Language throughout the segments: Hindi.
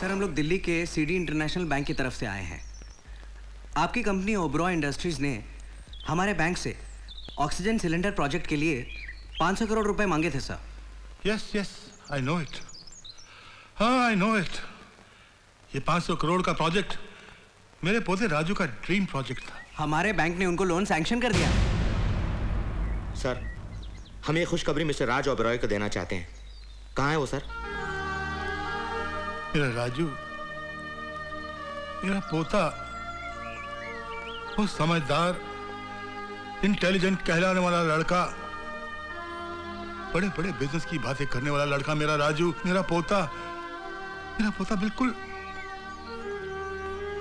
सर हम लोग दिल्ली के सीडी इंटरनेशनल बैंक की तरफ से आए हैं। आपकी कंपनी ओबरॉय इंडस्ट्रीज ने हमारे बैंक से ऑक्सीजन सिलेंडर प्रोजेक्ट के लिए 500 करोड़ रुपए मांगे थे sir. Yes yes I know it, हाँ आई नो इट। ये 500 करोड़ का प्रोजेक्ट मेरे पोते राजू का ड्रीम प्रोजेक्ट था। हमारे बैंक ने उनको लोन सैंक्शन कर दिया। सर हम ये खुशखबरी मिस्टर राज ओबरॉय को देना चाहते हैं। कहाँ है वो सर? मेरा राजू, मेरा पोता, वो समझदार इंटेलिजेंट कहलाने वाला लड़का, बड़े बड़े बिजनेस की बातें करने वाला लड़का मेरा राजू, मेरा पोता बिल्कुल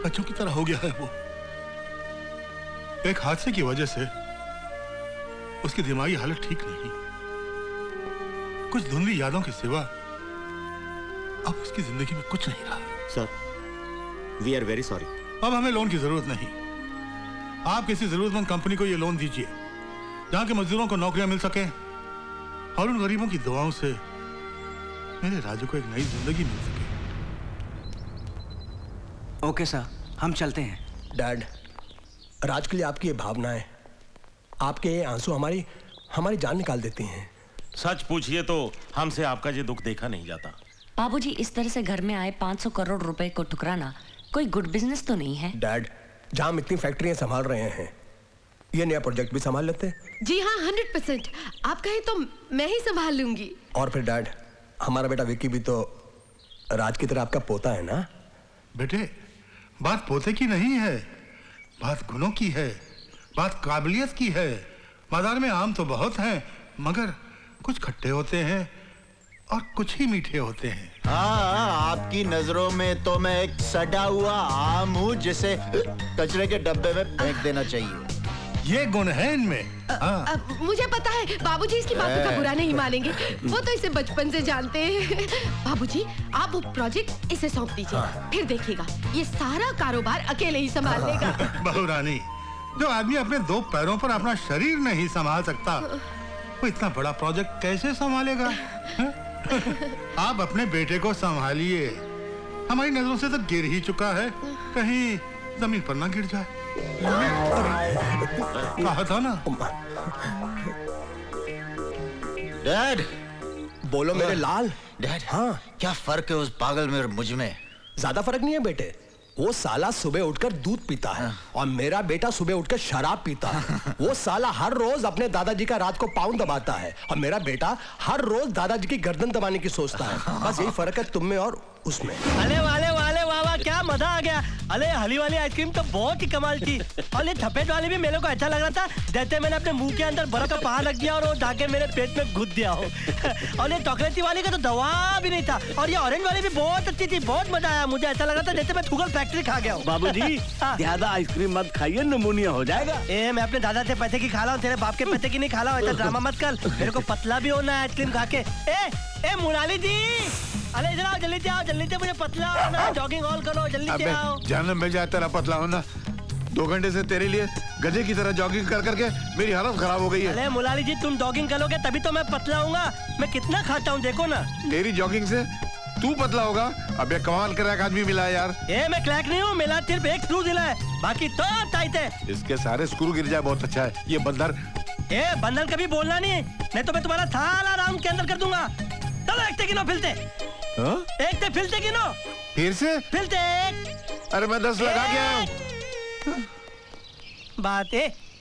बच्चों की तरह हो गया है। वो एक हादसे की वजह से उसकी दिमागी हालत ठीक नहीं, कुछ धुंधली यादों के सिवा अब उसकी जिंदगी में कुछ नहीं रहा। Sir we are very sorry. अब हमें लोन की जरूरत नहीं। आप किसी जरूरतमंद कंपनी को ये लोन दीजिए जहां के मजदूरों को नौकरियां मिल सके और उन गरीबों की दुआओं से मेरे राजू को एक नई जिंदगी मिल सके। ओके सर, हम चलते हैं। डैड, राज के लिए आपकी ये भावनाएं, आपके ये आंसू हमारी जान निकाल देती हैं। सच पूछिए तो हमसे आपका ये दुख देखा नहीं जाता। बाबूजी, इस तरह से घर में आए 500 करोड़ रुपए को ठुकराना कोई गुड बिजनेस तो नहीं है। डैड, जहां हम इतनी फैक्ट्रियां संभाल रहे हैं, ये नया प्रोजेक्ट भी संभाल लेते। जी हाँ, 100%। आप कहें तो मैं ही संभाल लूंगी। और फिर डैड, हमारा बेटा विक्की भी तो राज की तरह आपका पोता है ना? बेटे, बात पोते की नहीं है, बात गुणों की है, बात काबिलियत की है। बाजार में आम तो बहुत हैं, मगर कुछ खट्टे होते हैं और कुछ ही मीठे होते हैं। हाँ, आपकी नजरों में तो मैं एक सड़ा हुआ आम हूँ जिसे कचरे के डब्बे में फेंक देना चाहिए। ये गुण है इनमें। मुझे पता है बाबूजी इसकी बातों का बुरा नहीं मानेंगे, वो तो इसे बचपन से जानते हैं। बाबूजी, आप वो प्रोजेक्ट इसे सौंप दीजिए, फिर देखिएगा ये सारा कारोबार अकेले ही संभाल लेगा। बहू रानी, जो आदमी अपने दो पैरों पर अपना शरीर नहीं संभाल सकता, वो इतना बड़ा प्रोजेक्ट कैसे संभालेगा? आप अपने बेटे को संभालिए, हमारी नजरों से तो गिर ही चुका है, कहीं जमीन पर ना गिर जाए। कहा था ना। डैड, बोलो मेरे लाल। डैड, हाँ, क्या फर्क है उस पागल में और मुझ में? ज्यादा फर्क नहीं है बेटे। वो साला सुबह उठकर दूध पीता है और मेरा बेटा सुबह उठकर शराब पीता है। वो साला हर रोज अपने दादाजी का रात को पाँव दबाता है और मेरा बेटा हर रोज दादाजी की गर्दन दबाने की सोचता है। बस यही फर्क है तुम में और उसमें। अरे वाले वाले वाह वाह, क्या मजा आ गया। अरे हली वाली आइसक्रीम तो बहुत ही कमाल थी, और ये थपेट वाली भी मेरे को अच्छा लग रहा था, जैसे मैंने अपने मुंह के अंदर बर्फ का पहाड़ रख दिया और वो जाके मेरे पेट में घुस दिया हो। और ये चॉकलेटी वाली का तो दवा भी नहीं था, और ये ऑरेंज वाली भी बहुत अच्छी थी, बहुत मजा आया। मुझे ऐसा लग रहा था जैसे मैं शुगर फैक्ट्री खा गया हूँ। बाबूजी, ज्यादा आइसक्रीम मत खाइए, निमोनिया हो जाएगा। ए, मैं अपने दादा से पैसे की खा रहा हूँ, तेरे बाप के पैसे की नहीं खा रहा हूँ। ऐसा ड्रामा मत कर, मेरे को पतला भी होना है आइसक्रीम खा के। ए मुराली जी, अरे इधर आओ, जल्दी से आओ, जल्दी से मुझे पतला होना, जॉगिंग ऑल करो, जल्दी से आओ। जानम मिल जाए तेरा पतला होना। 2 घंटे से तेरे लिए गधे की तरह जॉगिंग कर करके मेरी हालत खराब हो गई है। अरे मुलाली जी, तुम जॉगिंग करोगे तभी तो मैं पतला होऊंगा। मैं कितना खाता हूँ देखो ना। तेरी जॉगिंग से तू पतला होगा। अब ये कमाल कर एक आदमी मिला है यार। मैं क्रैक नहीं हूँ, मिला सिर्फ एक स्क्रू दिला है, बाकी तो टाइट है। इसके सारे स्क्रू गिर जाए बहुत अच्छा है। ये बंदर, बंदर कभी बोलना नहीं, नहीं तो मैं तुम्हारा सारा राउंड के अंदर कर दूंगा। चलो एक गिनो, फिलते एक ते फिलते गिनो, फिर से फिलते। अरे मैं 10 लगा के आया हूँ। बात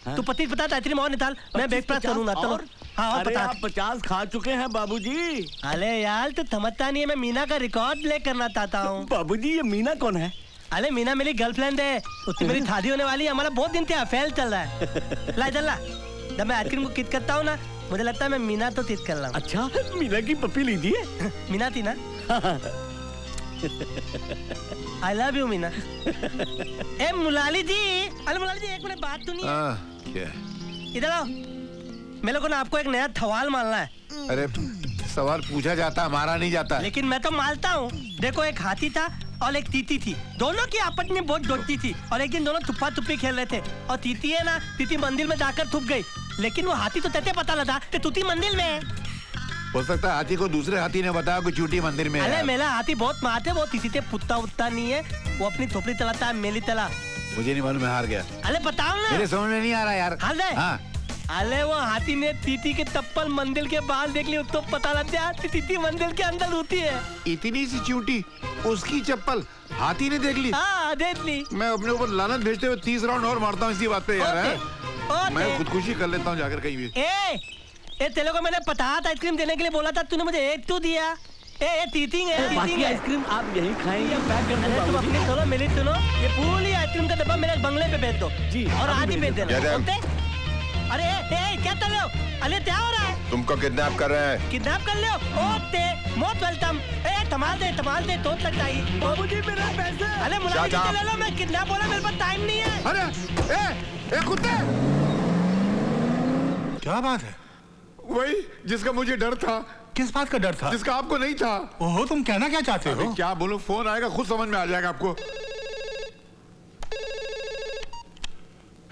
तू 25 पता आइसक्रीम और निकाल, मैं ब्रेक प्रेस करूंगा। चलो हाँ, अरे आप 50 खा चुके हैं बाबूजी। अरे यार तू समझता नहीं है, मैं मीना का रिकॉर्ड ब्रेक करना चाहता हूँ। बाबूजी, ये मीना कौन है? अरे मीना मेरी गर्लफ्रेंड है, उससे मेरी शादी होने वाली है। हमारा बहुत दिन से अफेयर चल रहा है। ला चल ला, जब मैं आइसक्रीम को किस करता हूँ ना, मुझे लगता है मैं मीना तो तीत कर रहा हूँ। अच्छा, मीना की पप्पी लीजिए। मीना थी ना। I love you Meena. Mulali ji, अरे मुलाली जी, एक मिनट बात सुनिए। इधर आओ, मेरे को ना आपको एक नया सवाल मारना है। अरे सवाल पूछा जाता, मारा नहीं जाता। लेकिन मैं तो मारता हूँ। देखो, एक हाथी था और एक तीती थी, दोनों की आपस में बहुत दोस्ती थी, और एक दिन दोनों छुपा छुपी खेल रहे थे, और तीती है ना, तीती मंदिर में जाकर छुप गई, लेकिन वो हाथी तो तैसे पता लगा कि तूती मंदिर में है। हो सकता है हाथी को दूसरे हाथी ने बताया कि चूटी मंदिर में है अरे यार। मेरा हाथी बहुत मारते, वो किसी से पुत्ता उत्ता नहीं है, वो अपनी थोपड़ी चलाता है, मेली तला। मुझे नहीं मालूम, मैं हार गया। अरे बताओ ना। मेरे समझ में नहीं आ रहा यार। हाल दे। हाँ। अरे वो हाथी ने तीती के तप्पल मंदिर के बाहर देख ली, तो पता लग गया तीती मंदिर के अंदर होती है। इतनी सी चूटी, उसकी चप्पल हाथी ने देख ली। हाँ देख ली। मैं अपने ऊपर लानत भेजते हुए 30 राउंड और मारता हूँ इसी बात पे यार। है? मैं खुदकुशी कर लेता हूँ जाकर कहीं भी। ए तेरे को मैंने पतात आइसक्रीम देने के लिए बोला था, तूने मुझे एक तो दिया। ए तीतिंग है, बाकी आइसक्रीम आप यहीं खाएंगे या पैक कर अरे तुम अपनी सुनो, मेरी सुनो, ये पूरी आइसक्रीम का डब्बा मेरे बंगले पे भेज दो जी, और आधी भेज देना। जय ओके? अरे क्या कर रहे हो? अरे क्या हो रहा है? तुमको किडनैप कर रहे हैं। किडनैप कर ले हो? Okay, most welcome. थमाल दे तो लगता है। बाबूजी मेरा पैसे। अरे मुलाजिम ले लो, मैं किडनैप बोला, मेरे पास टाइम नहीं है। अरे कुत्ते! क्या बात है? वही जिसका मुझे डर था। किस बात का डर था? जिसका आपको नहीं था। ओहो, तुम कहना क्या चाहते हो? क्या बोलूं, फोन आएगा खुद समझ में आ जाएगा आपको।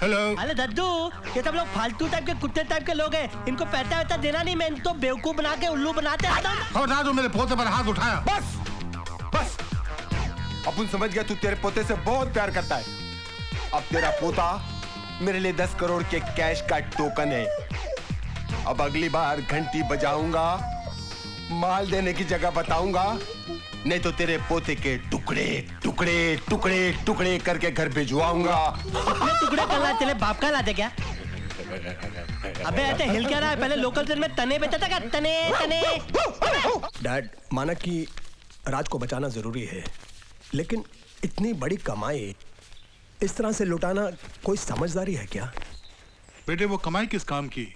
हेलो। अरे दद्दू, ये सब लोग फालतू टाइप के कुत्ते टाइप के लोग हैं, इनको पैसा वैसा देना नहीं, मैं इनको बेवकूफ बना के उल्लू बनाते रहता हूँ। और ना जो मेरे पोते पर हाथ उठाया। बस अपन समझ गया, तू तेरे पोते से बहुत प्यार करता है। अब तेरा पोता मेरे लिए 10 करोड़ के कैश का टोकन है। अब अगली बार घंटी बजाऊंगा, माल देने की जगह बताऊंगा, नहीं तो तेरे पोते के टुकड़े टुकड़े टुकड़े टुकड़े करके घर भिजवाऊंगा। मैं टुकड़े कर रहा है, तेरे बाप का लाते क्या? अबे ऐसे हिल क्या रहा है? पहले लोकल ट्रेन में तने बेचता था क्या? तने। डैड, माना कि राज को बचाना जरूरी है, लेकिन इतनी बड़ी कमाई इस तरह से लुटाना कोई समझदारी है क्या? बेटे, वो कमाई किस काम की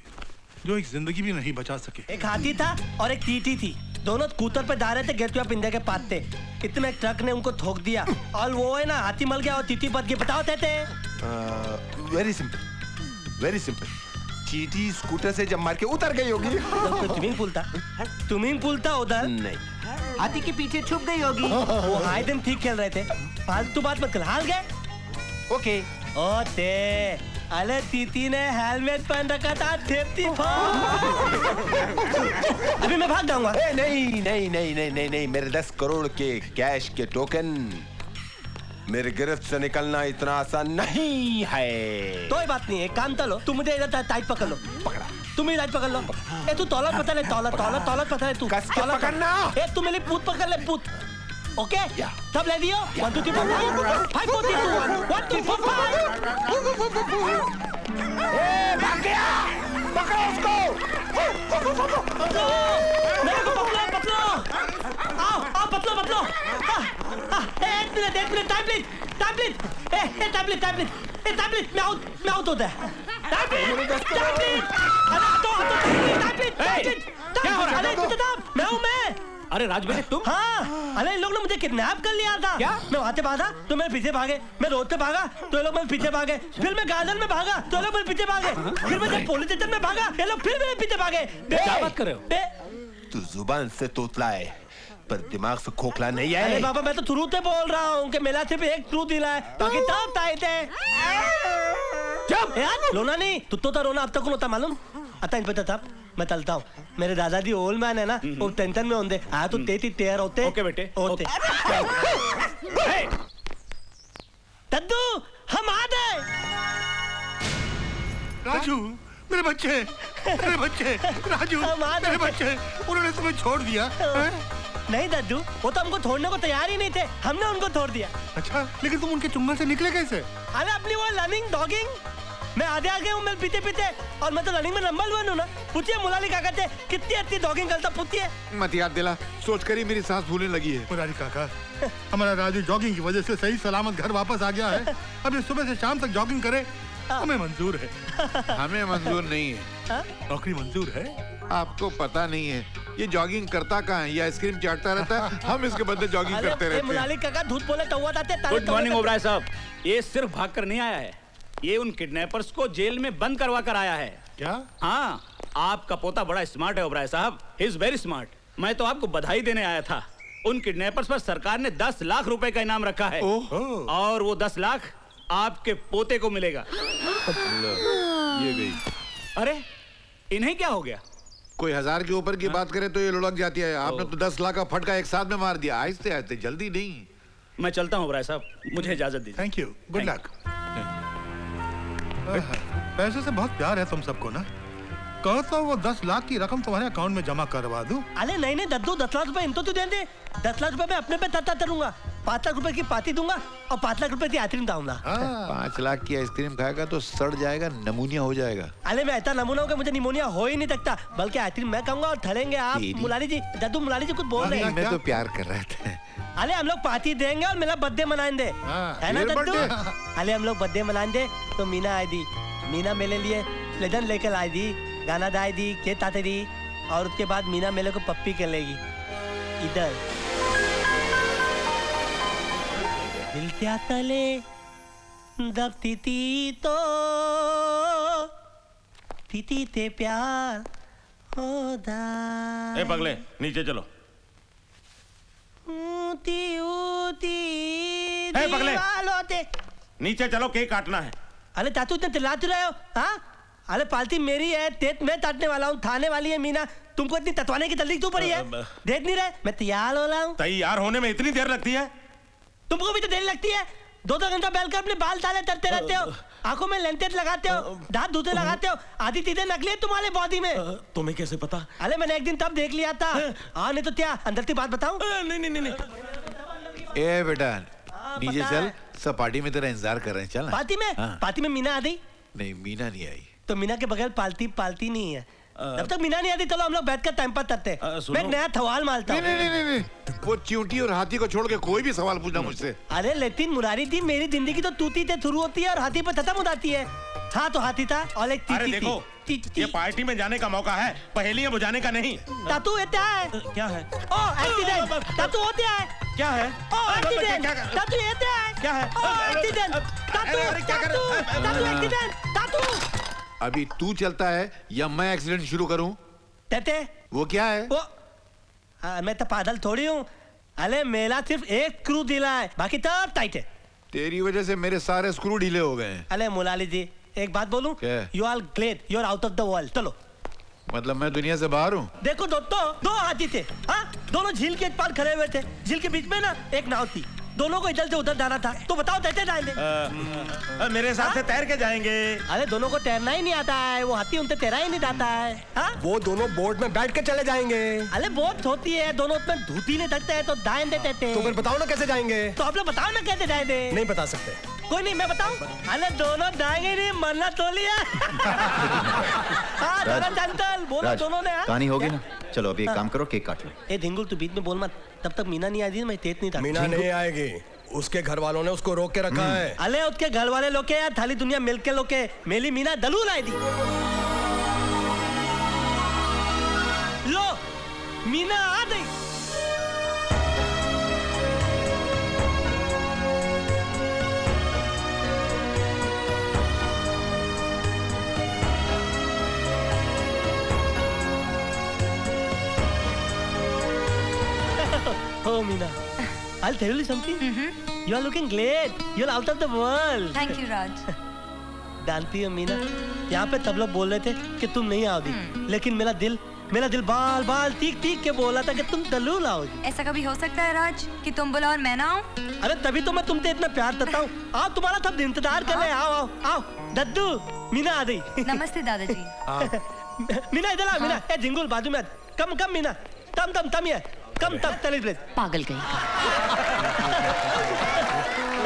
जो एक जिंदगी भी नहीं बचा सके? एक हाथी था और एक टीटी थी, दोनों स्कूटर पे जा रहे थे, गिरते हुए पिंडे के पास थे। इतने ट्रक ने उनको ठोक दिया और वो है ना, हाथी मर गया और टीटी बच गई। बताओ थे। Very simple. चीटी स्कूटर से जब मार के उतर गई होगी। स्विमिंग पूल था उधर। नहीं, हाथी के पीछे छुप गई होगी। वो हाय दिन ठीक खेल रहे थे, फालतू बात मत कर। हार गए। ओके। ओते अरे तीती ने हेलमेट पहन रखा था, सेफ्टी अभी मैं भाग जाऊंगा। नहीं, मेरे 10 करोड़ के कैश के टोकन मेरे गिरफ्त से निकलना इतना आसान नहीं है। कोई बात नहीं है, काम चलो, तुम मुझे इधर टाइट पकड़ लो। पकड़ा, तुम ही टाइट पकड़ लो। ए तू तौलत पता ले, तौलत पता ले तू। कस के पकड़ना। ए तू मेरी पूत पकड़ ले, पूत। ओके, सब ले दियो। 1 2 3 4 5 4 3 2 1 1 2 4 5। भाग गया, पकड़ो उसको। मेरे को पकड़ो। आओ पकड़ो। एक मिनट, टाइम प्लीज। मैं आउट होता है। Time please. क्या हो रहा है? मैं हूँ। अरे राज बेटे तुम? हाँ, अरे इन लोग ने मुझे किडनैप कर लिया था। क्या? मैं वहाँ से भागा तो मेरे पीछे भागे, मैं रोड पे भागा तो ये लोग मेरे पीछे भागे, फिर मैं गार्डन में भागा तो ये लोग मेरे पीछे भागे, फिर मैं पुलिस स्टेशन में भागा, ये लोग फिर मेरे पीछे भागे। क्या बात कर रहे हो? तू जुबान से तोतला है पर दिमाग से खोखला नहीं है। अरे बाबा, मैं तो ट्रूथ से बोल रहा हूँ कि मेरा सिर्फ एक ट्रूथ दिला है, बाकी सब टाइट है। यार रोना नहीं, तो रोना अब तक कौन होता मालूम? आता इंस्पेक्टर साहब, मैं चलता हूँ। मेरे दादाजी ओल्ड मैन है ना, वो टेंशन में होंगे। आया तो तेती तेर होते। ओके बेटे, होते। दद्दू, हम आ गए। राजू, मेरे बच्चे, राजू, मेरे बच्चे, उन्होंने तुम्हें छोड़ दिया। नहीं दद्दू, वो तो हमको छोड़ने को तैयार ही नहीं थे, हमने उनको छोड़ दिया। अच्छा, लेकिन तुम उनके चुंगल से निकले कैसे? अरे अपनी वो लर्निंग डॉगिंग, मैं आगे हूँ, मैं पीछे और मैं तो रनिंग में नंबर 1 हूँ ना। पूछिए मुलाली काका से कितनी अच्छी डॉगिंग करता, पूछिए। मत याद दिला, सोच कर ही मेरी सांस फूलने लगी है। मुरारी काका, हमारा राजू जॉगिंग की वजह से सही सलामत घर वापस आ गया है। अब ये सुबह से शाम तक जॉगिंग करे, हमें मंजूर है। हमें मंजूर नहीं है। नौकरी मंजूर है। आपको पता नहीं है ये जॉगिंग करता कहाँ है? ये आइसक्रीम चाटता रहता है, हम इसके बदले जॉगिंग करते रहते हैं। मुलाली काका झूठ बोले तो हुआ था। गुड मॉर्निंग ओबराय साहब। ये सिर्फ भाग कर नहीं आया है, ये उन किडनैपर्स को जेल में बंद करवा कर आया है। क्या? हाँ, आपका पोता बड़ा स्मार्ट है ओबराय साहब, ही इज वेरी स्मार्ट। मैं तो आपको बधाई देने आया था। उन किडनैपर्स पर सरकार ने 10 लाख रुपए का इनाम रखा है और वो 10 लाख आपके पोते को मिलेगा। ये गई। अरे इन्हें क्या हो गया? कोई 1000 के ऊपर की बात करे तो ये लुढ़क जाती है। आपने तो 10 लाख का फटका एक साथ में मार दिया। आहिस्ते आहिस्ते, जल्दी नहीं। मैं चलता हूँ ओबराय साहब, मुझे इजाजत दीजिए। Thank you, good luck. पैसे से बहुत प्यार है तुम सबको ना। कहो तो वो 10 लाख की रकम तुम्हारे अकाउंट में जमा करवा दूं। अरे नहीं नहीं दद्दू, 10 लाख रुपए इनको तो दे दे। 10 लाख रुपए मैं अपने पे तत्ता करूंगा। 5 लाख रुपए की पार्टी दूंगा और 5 लाख रुपए की आइसक्रीम दूंगा। 5 लाख की आइसक्रीम खाएगा तो सड़ जाएगा, नमूनिया हो जाएगा। अरे मैं ऐसा नमूना हूँ कि मुझे निमोनिया हो ही नहीं सकता, बल्कि आइसक्रीम मैं खाऊंगा और ठहरेंगे आप। मुलारी जी, दद्दू मुलारी जी कुछ बोल रहे हैं। मैं तो प्यार कर रहे थे। अरे हम लोग पार्टी देंगे और मेरा बर्थडे मनाएंगे, है ना दद्दू? अरे हम लोग बर्थडे मनाएंगे तो मीना आई दी। मीना मेरे लिए प्लेजन लेकर आई दी, गाना दाई दी, केक काटे दी, और उसके बाद मीना मेरे को पप्पी कर लेगी इधर। दिल क्या तले दबती थी तो पीती थे प्यार होदा। ए पगले, नीचे चलो। ऊती ऊती ए पगले, दीवालों ते। नीचे चलो, केक काटना है। अरे चाचू इतने चिल्लाते रहे हो? हाँ, अरे पार्टी मेरी है, तेज मैं काटने वाला हूँ, थाने वाली है मीना। तुमको इतनी ततवाने की जल्दी क्यों पड़ी है? देख नहीं रहे मैं तैयार हो रहा हूँ। तैयार होने में इतनी देर लगती है? तुमको भी तो देर लगती है। 2-2 घंटा बैठकर अपने बाल ताले करते रहते हो, आंखों में लेंटेज लगाते हो, दांत धूते लगाते हो, आधी चीजें नकली है तुम्हारे बॉडी में। तुम्हें कैसे पता? अरे मैंने एक दिन तब देख लिया था। हाँ नहीं तो क्या, अंदर की बात बताऊं? नहीं नहीं नहीं। ए बेटा, नीचे चल, सब पार्टी में तेरा इंतजार कर रहे हैं। चल। पार्टी में? पार्टी में मीना आ गई? नहीं, मीना नहीं आई। तो मीना के बगैर पार्टी नहीं है। जब तक मीना नहीं आती चलो हम लोग बैठकर टाइम पास करते हैं। मैं एक नया सवाल मारता हूँ। नहीं, वो चींटी और हाथी को छोड़ के कोई भी सवाल पूछना मुझसे। अरे लेकिन मुरारी जी, मेरी जिंदगी तो तूती से शुरू होती है और हाथी पर खत्म हो जाती है। हाँ तो हाथी था और एक अरे देखो, ये पार्टी में जाने का मौका है, पहेलियां बुझाने का नहीं। तातू होता है। क्या है? ओ एक्सीडेंट। तातू होता है। क्या है? ओ एक्सीडेंट। तातू होता है। क्या है? ओ एक्सीडेंट। तातू एक्सीडेंट। तातू। अभी तू चलता है या मैं एक्सीडेंट शुरू करूं? तेते वो क्या है? वो मैं तो पागल थोड़ी हूँ। अरे मेरा सिर्फ एक स्क्रू ढीला है, बाकी सब टाइट है। तेरी वजह से मेरे सारे स्क्रू ढीले हो गए हैं। अरे मुलाली जी, एक बात बोलूं? You are great, you are out of the world. चलो। मतलब मैं दुनिया से बाहर हूँ? देखो दोस्तों, 2 हाथी थे। हाँ, दोनों झील के एक पार खड़े हुए थे। झील के बीच में ना एक नाव थी, दोनों को इधर से उधर जाना था। तो बताओ कैसे जाएंगे? मेरे साथ से तैर के जाएंगे। अरे दोनों को तैरना ही नहीं आता है, वो हाथी उनसे तैरा ही नहीं जाता है। हाँ? वो दोनों बोट में बैठ के चले जाएंगे। अरे बोट होती है, दोनों उसमें धूती नहीं सकते हैं तो दाएं देते थे। तो फिर बताओ ना कैसे जाएंगे? तो आप लोग बताओ ना कैसे जाएंगे? नहीं बता सकते। कोई नहीं, मैं बताऊं? अरे दोनों जाएंगे नहीं, मरना तो लिया। हाँ दोनों बोलो दोनों ने। कहानी होगी ना? चलो अभी एक काम करो, केक काट लो। ए धिंगुल, तू बीच में बोल मत, तब तक मीना नहीं आई थी मैं तेज नहीं था। मीना नहीं आएगी, उसके घर वालों ने उसको रोक के रखा है। अरे उसके घर वाले लोग के या थाली दुनिया मिल के लोग के, मेरी मीना दलूल आई थी। लो मीना आ गई। Oh Meena, I'll tell you something. You are looking great. You are out of the world. Thank you Raj. जानती हो मीना, यहाँ पे सब लोग बोल रहे थे कि तुम नहीं आओगी, लेकिन मेरा दिल बाल बाल तीक तीक के बोला था कि तुम दलूल आओगी। ऐसा कभी हो सकता है राज कि तुम बोला और मैं ना आऊं? अरे तभी तो मैं तुमसे इतना प्यार करता हूँ। आओ, तुम्हारा सब इंतजार कर रहे हैं। आओ आओ आओ। दद्दू, मीना आ गई। नमस्ते दादाजी। मीना इधर आ। मीना, ए झिंगुल बाजू में। कम मीना, तम ये कम तब चली प्लीज। पागल गई।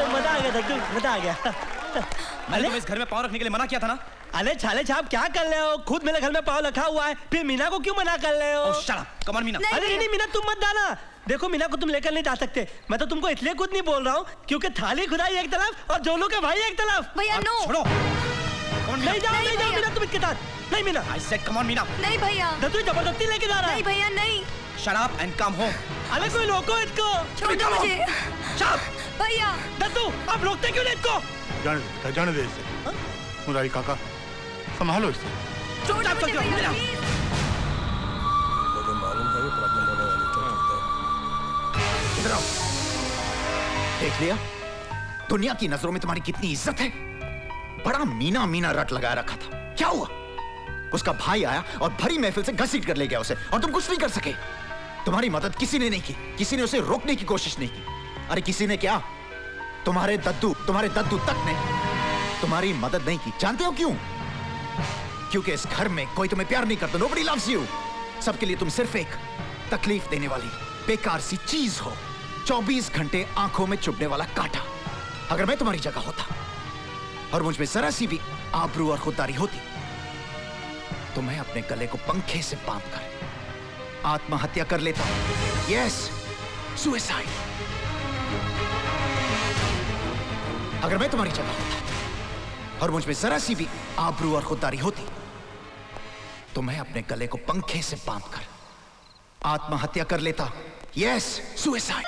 मजा आ गया दद्दू, मजा आ गया। मैंने तुम्हें इस घर में पाँव रखने के लिए मना किया था ना? अरे छाले छाप क्या कर रहे हो? खुद मेरे घर में पाँव रखा हुआ है, फिर मीना को क्यों मना कर रहे हो? Shut up, come on Meena. अरे नहीं मीना, तुम मत जाना। देखो मीना को तुम लेकर नहीं जा सकते। मैं तो तुमको इसलिए कुछ नहीं बोल रहा हूँ क्योंकि थाली खुदाई एक तरफ और जोलू के भाई एक तरफ। भैया नो। छोड़ो। नहीं जाओ मीना, तुम इसके साथ नहीं। Meena, I said come on Meena. नहीं भैया। दद्दू जबरदस्ती लेके जा रहा है। नहीं भैया नहीं। Shut up and come home. अरे कोई रोको इसको। छोड़ दो मुझे। शट भैया। दद्दू, आप रोकते क्यों नहीं इसको? जाने दे इसे। मुरारी काका, संभालो इसे। छोड़ दो मुझे भैया प्लीज। मुझे मालूम था ये प्रॉब्लम होने वाली है। इधर आओ। देख लिया, दुनिया की नजरों में तुम्हारी कितनी इज्जत है। बड़ा मीना रट लगा रखा था, क्या हुआ? उसका भाई आया और भरी महफिल से घसीट कर ले गया उसे, और तुम कुछ नहीं कर सके। तुम्हारी मदद किसी ने नहीं की, किसी ने उसे रोकने की कोशिश नहीं की। अरे किसी ने क्या, तुम्हारे दद्दू तक ने तुम्हारी मदद नहीं की। जानते हो क्यों? क्योंकि इस घर में कोई तुम्हें प्यार नहीं करता। Nobody loves you। सबके लिए तुम सिर्फ एक तकलीफ देने वाली बेकार सी चीज हो, 24 घंटे आंखों में चुभने वाला कांटा। अगर मैं तुम्हारी जगह होता और मुझ में जरा सी भी आबरू और खुददारी होती तो मैं अपने गले को पंखे से बांधकर आत्महत्या कर लेता। Yes, suicide. अगर मैं तुम्हारी जगह होता और मुझ में जरा सी भी आबरू और खुददारी होती तो मैं अपने गले को पंखे से बांधकर आत्महत्या कर लेता। Yes, suicide.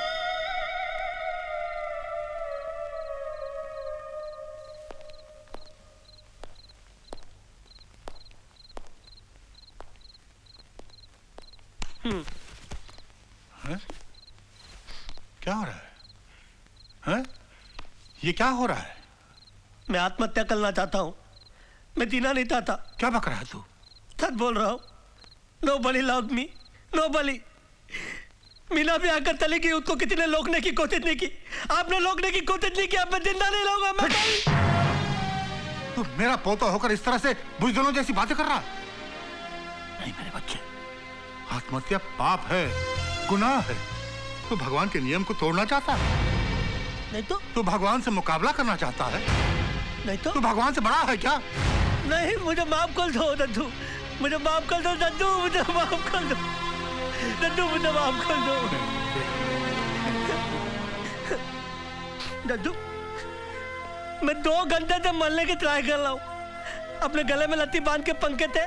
क्या हो रहा है? हैं? ये क्या हो रहा है? मैं आत्महत्या करना चाहता हूँ। मैं जीना नहीं चाहता। क्या बक रहा है तू? सच बोल रहा हूँ। Nobody loved me, nobody। Meena भी आकर चली गई, उसको किसी ने रोकने की कोशिश नहीं की। आपने रोकने की कोशिश नहीं की। अब मैं जिंदा नहीं रहूंगा। मैं तू मेरा पोता होकर इस तरह से बुजदिलों जैसी बातें कर रहा? नहीं मेरे बच्चे, आत्महत्या पाप है, गुनाह है। तू भगवान के नियम को तोड़ना चाहता है? नहीं तो? तू भगवान से मुकाबला करना चाहता है? नहीं तो? तू भगवान से बड़ा है क्या? नहीं, मुझे माफ कर दो दद्दू, मुझे माफ कर दो दद्दू, मुझे माफ कर दो दद्दू, मुझे माफ कर दो दद्दू। मैं 2 घंटे से मरने की ट्राई कर रहा हूँ। अपने गले में लत्ती बांध के पंखे थे।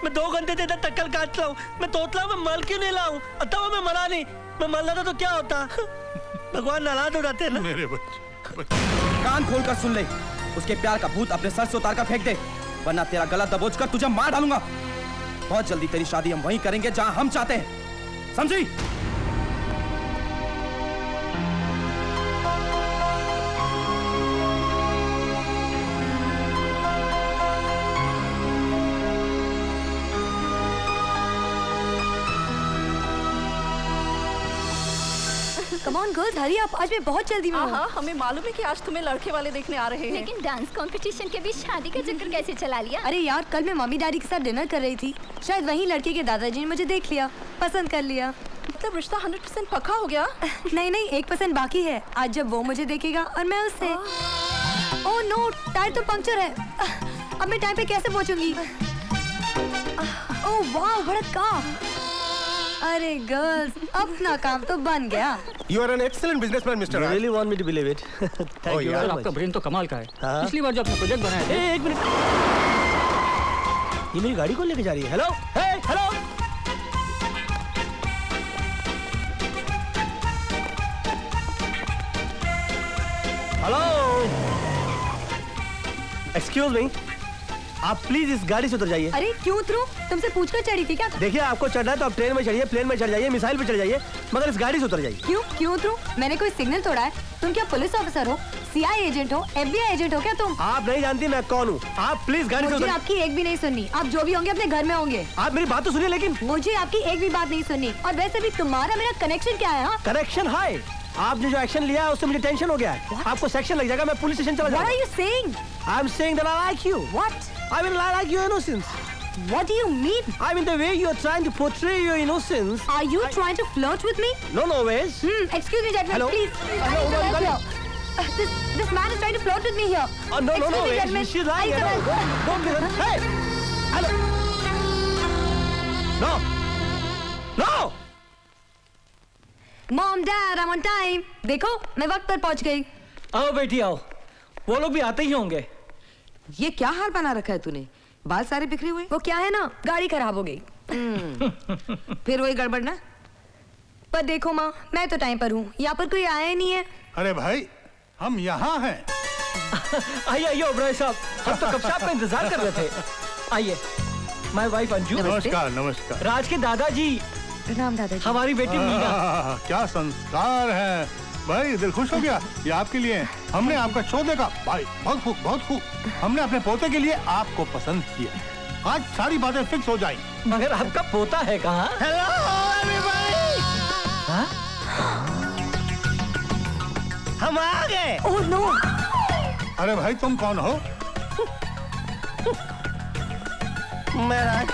मैं 2 घंटे से इधर टक्कर काट रहा हूँ। मैं तोतला में मर क्यों नहीं लाऊं? अथवा मैं मरा नहीं। मैं मर रहा था तो क्या होता? भगवान नाराज हो जाते ना। मेरे बच्चे, कान खोल कर सुन ले। उसके प्यार का भूत अपने सर से उतार कर फेंक दे, वरना तेरा गला दबोच कर तुझे मार डालूंगा। बहुत जल्दी तेरी शादी हम वहीं करेंगे जहां हम चाहते हैं, समझी? Come on girls, hurry up, आज मैं बहुत जल्दी में हूँ। हाँ, हमें मालूम है कि आज तुम्हें लड़के वाले देखने आ रहे हैं। लेकिन डांस कंपटीशन के बीच शादी का चक्कर कैसे चला लिया? अरे यार, कल मैं मम्मी डैडी के साथ डिनर कर रही थी। शायद वहीं लड़के के दादाजी ने मुझे देख लिया, पसंद कर लिया। मतलब रिश्ता 100% पक्का हो गया? नहीं नहीं, 1% बाकी है। आज जब वो मुझे देखेगा और मैं उससे। ओह नो, टायर तो पंक्चर है। अब मैं टाइम पे कैसे पहुंचूंगी? ओह वाह, भड़का। अरे गर्ल्स, अपना काम तो बन गया। You are an excellent businessman, Mr. You really want me to believe it? Thank you very much. आपका ब्रेन तो कमाल का है। पिछली बार जो आपने प्रोजेक्ट बनाया था। एक मिनट, ये मेरी गाड़ी को लेके जा रही है। Hello, hello. Hello, excuse me, आप प्लीज इस गाड़ी से उतर जाइए। अरे क्यों उतरूं? तुमसे पूछकर चढ़ी थी क्या? देखिए, आपको चढ़ना है तो आप ट्रेन में चढ़िए, प्लेन में चढ़ जाइए, मिसाइल पे चढ़ जाइए, मगर इस गाड़ी से उतर जाइए। क्यों उतरूं? मैंने कोई सिग्नल तोड़ा है? तुम क्या पुलिस ऑफिसर हो, सीआई एजेंट हो, FBI एजेंट हो क्या तुम? आप नहीं जानती मैं कौन हूँ। आप प्लीज गाड़ी से मुझे उतर। आपकी एक भी नहीं सुननी। आप जो भी होंगे अपने घर में होंगे। आप मेरी बात तो सुनिए। लेकिन मुझे आपकी एक भी बात नहीं सुननी। और वैसे भी तुम्हारा मेरा कनेक्शन क्या है? कनेक्शन है। आपने जो एक्शन लिया है उससे मुझे टेंशन हो गया है। आपको सेक्शन लग जाएगा, मैं पुलिस स्टेशन चला जाऊंगा। What are you saying? I'm saying that I like you. What? I mean, I like your innocence. What do you mean? I mean the way you're trying to portray your innocence. Are you trying to flirt with me? No ways. Excuse me, gentlemen, Hello? please. Hello, I need hello, some help here. This man is trying to flirt with me here. No, Excuse me, gentlemen. she's lying. I need some help. Don't do that. Hey! Hello! No! Mom, Dad, I'm on time. देखो, मैं वक्त पर पहुंच गई। आओ बेटी आओ, वो लोग भी आते ही होंगे। ये क्या हाल बना रखा है तूने? बाल सारे बिखरे हुए। वो क्या है ना, गाड़ी खराब हो गई। फिर वही गड़बड़ ना। पर देखो माँ, मैं तो टाइम पर हूँ, यहाँ पर कोई आया ही नहीं है। अरे भाई, हम यहाँ हैं। आइए ओबराय साहब, हम तो कब से आपका इंतजार कर रहे थे। आइए, माय वाइफ अंजू। नमस्कार नमस्कार। राज के दादाजी। प्रणाम दादाजी। हमारी बेटी मीना। क्या संस्कार है भाई, दिल खुश हो गया। ये आपके लिए हमने आपका शो देखा भाई, बहुत खूब बहुत खूब। हमने अपने पोते के लिए आपको पसंद किया। आज सारी बातें फिक्स हो जाएंगी। मगर आपका पोता है कहाँ? हेलो एवरीबॉडी, हम आ गए। Oh no. अरे भाई तुम कौन हो? मैं राज।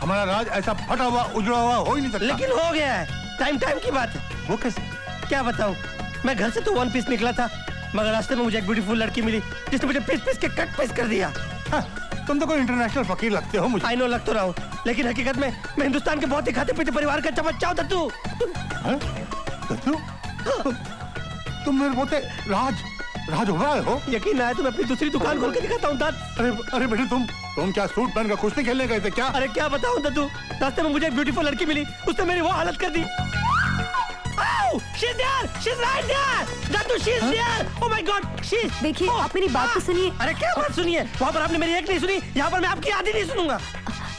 हमारा राज ऐसा फटा हुआ उजड़ा हुआ हो ही नहीं सकता। लेकिन हो गया है, टाइम की बात है। वो कैसे? क्या बताऊं, मैं घर से तो वन पीस निकला था, मगर रास्ते में मुझे एक ब्यूटीफुल लड़की मिली जिसने मुझे पीस के कट पीस कर दिया। तुम तो कोई इंटरनेशनल फकीर लगते हो मुझे। आई नो, लग तो रहा हूँ, लेकिन हकीकत में मैं हिंदुस्तान के बहुत ही खाते पीते परिवार का चमच्चा हूँ दत्तू। दत्तू? तुम मेरे पोते राज ओबराय हो? यकीन ना है तो मैं अपनी दूसरी दुकान खोल के दिखाता हूँ। अरे बेटे तुम क्या सूट पहन कर कुश्ती खेलने गए थे क्या? अरे क्या बताऊँ दत्तू, रास्ते में मुझे एक ब्यूटीफुल लड़की मिली, उसने मेरी वो हालत कर दी। She's there! She's right there! Dattu, she's there! Oh my God! She's... देखिए, आप मेरी बात तो सुनिए। अरे क्या बात सुनिए? वहाँ पर आपने मेरी एक नहीं सुनी, यहाँ पर मैं आपकी आधी नहीं सुनूंगा।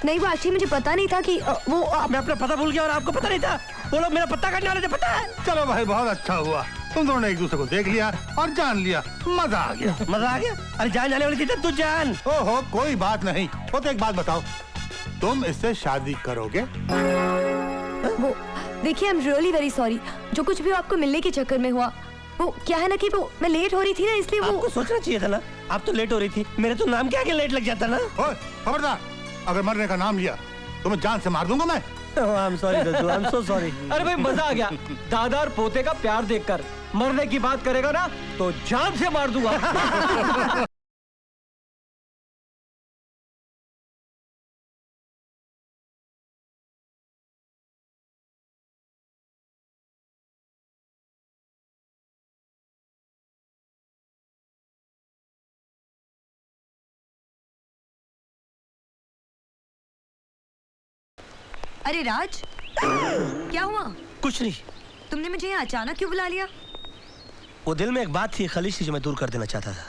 नहीं, वो एक्चुअली मुझे पता नहीं था कि वो मैं अपना पता भूल गया और आपको पता नहीं था। वो लोग मेरा पत्ता काटने वाले थे, पता है? चलो भाई, बहुत अच्छा हुआ, तुम दोनों ने एक दूसरे को देख लिया और जान लिया, मजा आ गया। मजा आ गया? अरे जान जाने वाली थी दत्तू जान। ओहो, कोई बात नहीं। वो तो एक बात बताओ, तुम इससे शादी करोगे? वो देखिए, I am really very sorry, जो कुछ भी आपको मिलने के चक्कर में हुआ। वो क्या है ना कि वो मैं लेट हो रही थी ना, इसलिए वो आपको सोचना चाहिए था ना, आप तो लेट हो रही थी, मेरे तो नाम के आगे लेट लग जाता ना। खबरदार, अगर मरने का नाम लिया तो मैं जान से मार दूंगा मैं। I'm sorry Dattu, I'm so sorry। अरे भाई मजा आ गया, दादा और पोते का प्यार देखकर। मरने की बात करेगा ना तो जान से मार दूंगा। अरे राज, क्या हुआ? कुछ नहीं। तुमने मुझे यहाँ अचानक क्यों बुला लिया? वो दिल में एक बात थी, खलीसी, जो मैं दूर कर देना चाहता था,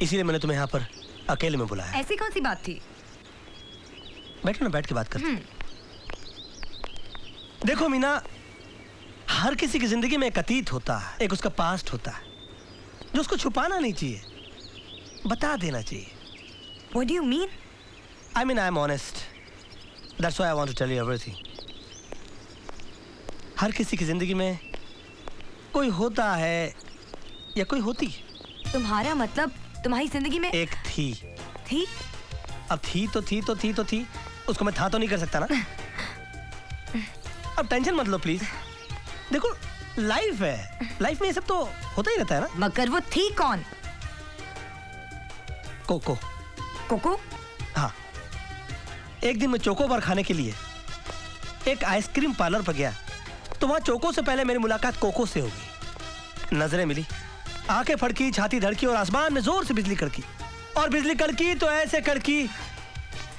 इसीलिए मैंने तुम्हें यहाँ पर अकेले में बुलाया। ऐसी कौन सी बात थी? बैठो ना, बैठ के बात करते। देखो मीना, हर किसी की जिंदगी में एक अतीत होता है, एक उसका पास्ट होता है, जो उसको छुपाना नहीं चाहिए, बता देना चाहिए। What do you mean? I mean, I'm honest. That's why I want to tell you everything. हर किसी की जिंदगी में कोई होता है या कोई होती है। तुम्हारा मतलब तुम्हारी जिंदगी में एक थी। थी? अब थी तो थी, उसको मैं था तो नहीं कर सकता ना। अब टेंशन मत लो प्लीज। देखो, लाइफ है, लाइफ में ये सब तो होता ही रहता है ना। मगर वो थी कौन? कोको। कोको? हाँ, एक दिन मैं चोको बार खाने के लिए एक आइसक्रीम पार्लर पर गया, तो वहां चोको से पहले मेरी मुलाकात कोको से हो गई। नजरें मिली, आंखें फड़की, छाती धड़की और आसमान में जोर से बिजली कड़की, और बिजली कड़की तो ऐसे कड़की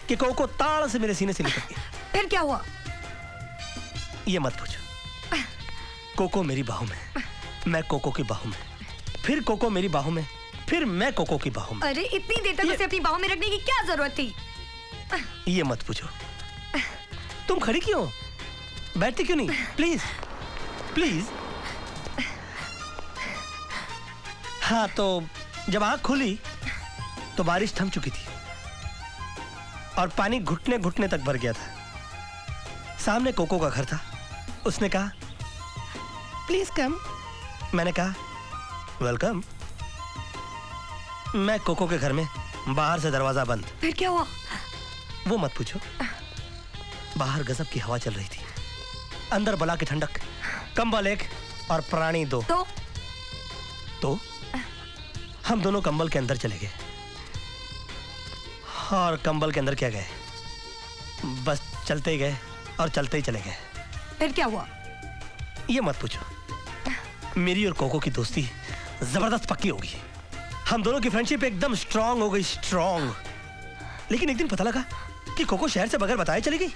कि कोको ताड़ से मेरे सीने से लिपट गया। फिर क्या हुआ? ये मत पूछो। कोको मेरी बाहों में, मैं कोको की बाहों में, फिर कोको मेरी बाहों में, फिर मैं कोको की बाहों में। अरे इतनी देर तक उसे अपनी बाहों में रखने की क्या जरूरत थी? ये मत पूछो। तुम खड़ी क्यों, बैठती क्यों नहीं? Please please. हाँ, तो जब आंख खुली तो बारिश थम चुकी थी और पानी घुटने घुटने तक भर गया था। सामने कोको का घर था। उसने कहा प्लीज कम। मैंने कहा वेलकम। मैं कोको के घर में, बाहर से दरवाजा बंद। फिर क्या हुआ? वो मत पूछो। बाहर गजब की हवा चल रही थी, अंदर बला की ठंडक, कंबल एक और प्राणी दो। तो हम दोनों कंबल के अंदर चले गए। और कंबल के अंदर क्या गए, बस चलते ही गए और चलते ही चले गए। फिर क्या हुआ? ये मत पूछो। मेरी और कोको की दोस्ती जबरदस्त पक्की होगी। हम दोनों की फ्रेंडशिप एकदम स्ट्रांग हो गई, स्ट्रांग। लेकिन एक दिन पता लगा कि कोको शहर से बगैर बताए चली गई।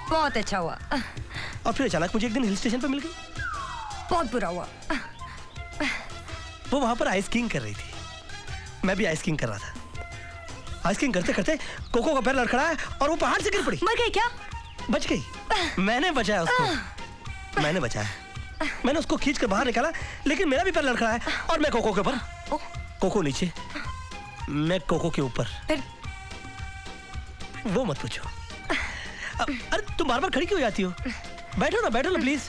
बहुत अच्छा हुआ। और फिर अचानक मुझे एक दिन हिल स्टेशन पर मिल गई। बहुत बुरा हुआ। वो वहां पर आइस किंग कर रही थी, मैं भी आइस किंग कर रहा था। आइस किंग करते करते कोको का पैर लड़खड़ाया और वो पहाड़ से गिर पड़ी। मर गई क्या? बच गई। मैंने बचाया उसको, मैंने बचाया। मैंने उसको खींच कर बाहर निकाला, लेकिन मेरा भी पैर लड़खड़ाया और मैं कोको के ऊपर, कोको नीचे, मैं कोको के ऊपर। वो मत पूछो। अरे तुम बार बार खड़ी क्यों हो जाती हो? बैठो ना प्लीज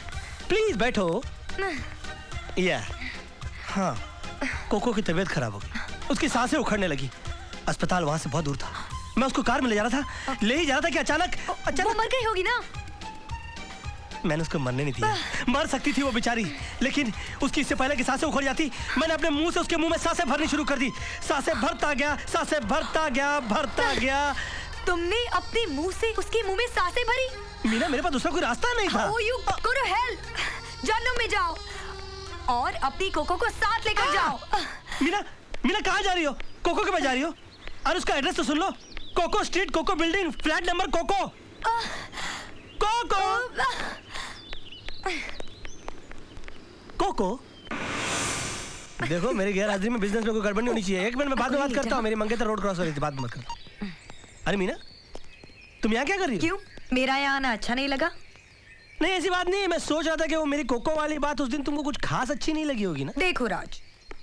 प्लीज बैठो। या हाँ, कोको की तबीयत खराब हो गई, उसकी सांसें उखड़ने लगी। अस्पताल वहां से बहुत दूर था, मैं उसको कार में ले जा रहा था कि अचानक वो मर गई होगी ना। मैंने उसको मरने नहीं दिया। मर सकती थी वो बेचारी, लेकिन उसकी इससे पहले कि सांसें उखड़ जाती, मैंने अपने मुंह से उसके मुंह में सांसें भरनी शुरू कर दी। सांसें भरता गया। तुमने अपने मुंह से उसके मुंह में सांसें भरी? मीना, मेरे पास दूसरा कोई रास्ता नहीं था। Oh, you go to hell! जहन्नुम में जाओ और अपनी कोको को साथ लेकर जाओ। मीना कहाँ जा रही हो? कोको के पास जा रही हो? और उसका एड्रेस तो सुन लो। Coco street, Coco building, flat number Coco. Coco देखो, मेरी गैर हाजिरी में बिजनेस में कोई गड़बड़ नहीं होनी चाहिए। एक मिनट में बाद में बात करता हूँ। मेरी मंगेतर रोड क्रॉस हो रही थी, बात मत करता। अरे मीना, तुम यहाँ क्या कर रही हो? क्यों, मेरा यहाँ आना अच्छा नहीं लगा? नहीं, ऐसी बात नहीं। मैं सोच रहा था कि वो मेरी कोको वाली बात उस दिन तुमको कुछ खास अच्छी नहीं लगी होगी ना। देखो राज,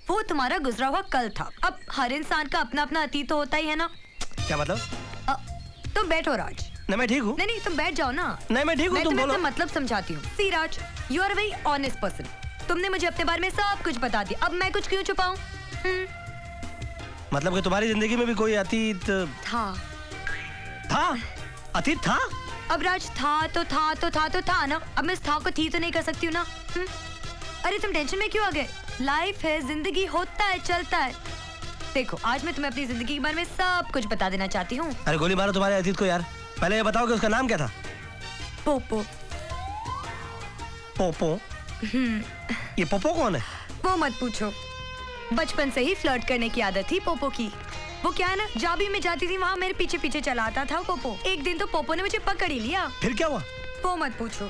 वो तुम्हारा गुजरा हुआ कल था। अब हर इंसान का अपना अपना अतीत तो होता ही है ना। क्या मतलब? तुम बैठो राज। नहीं, मैं ठीक हूँ। नहीं, तुम बैठ जाओ ना। नहीं, मैं ठीक हूँ, तुम बोलो। मतलब समझाती हूँ। See Raj, you are very honest person. तुमने मुझे अपने बारे में सब कुछ बता दिया, अब मैं कुछ क्यों छुपाऊं? मतलब कि तुम्हारी जिंदगी में भी कोई अतीत था? अतीत था? अब राज, था ना। अब मैं इस था को थी तो नहीं कर सकती हूँ ना। अरे तुम टेंशन में क्यों आ गए? लाइफ है, जिंदगी होता है, चलता है। देखो, आज मैं तुम्हें अपनी जिंदगी के बारे में सब कुछ बता देना चाहती हूँ। अरे गोली मारो तुम्हारे अतीत को यार। पहले ये बताओ कि उसका नाम क्या था? पोपो। पोपो? ये पोपो कौन है? वो मत पूछो। बचपन से ही फ्लर्ट करने की आदत थी पोपो की। वो क्या है ना, जहाँ भी मैं जाती थी वहाँ मेरे पीछे पीछे चला आता था पोपो। एक दिन तो पोपो ने मुझे पकड़ ही लिया। फिर क्या हुआ? वो मत पूछो।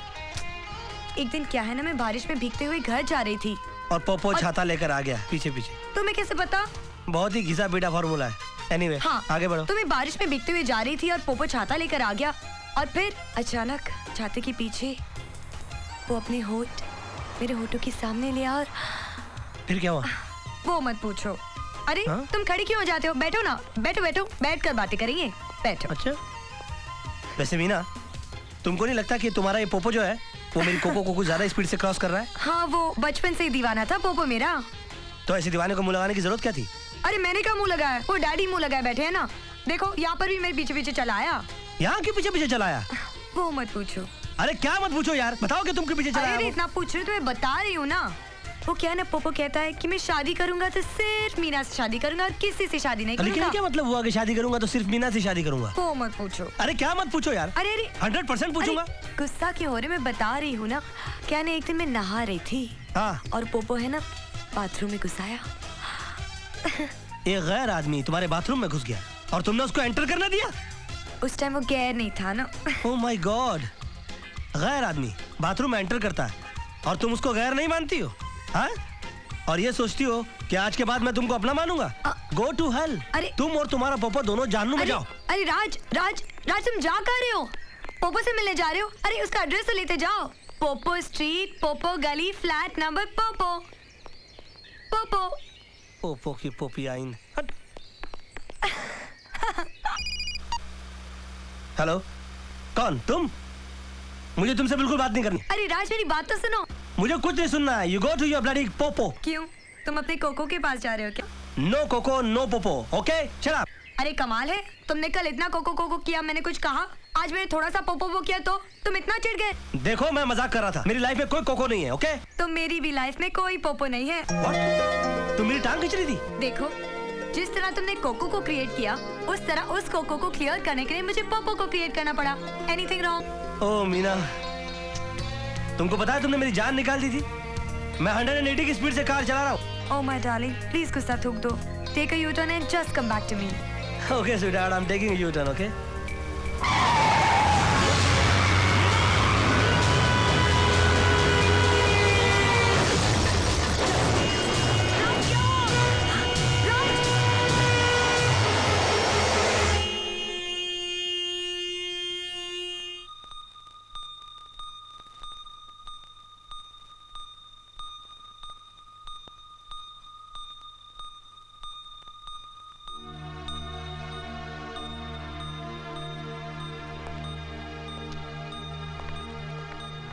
एक दिन क्या है ना, मैं बारिश में भीगते हुए घर जा रही थी और पोपो छाता लेकर आ गया पीछे पीछे। तुम्हें कैसे पता? बहुत ही घिसा पीटा फॉर्मूला है। एनीवे, हाँ, आगे बढ़ो। तो मैं बारिश में भीगते हुए जा रही थी और पोपो छाता लेकर आ गया, और फिर अचानक छाते के पीछे वो अपने होठ मेरे होठों के सामने लिया। और फिर क्या हुआ? वो मत पूछो। अरे तुम खड़ी क्यों हो जाते हो? बैठो ना, बैठो बैठ कर बातें करेंगे, बैठो। अच्छा, वैसे मीना, तुमको नहीं लगता कि तुम्हारा ये पोपो जो है वो मेरी कोको को कुछ ज्यादा स्पीड से क्रॉस कर रहा है? हाँ, वो बचपन से ही दीवाना था पोपो मेरा। तो ऐसे दीवाने को मुंह लगाने की जरूरत क्या थी? अरे मैंने क्या मुंह लगाया, वो डैडी मुंह लगाए बैठे हैं ना। देखो, यहाँ पर भी मेरे पीछे पीछे चला आया। यहाँ के पीछे पीछे चलाया? वो मत पूछो। अरे क्या मत पूछो यार, बताओ कि तुमके पीछे चलाया? अरे इतना पूछ रही हूँ तो मैं बता रही हूँ ना। वो क्या है ना, पोपो कहता है कि मैं शादी करूंगा तो सिर्फ मीना से शादी करूंगा और किसी से शादी नहीं करूंगा। लेकिन क्या मतलब हुआ कि शादी करूंगा तो सिर्फ मीना से शादी करूंगा? वो मत पूछो। अरे क्या मत पूछो यार? अरे 100% पूछूंगा। गुस्सा क्यों हो रहे, मैं बता रही हूँ ना। क्या ना, एक दिन मैं नहा रही थी और पोपो है ना बाथरूम में घुस आया। एक गैर आदमी तुम्हारे बाथरूम में घुस गया और तुमने उसको एंटर करना दिया? उस टाइम वो गैर नहीं था ना। ओह माय गॉड, गैर आदमी बाथरूम में एंटर करता है और तुम उसको गैर नहीं मानती हो? हाँ? और ये सोचती हो कि आज के बाद मैं तुमको अपना मानूंगा? Go to hell. अरे तुम और तुम्हारा पोपो दोनों जहन्नुम में जाओ। अरे राज, तुम जा कहाँ रहे हो? पोपो से मिलने जा रहे हो? अरे उसका एड्रेस तो लेते जाओ। पोपो स्ट्रीट, पोपो गली, फ्लैट नंबर पोपो। पोपो की पोपी आइन। हेलो, कौन तुम? मुझे तुमसे बिल्कुल बात नहीं करनी। अरे राज, मेरी बात तो सुनो। मुझे कुछ नहीं सुनना है। You go to your bloody popo. क्यों, तुम अपने कोको के पास जा रहे हो क्या? No coco no popo, okay? Shut up. अरे कमाल है, तुमने कल इतना कोको किया, मैंने कुछ कहा? आज मैंने थोड़ा सा पोपो किया तो तुम इतना चिढ़ गए। देखो, मैं मजाक कर रहा था। मेरी लाइफ में कोई कोको नहीं है, ओके? तो मेरी भी लाइफ में कोई पोपो नहीं है। What? तुम मेरी टांग खींच रही थी? देखो, जिस तरह तुमने कोको को क्रिएट किया, उस तरह उस कोको को क्लियर करने के लिए मुझे पोपो को क्रिएट करना पड़ा। Anything wrong? ओह मीना, तुमको पता है तुमने मेरी जान निकाल दी थी। मैं 180 की स्पीड से कार चला रहा हूँ। ओह माय डार्लिंग, प्लीज गुस्सा थूक दो। Take a U turn and just come back to me. Okay sweetheart, I am taking a U turn, okay?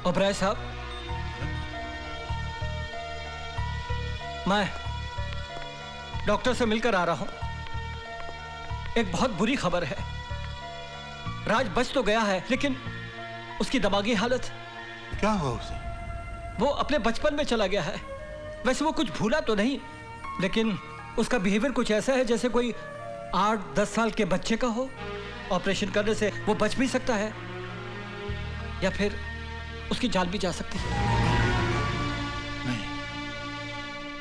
Oberoi साहब, मैं डॉक्टर से मिलकर आ रहा हूं। एक बहुत बुरी खबर है। राज बच तो गया है, लेकिन उसकी दिमागी हालत। क्या हुआ उसे? वो अपने बचपन में चला गया है। वैसे वो कुछ भूला तो नहीं, लेकिन उसका बिहेवियर कुछ ऐसा है जैसे कोई 8-10 साल के बच्चे का हो। ऑपरेशन करने से वो बच भी सकता है, या फिर उसकी जान भी जा सकती है। नहीं,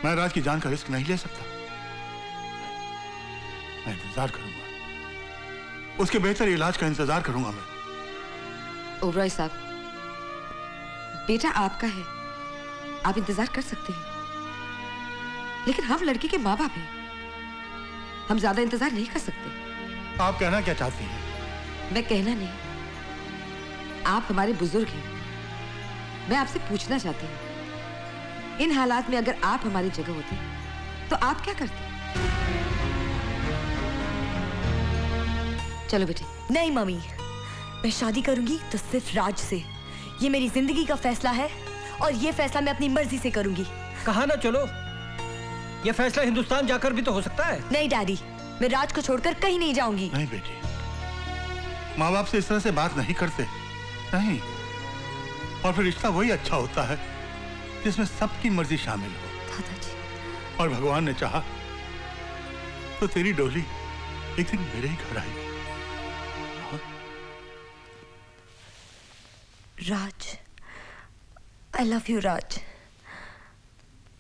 मैं राज की जान का रिस्क नहीं ले सकता। मैं इंतजार करूंगा, उसके बेहतर इलाज का इंतजार करूंगा मैं। ओबराय साहब, बेटा आपका है, आप इंतजार कर सकते हैं, लेकिन हम लड़की के माँ बाप हैं, हम ज्यादा इंतजार नहीं कर सकते। आप कहना क्या चाहती हैं? मैं कहना नहीं, आप हमारे बुजुर्ग हैं। मैं आपसे पूछना चाहती हूँ, इन हालात में अगर आप हमारी जगह होते तो आप क्या करते? चलो बेटे। नहीं मम्मी, मैं शादी करूंगी तो सिर्फ राज से। ये मेरी जिंदगी का फैसला है और ये फैसला मैं अपनी मर्जी से करूंगी। कहा ना चलो, ये फैसला हिंदुस्तान जाकर भी तो हो सकता है। नहीं डैडी, मैं राज को छोड़कर कहीं नहीं जाऊंगी। नहीं बेटी, माँ बाप से इस तरह से बात नहीं करते, नहीं। और फिर रिश्ता वही अच्छा होता है जिसमें सबकी मर्जी शामिल हो। दादाजी। और भगवान ने चाहा तो तेरी डोली एक दिन मेरे ही घर आएगी। राज, आई लव यू राज।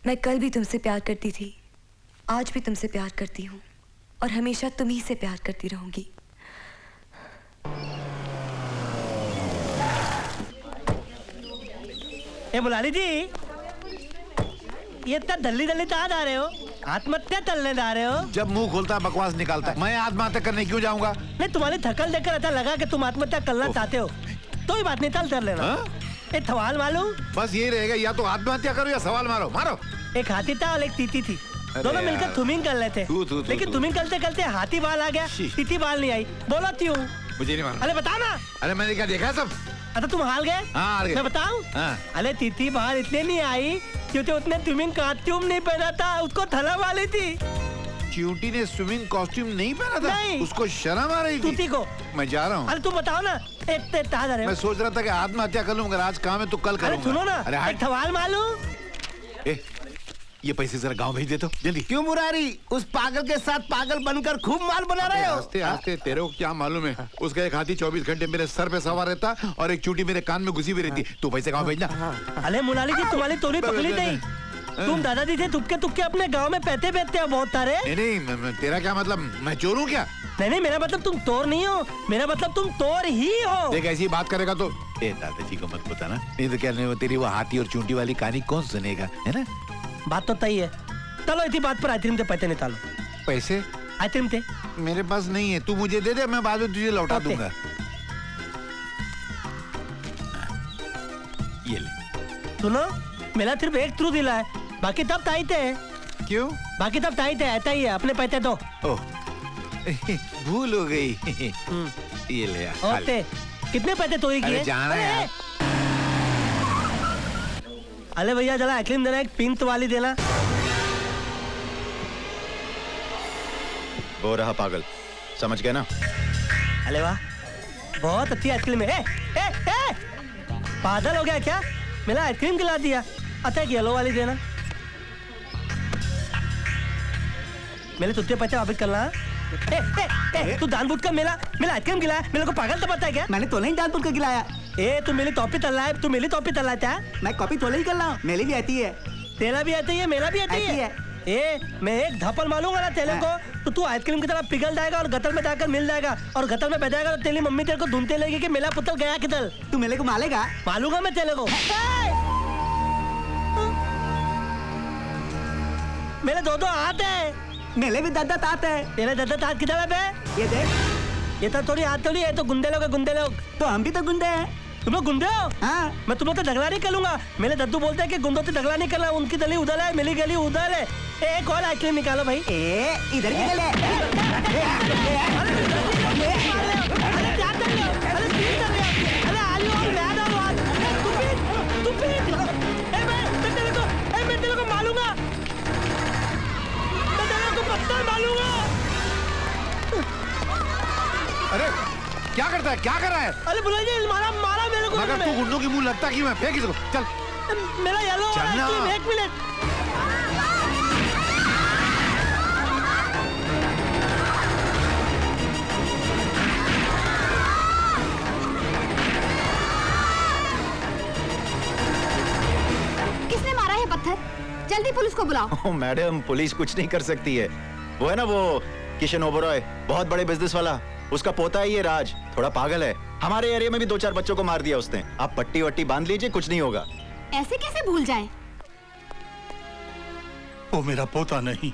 मैं कल भी तुमसे प्यार करती थी, आज भी तुमसे प्यार करती हूँ, और हमेशा तुम ही से प्यार करती रहूंगी। ए मुलानी जी, ये इतना दल्ली दल्ली कहाँ जा रहे हो? आत्महत्या करने जा रहे हो? जब मुंह खोलता है बकवास निकालता है। मैं आत्महत्या करने क्यों जाऊंगा? नहीं, तुम्हारी थकल देखकर ऐसा लगा कि तुम आत्महत्या करना चाहते हो। तो ही बात नहीं, चल कर लेना। एक सवाल मालूम? बस यही रहेगा, या तो आत्महत्या करो या सवाल मारो। मारो। एक हाथी था और एक तीती थी, दोनों मिलकर थुमिंग कर लेते, लेकिन थुमिंग करते करते हाथी बाल आ गया, तीती बाल नहीं आई। बोलो क्यों? मुझे नहीं मालूम। अरे बता ना। अरे मैंने क्या देखा सब? अच्छा तुम हार गए? हाँ, हार गए। मैं बताऊं? हाँ। अरे तीती बाल इसलिए नहीं आई क्योंकि उसने स्विमिंग कॉस्ट्यूम नहीं पहना था, उसको थला वाली थी। च्यूटी ने स्विमिंग कॉस्ट्यूम नहीं पहना था? नहीं। उसको शर्म आ रही थी? तूती को। मैं जा रहा हूँ। अरे तुम बताओ ना, मैं सोच रहा था कि आत्महत्या कर लूँ, अगर आज काम है तो कल करूँगा। अरे सुनो ना, अरे एक सवाल मालूम? ये पैसे जरा गांव भेज दे तो जल्दी। क्यों मुरारी, उस पागल के साथ पागल बनकर खूब माल बना रहे हो? हंसते हंसते तेरे को क्या मालूम है? उसका एक हाथी 24 घंटे मेरे सर पे सवार रहता और एक चूटी मेरे कान में घुसी हुई रहती। तू पैसे गांव भेजना। अरे मुलानी जी, तुम्हारी तोड़ी पकड़ी नहीं। तुम दादाजी से तुक्के तुक्के अपने गांव में पैसे बेचते हो बहुत सारे। नहीं, तेरा क्या मतलब? मैं चोर हूँ क्या? नहीं, मेरा मतलब तुम चोर नहीं हो, मेरा मतलब तुम चोर ही हो। देख ऐसी बात करेगा तो दादाजी को मत बताना, नहीं तो क्या तेरी वो हाथी और चूंटी वाली कहानी कौन सुनेगा, है ना? बात तो तय है। चलो इसी बात पर आइसक्रीम से पैसे निकालो। पैसे? आइसक्रीम थे मेरे पास नहीं है, तू मुझे दे दे, मैं बाद में तुझे लौटा दूंगा। ये ले। सुनो, मेरा सिर्फ एक थ्रू दिला है, बाकी तब टाइट है। क्यों? बाकी तब टाइट है, ऐसा ही है। अपने पैसे दो। ओह, भूल हो गई। ये ले यार। ओके, कितने पैसे चोरी किए? जाना है। अरे भैया जरा आइसक्रीम देना, एक पिंक वाली देना। वो रहा पागल, समझ गए ना? अरे वाह, बहुत अच्छी आइसक्रीम है। पागल हो गया क्या? मेरा आइसक्रीम खिला दिया। अच्छा एक येलो वाली देना। मेरे तुझे पैसे वापस करना। तू जानबूझकर मेरा आइसक्रीम खिलाया, मेरे को पागल तो पता है क्या? मैंने तो नहीं जानबूझ कर खिलाया। तू मेरी टॉपी तल रहा है, तू मेरी टॉपी तल रहा है। मैं कॉपी तो नहीं कर रहा हूँ, मेरी भी आती है। तेरा भी आती है, मेरा भी आती है। मैं एक धप्पड़ मारूंगा ना तेरे को, तो तू आइसक्रीम की तरह पिघल जाएगा और गटर में जाकर मिल जाएगा, और गटर में बह जाएगा तो तेरी मम्मी तेरे को ढूंढते लेगी कि मेरा पुत्र गया किधर। तू मेरे को मालेगा? मालूंगा मैं तेरे को। मेरे दो हाथ है। मेरे भी दादा तात है। तेरे दादा तात किधर है बे? ये देख। ये तो थोड़ी हाथ थोड़ी है, तो गुंडे लोग है, गुंडे लोग। तो हम भी तो गुंडे हैं। तुम लोग गुंडे हो? हाँ। मैं तुम लोग तो झगड़ा नहीं करूंगा। मेरे दद्दू बोलते हैं कि गुंडों से झगड़ा नहीं करना, उनकी गली उधर है, मेरी गली उधर है। एक और आइसक्रीम निकालो भाई। इधर की गली। क्या करता है, क्या कर रहा है? अरे बुला जी, मारा मारा मेरे को। मगर तू गुंडों की मुंह लगता कि मैं फेंक इसको। चल मेरा येलो चलना। एक मिनट। किसने मारा है पत्थर? जल्दी पुलिस को बुलाओ। ओह मैडम, पुलिस कुछ नहीं कर सकती है। वो है ना वो किशन ओबरॉय, बहुत बड़े बिजनेस वाला, उसका पोता है ये राज, थोड़ा पागल है। हमारे एरिया में भी 2-4 बच्चों को मार दिया उसने। आप पट्टी वट्टी बांध लीजिए, कुछ नहीं होगा। ऐसे कैसे भूल जाए? वो मेरा पोता नहीं,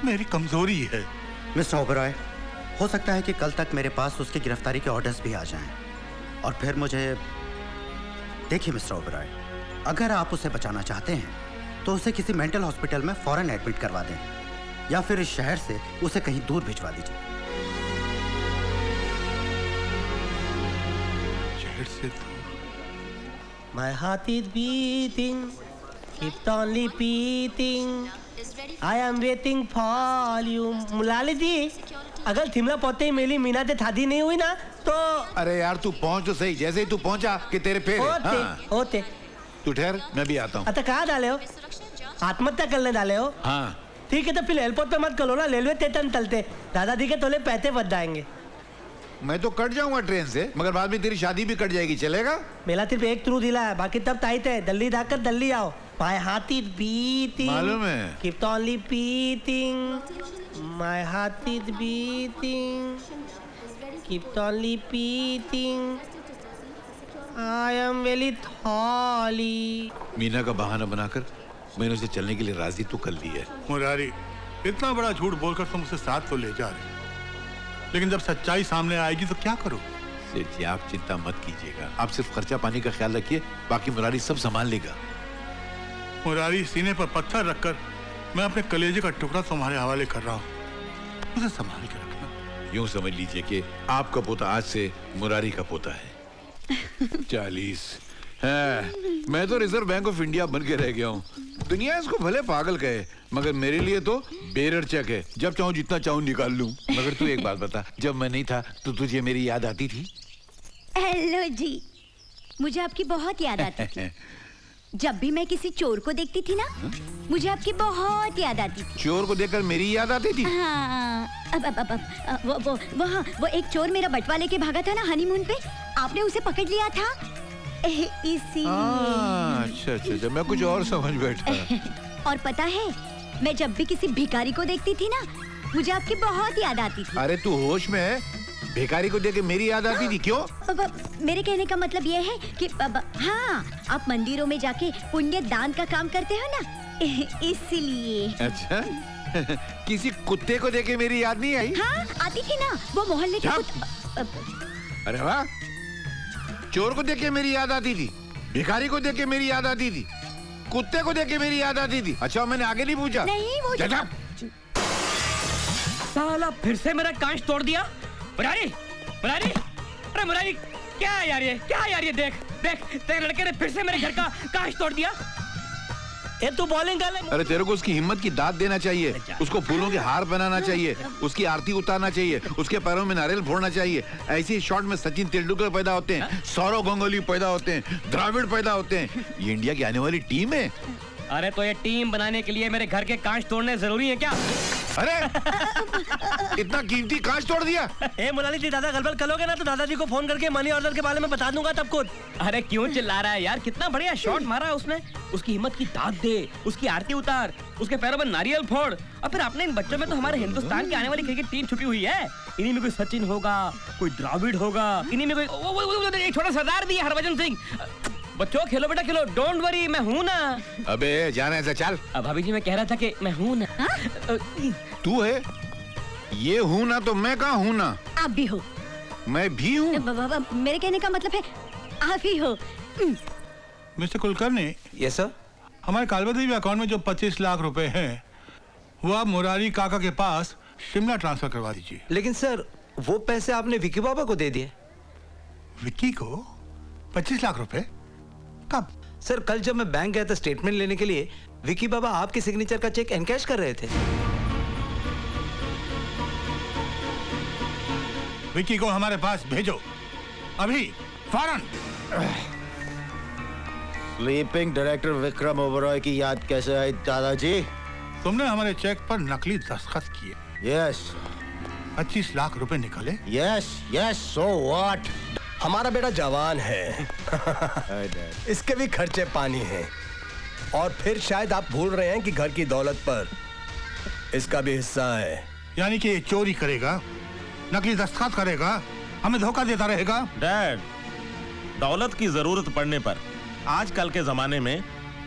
मेरी कमजोरी है। मिस्टर ओबरॉय, हो सकता है कि कल तक मेरे पास उसकी गिरफ्तारी के ऑर्डर्स भी आ जाएं और फिर मुझे देखिए मिस्टर ओबरॉय, अगर आप उसे बचाना चाहते हैं तो उसे किसी मेंटल हॉस्पिटल में फौरन एडमिट करवा दें या फिर इस शहर से उसे कहीं दूर भिजवा दीजिए। शहर से दूर? My heart is beating, keep on repeating. I am waiting for you. मुलाली जी, अगर थिमला पोते ही मेरी मीना ते थादी नहीं हुई ना तो। अरे यार तू पहुंच तो सही, जैसे ही तू पहुंचा कि तेरे पैर होते। तू ठहर, मैं भी आता हूँ। अच्छा कहाँ डाले हो? आत्महत्या करने डाले हो? हाँ। ठीक है तो फिर एयरपोर्ट पे मत करो ना, रेलवे स्टेशन तलते दादाजी के तोले पैसे बच जाएंगे। मैं तो कट जाऊंगा ट्रेन से, मगर बाद में तेरी शादी भी कट जाएगी, चलेगा? मेरा सिर्फ एक थ्रू दिला है, बाकी तब टाइट है। दिल्ली जाकर दिल्ली आओ। My heart is beating. मालूम है। Keep on repeating. My heart is beating. Keep on repeating. I am very sorry. Meena का बहाना बनाकर मैंने उसे चलने के लिए राजी तो कर ली है। मुरारी, इतना बड़ा झूठ बोलकर तुम उसे साथ तो ले जा रहे, लेकिन जब सच्चाई सामने आएगी तो क्या करो? सेठ जी आप चिंता मत कीजिएगा, आप सिर्फ खर्चा पानी का ख्याल रखिए, बाकी मुरारी सब संभाल लेगा। मुरारी, सीने पर पत्थर रखकर मैं अपने कलेजे का टुकड़ा तुम्हारे हवाले कर रहा हूँ, उसे संभाल के रखना। यूं समझ लीजिए कि आपका पोता आज से मुरारी का पोता है। 40 है, मैं तो रिजर्व बैंक ऑफ इंडिया बन के रह गया हूँ। दुनिया इसको भले पागल कहे, मगर मेरे लिए तो बेरर चेक है, जब चाहूँ जितना चाहूँ निकाल लूं। मगर तू एक बात बता, जब मैं नहीं था तो तुझे मेरी याद आती थी? हेलो जी, मुझे आपकी बहुत याद आती थी। जब भी मैं किसी चोर को देखती थी ना, मुझे आपकी बहुत याद आती थी। चोर को देखकर मेरी याद आती थी? हाँ, वो एक चोर मेरा बटवा लेके भागा था ना हनीमून पे, आपने उसे पकड़ लिया था इसीलिए। अच्छा, मैं कुछ और समझ बैठा। और पता है, मैं जब भी किसी भिखारी को देखती थी ना, मुझे आपकी बहुत याद आती थी। अरे तू होश में है? भिखारी को देख के मेरी याद आती थी, क्यों? मेरे कहने का मतलब ये है कि हाँ, आप मंदिरों में जाके पुण्य दान का काम करते हो ना, इसलिए। अच्छा किसी कुत्ते को देख के मेरी याद नहीं आई? हाँ, आती थी ना, वो मोहल्ले के अरे वाह, चोर को देख के मेरी याद आती थी, भिखारी को देख के मेरी याद आती थी, कुत्ते को देख के मेरी याद आती थी। अच्छा मैंने आगे नहीं पूछा? नहीं, वो साला फिर से मेरा कांच तोड़ दिया। मुरारी, मुरारी, अरे मुरारी, क्या है यार ये, क्या है यार ये? देख देख, तेरे लड़के ने फिर से मेरे घर का कांच तोड़ दिया। ये तू बॉलिंग कर ले। अरे तेरे को उसकी हिम्मत की दाद देना चाहिए, उसको फूलों के हार बनाना चाहिए, उसकी आरती उतारना चाहिए, उसके पैरों में नारियल फोड़ना चाहिए। ऐसे ही शॉट में सचिन तेंदुलकर पैदा होते हैं, सौरव गांगुली पैदा होते हैं, द्रविड़ पैदा होते हैं। ये इंडिया की आने वाली टीम है। अरे तो ये टीम बनाने के लिए मेरे घर के कांच तोड़ने जरूरी है क्या? अरे इतना कीमती कांच तोड़ दिया? ए मुलाली जी, दादा गलबल करोगे ना तो दादाजी को फोन करके मनी ऑर्डर के बारे में बता दूंगा तब खुद। अरे क्यों चिल्ला रहा है यार, कितना बढ़िया शॉट मारा है उसने। उसकी हिम्मत की दाद दे, उसकी आरती उतार, उसके पैरों में नारियल फोड़। और फिर अपने इन बच्चों में तो हमारे हिंदुस्तान की आने वाली क्रिकेट टीम छुपी हुई है। इन्हीं में कोई सचिन होगा, कोई द्रविड़ होगा, इन्हीं में कोई एक छोटा सरदार भी है, हरभजन सिंह। बच्चों खेलो बेटा खेलो, डोंट वरी, मैं हूँ ना। अबे जाना ऐसा चल। भाभी जी मैं कह रहा था कि मैं हूँ ना। तू है? ये हूँ ना तो मैं कहाँ हूँ ना? आप भी हो। मैं भी हूँ? मेरे कहने का मतलब है आप ही हो। मिस्टर कुलकर्णी। Yes sir. हमारे कालबदेवी अकाउंट में जो 25 लाख रुपए हैं, वो आप मुरारी काका के पास शिमला ट्रांसफर करवा दीजिए। लेकिन सर, वो पैसे आपने विक्की बाबा को दे दिए। विक्की को 25 लाख रुपए? कब? सर कल जब मैं बैंक गया था स्टेटमेंट लेने के लिए, विक्की बाबा आपके सिग्नेचर का चेक एनकैश कर रहे थे। विकी को हमारे पास भेजो अभी, फौरन। स्लीपिंग डायरेक्टर विक्रम ओबरॉय की याद कैसे आई दादाजी? तुमने हमारे चेक पर नकली दस्तखत किए। यस। 25 लाख रुपए निकले। Yes yes, so what? हमारा बेटा जवान है। इसके भी खर्चे पानी हैं। और फिर शायद आप भूल रहे हैं कि घर की दौलत पर इसका भी हिस्सा है। यानी कि ये चोरी करेगा, नकली दस्तखत करेगा, हमें धोखा देता रहेगा। डैड, दौलत की जरूरत पड़ने पर आजकल के जमाने में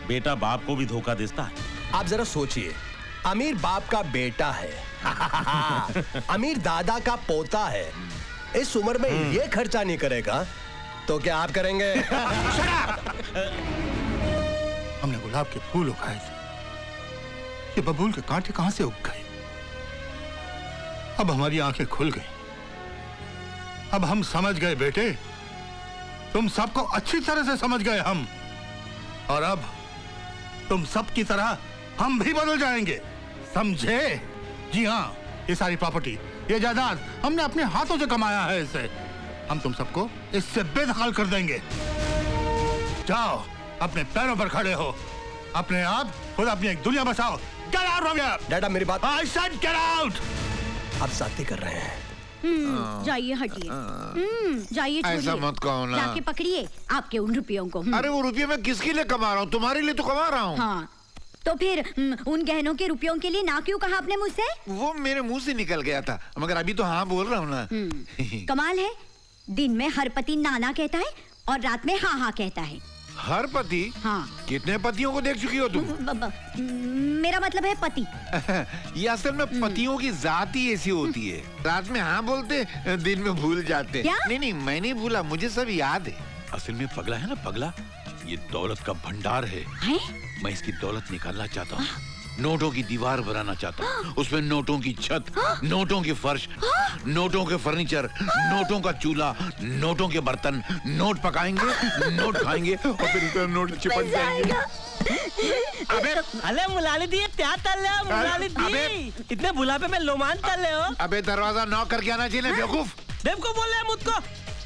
बेटा बाप को भी धोखा देता है। आप जरा सोचिए, अमीर बाप का बेटा है, अमीर दादा का पोता है, इस उम्र में ये खर्चा नहीं करेगा तो क्या आप करेंगे? हमने गुलाब के फूल उगाए थे, ये बबूल के कांटे कहां से उग गए? अब हमारी आंखें खुल गई, अब हम समझ गए बेटे, तुम सबको अच्छी तरह से समझ गए हम, और अब तुम सब की तरह हम भी बदल जाएंगे, समझे? जी हाँ, ये सारी प्रॉपर्टी, ये जायदाद हमने अपने हाथों से कमाया है, इसे हम तुम सबको इससे बेदखल कर देंगे। जाओ, अपने पैरों पर खड़े हो, अपने आप खुद अपनी एक दुनिया बसाओ। Get out from here! डैडा मेरी बात। I said get out! आप साथी कर रहे हैं। जाइए हटिए। जाइए, ऐसा मत कहो ना। जाके पकड़िए आपके उन रुपयों को। अरे वो रुपये मैं किसके लिए कमा रहा हूँ? तुम्हारे लिए तो कमा रहा हूँ। हाँ, तो फिर उन गहनों के रुपयों के लिए ना क्यों कहा आपने मुझसे? वो मेरे मुंह से निकल गया था, मगर अभी तो हाँ बोल रहा हूँ ना। कमाल है, दिन में हर पति नाना कहता है और रात में हाँ हाँ कहता है। हर पति? हाँ। कितने पतियों को देख चुकी हो तुम? मेरा मतलब है पति। ये असल में पतियों की जात ही ऐसी होती है, रात में हाँ बोलते, दिन में भूल जाते। क्या? नहीं, मैं नहीं भूला, मुझे सब याद है। असल में पगला है ना, पगला, ये दौलत का भंडार है। मैं इसकी दौलत निकालना चाहता हूँ, नोटों की दीवार बनाना चाहता हूँ, उसमें नोटों की छत, नोटों की फर्श, नोटों के फर्नीचर, नोटों का चूल्हा, नोटों के बर्तन, नोट पकाएंगे, नोट खाएंगे और फिर नोट चिपक जाएंगे। अरे मुलाली दी क्या तल रहे हो? मुलाली दी इतने बुलापे में लोमान तल रहे हो? अबे दरवाजा नॉक करके आना चाहिए बेवकूफ। बेवकूफ बोल रहे हैं मुझको?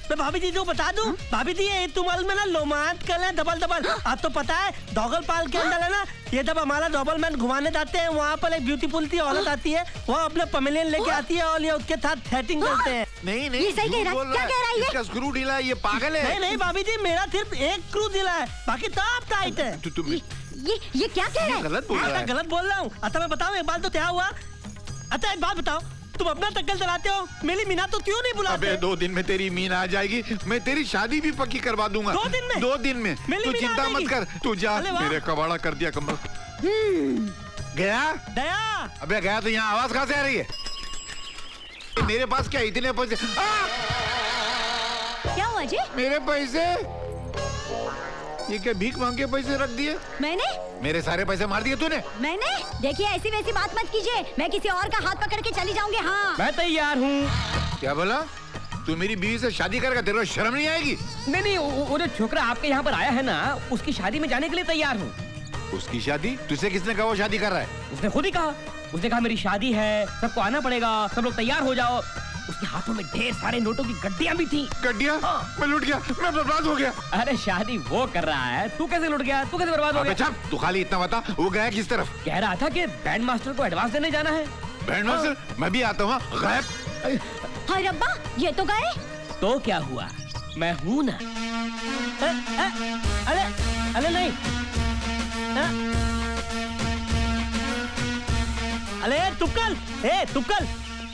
मैं भाभी जी को बता दूं, भाभी जी ये तुम्हारे में ना लोमांत कर ले डबल डबल। आप तो पता है डॉगल पाल के अंदर है ना, ये जब हमारा डबल मैन घुमाने जाते हैं, वहाँ पर एक ब्यूटीफुल सी औरत आती है, वो अपने पमेलियन लेके आती है और ये उसके साथ सेटिंग करते हैं। नहीं, ये सही कह रहा है, क्या कह रहा है ये? इसका स्क्रू ढीला है, ये पागल है। नहीं भाभी जी, मेरा सिर्फ एक स्क्रू ढीला है, बाकी सब टाइट है। ये क्या कह रहा है? गलत बोल रहा है। गलत बोल रहा हूँ। अच्छा मैं बताऊँ एक बात तो क्या हुआ? अच्छा एक बात बताओ, तुम अपना टक्कर चलाते हो, मेरी मीना तो क्यों नहीं बुलाते? अबे 2 दिन में तेरी मीना आ जाएगी, मैं तेरी शादी भी पक्की करवा दूंगा। 2 दिन में? 2 दिन में, तू चिंता मत कर, तू जा। मेरे कबाड़ा कर दिया कमर। गया? दया? अबे गया तो यहाँ आवाज कहाँ से आ रही है? मेरे पास क्या इतने पैसे? क्या हुआ जी? मेरे पैसे? ये क्या भीख मांग के पैसे रख दिए? मैंने? मेरे सारे पैसे मार दिए तूने? मैंने? देखिए ऐसी वैसी बात मत कीजिए, मैं किसी और का हाथ पकड़ के चली जाऊंगी। हाँ, मैं तैयार हूँ। क्या बोला? तू मेरी बीवी से शादी करेगा, तेरे को शर्म नहीं आएगी? नहीं, वो जो छोकरा आपके यहाँ पर आया है ना, उसकी शादी में जाने के लिए तैयार हूँ। उसकी शादी? तुझसे किसने कहा वो शादी कर रहा है? उसने खुद ही कहा। उसने कहा मेरी शादी है, सबको आना पड़ेगा, सब लोग तैयार हो जाओ। उसके हाथों में ढेर सारे नोटों की गड्डियां भी थी। गड्डियां? मैं लुट गया, मैं बर्बाद हो गया। अरे शादी वो कर रहा है, तू कैसे लुट गया? तू कैसे बर्बाद हो गया? तू खाली इतना बता, वो गया किस तरफ? कह रहा था कि बैंड मास्टर को एडवांस देने जाना है। Band master? मैं भी आता हूँ। गायब? हाय रब्बा, ये तो गए। तो क्या हुआ, मैं हूँ ना। अरे नहीं, अरे तुक्कल,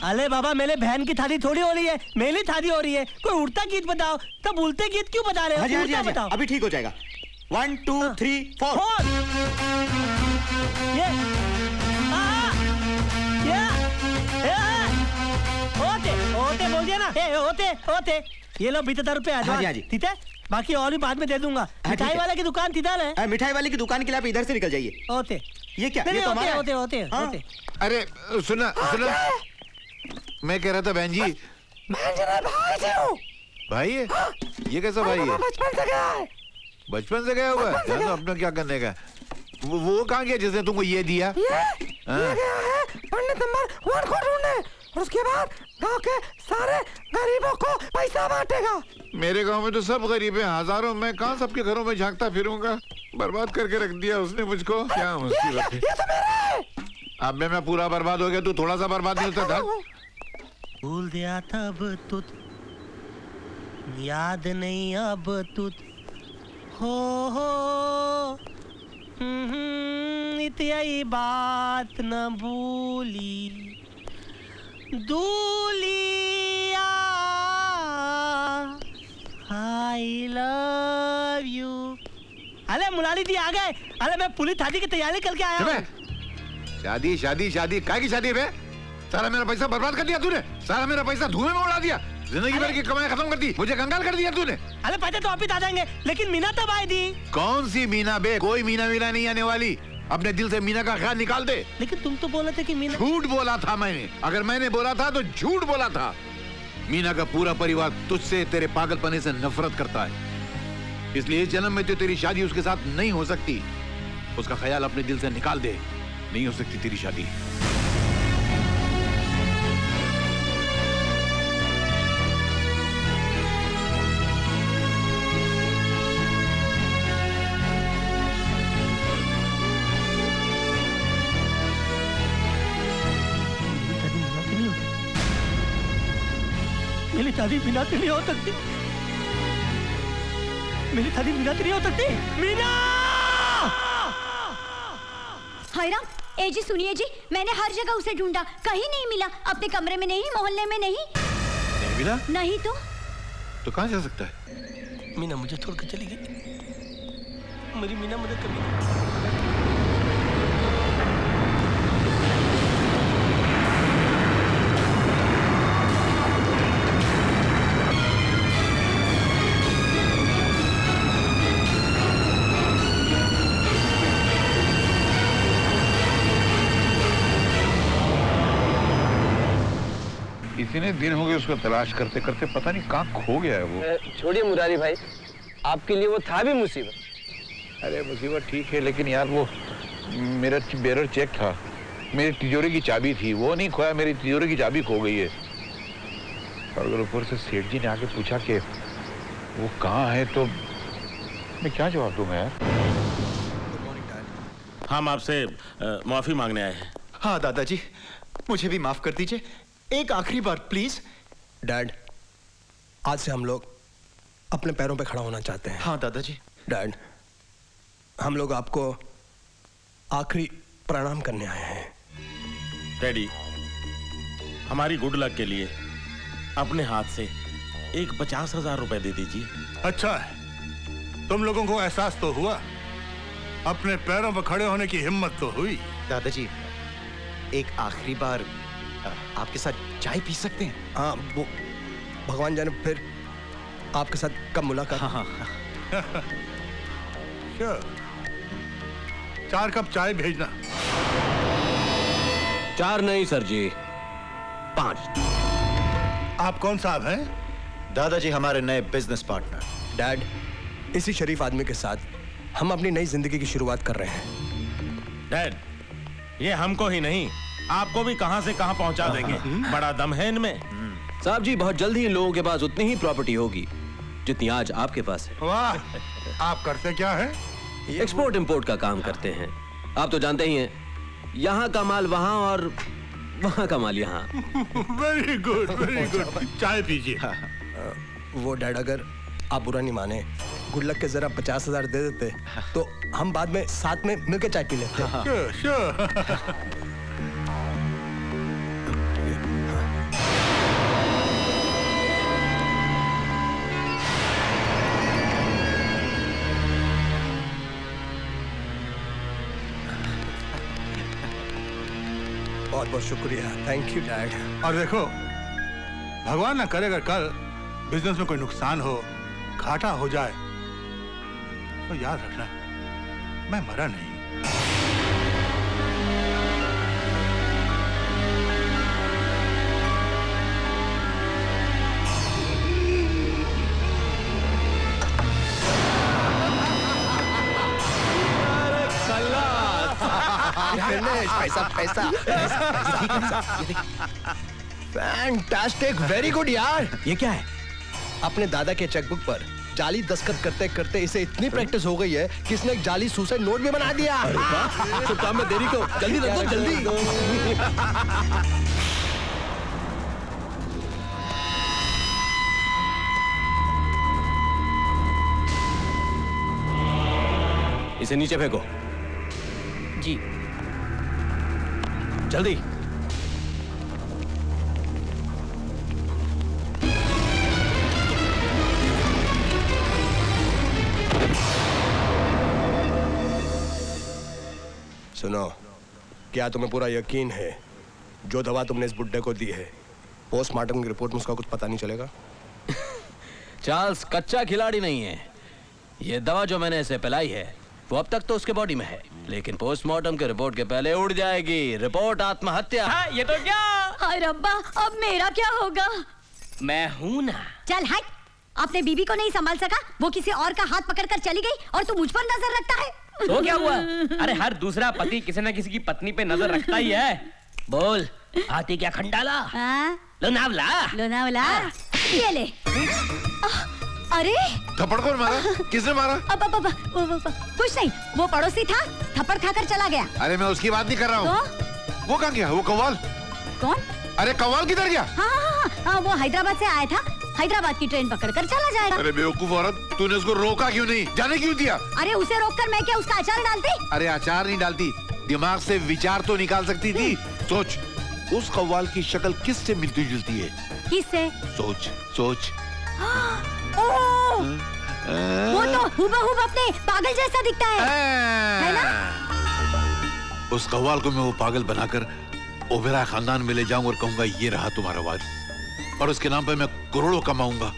अरे बाबा मेरे बहन की शादी थोड़ी हो रही है, मेरी शादी हो रही है। कोई उड़ता गीत बताओ। तब उड़ते गीत क्यों बता रहे हो? हाँ जी, बताओ। अभी ठीक हो जाएगा। 1 2 3 4। ओते बोल दिया ना। ओते ये लो 20,000 रुपए। हाँ जी। ठीक है, बाकी और भी बाद में दे दूंगा। मिठाई वाले की दुकान किधर है? मिठाई वाले की दुकान के लिए आप इधर से निकल जाइए। ओते ये क्या? नहीं, ये तो हमारा है। ओते। अरे सुना, मैं कह रहा था बहन जी, भाई है? ये कैसा भाई है? बचपन से गया हुआ है? तो अपना क्या करने का? वो कहाँ गया जिसने तुमको ये दिया? पंडित नंबर 1 को ढूंढे। और उसके बाद गांव के सारे गरीबों को पैसा बांटेगा। मेरे गांव में तो सब गरीब हैं, हजारों। मैं कहाँ सबके घरों में झांकता फिरूंगा? बर्बाद करके रख दिया उसने मुझको। क्या मुसीबत है। ये तो मेरा है। अब मैं पूरा बर्बाद हो गया, तू थोड़ा सा बर्बाद नहीं होता था। भूल गया था अब तू, याद नहीं अब तू हो इतनी बात न भूली दूलिया आई लव यू। अरे मुरारी जी आ गए। अरे मैं पुलिस शादी की तैयारी करके आया हूँ। शादी शादी शादी काय की शादी है? सारा मेरा पैसा बर्बाद कर दिया तूने। सारा मेरा पैसा धुएं में उड़ा दिया। जिंदगी भर की कमाई खत्म कर दी। मुझे कंगाल कर दिया तूने। अरे पैसे तो वापिस आ जाएंगे, लेकिन मीना तब आई थी। कौन सी मीना बे? कोई मीना मीना नहीं आने वाली। अपने दिल से मीना का ख्याल निकाल दे। लेकिन तुम तो बोले थे कि मीना। झूठ बोला था मैंने। अगर मैंने बोला था तो झूठ बोला था। मीना का पूरा परिवार तुझसे, तेरे पागलपने से नफरत करता है। इसलिए इस जन्म में तो तेरी शादी उसके साथ नहीं हो सकती। उसका ख्याल अपने दिल से निकाल दे। नहीं हो सकती तेरी शादी। मेरी शादी मीना से नहीं हो सकती। मेरी शादी मीना से नहीं हो सकती। मीना! हाय राम, ए जी सुनिए जी, मैंने हर जगह उसे ढूंढा, कहीं नहीं मिला। अपने कमरे में नहीं, मोहल्ले में नहीं। नहीं मिला? नहीं तो कहाँ जा सकता है? मीना मुझे छोड़कर चली गई। मेरी मीना मुझे कभी इतने दिन हो गए उसको तलाश करते करते, पता नहीं कहाँ खो गया है वो। छोड़िए मुरारी भाई, आपके लिए वो था भी मुसीबत। अरे मुसीबत ठीक है, लेकिन यार वो मेरा बेरर चेक था, मेरी तिजोरी की चाबी थी, वो नहीं खोया। मेरी तिजोरी की चाबी खो गई है। और अगर ऊपर से सेठ जी ने आके पूछा कि वो कहाँ है तो मैं क्या जवाब दूंगा यार? हम आपसे माफी मांगने आए हैं। हाँ दादाजी, मुझे भी माफ कर दीजिए। एक आखिरी बार प्लीज। डैड, आज से हम लोग अपने पैरों पे खड़ा होना चाहते हैं। हाँ दादाजी। डैड, हम लोग आपको आखिरी प्रणाम करने आए हैं। डैडी, हमारी गुड लक के लिए अपने हाथ से एक 50,000 रुपए दे दीजिए। अच्छा है, तुम लोगों को एहसास तो हुआ, अपने पैरों पर खड़े होने की हिम्मत तो हुई। दादाजी, एक आखिरी बार आपके साथ चाय पी सकते हैं? हाँ, वो भगवान जाने फिर आपके साथ कब मुलाकात। हाँ। Sure. 4 कप चाय भेजना। 4 नहीं सर जी, 5। आप कौन साहब हैं? दादाजी, हमारे नए बिजनेस पार्टनर। डैड, इसी शरीफ आदमी के साथ हम अपनी नई जिंदगी की शुरुआत कर रहे हैं। डैड, ये हमको ही नहीं, आपको भी कहां से कहां पहुंचा देंगे। बड़ा दम है इनमें। साहब जी, बहुत जल्दी इन लोगों के पास उतनी ही प्रॉपर्टी होगी जितनी आज आपके पास है। वाह, आप करते क्या है? एक्सपोर्ट इंपोर्ट का काम करते हैं। आप तो जानते ही हैं, यहाँ का माल वहाँ और वहाँ का माल यहाँ। Very good, very good. चाय पीजिए। वो डैड, अगर आप बुरा नहीं माने, गुड लक के जरा 50,000 दे देते तो हम बाद में साथ में मिलकर चाय पी लेते। Sure. बहुत बहुत शुक्रिया। Thank you dad. और देखो, भगवान ना करे अगर कल बिजनेस में कोई नुकसान हो, घाटा हो जाए, तो याद रखना मैं मरा नहीं। पैसा पैसा पैसा पैसा। फैंटास्टिक, वेरी गुड यार। ये क्या है? अपने दादा के चेकबुक पर जाली दस्तखत करते करते इसे इतनी प्रैक्टिस हो गई है कि इसने एक जाली सुसाइड नोट भी बना दिया। तो काम में देरी को जल्दी रख दो, जल्दी। इसे नीचे फेंको। जी। जल्दी। सुनो, क्या तुम्हें पूरा यकीन है जो दवा तुमने इस बुड्ढे को दी है पोस्टमार्टम की रिपोर्ट में उसका कुछ पता नहीं चलेगा? चार्ल्स कच्चा खिलाड़ी नहीं है। ये दवा जो मैंने इसे पिलाई है वो अब तक तो उसके बॉडी में है, लेकिन पोस्टमार्टम की रिपोर्ट के पहले उड़ जाएगी। रिपोर्ट आत्महत्या। हाँ, ये तो क्या? हाय रब्बा, अब मेरा क्या होगा? मैं हूं ना। चल हट, अपने बीबी को नहीं संभाल सका, वो किसी और का हाथ पकड़कर चली गई और तू मुझ पर नजर रखता है। तो क्या हुआ? अरे हर दूसरा पति किसी न किसी की पत्नी पे नजर रखता ही है। बोल, आती क्या खंडाला? लोनावला। लोनावला, ये ले। अरे थप्पड़ कौन मारा? किसने मारा? अब कुछ नहीं, वो पड़ोसी था, थप्पड़ खाकर चला गया। अरे मैं उसकी बात नहीं कर रहा हूँ। वो कहाँ गया? वो कव्वाल। कौन? अरे कव्वाल किधर गया? हाँ, वो हैदराबाद से आया था, हैदराबाद की ट्रेन पकड़कर चला जाएगा। अरे बेवकूफ औरत, तूने उसको रोका क्यों नहीं? जाने क्यों दिया? अरे उसे रोककर मैं क्या उसका अचार डालती? अरे अचार नहीं डालती, दिमाग से विचार तो निकाल सकती थी। सोच, उस कव्वाल की शक्ल किससे मिलती जुलती है? किससे? सोच सोच। वो तो हुबहू अपने पागल जैसा दिखता है ना? उस कव्वाल को मैं वो पागल बनाकर ओबेरॉय खानदान में ले जाऊंगा और कहूंगा ये रहा तुम्हारा वारिस, और उसके नाम पे मैं करोड़ों कमाऊंगा,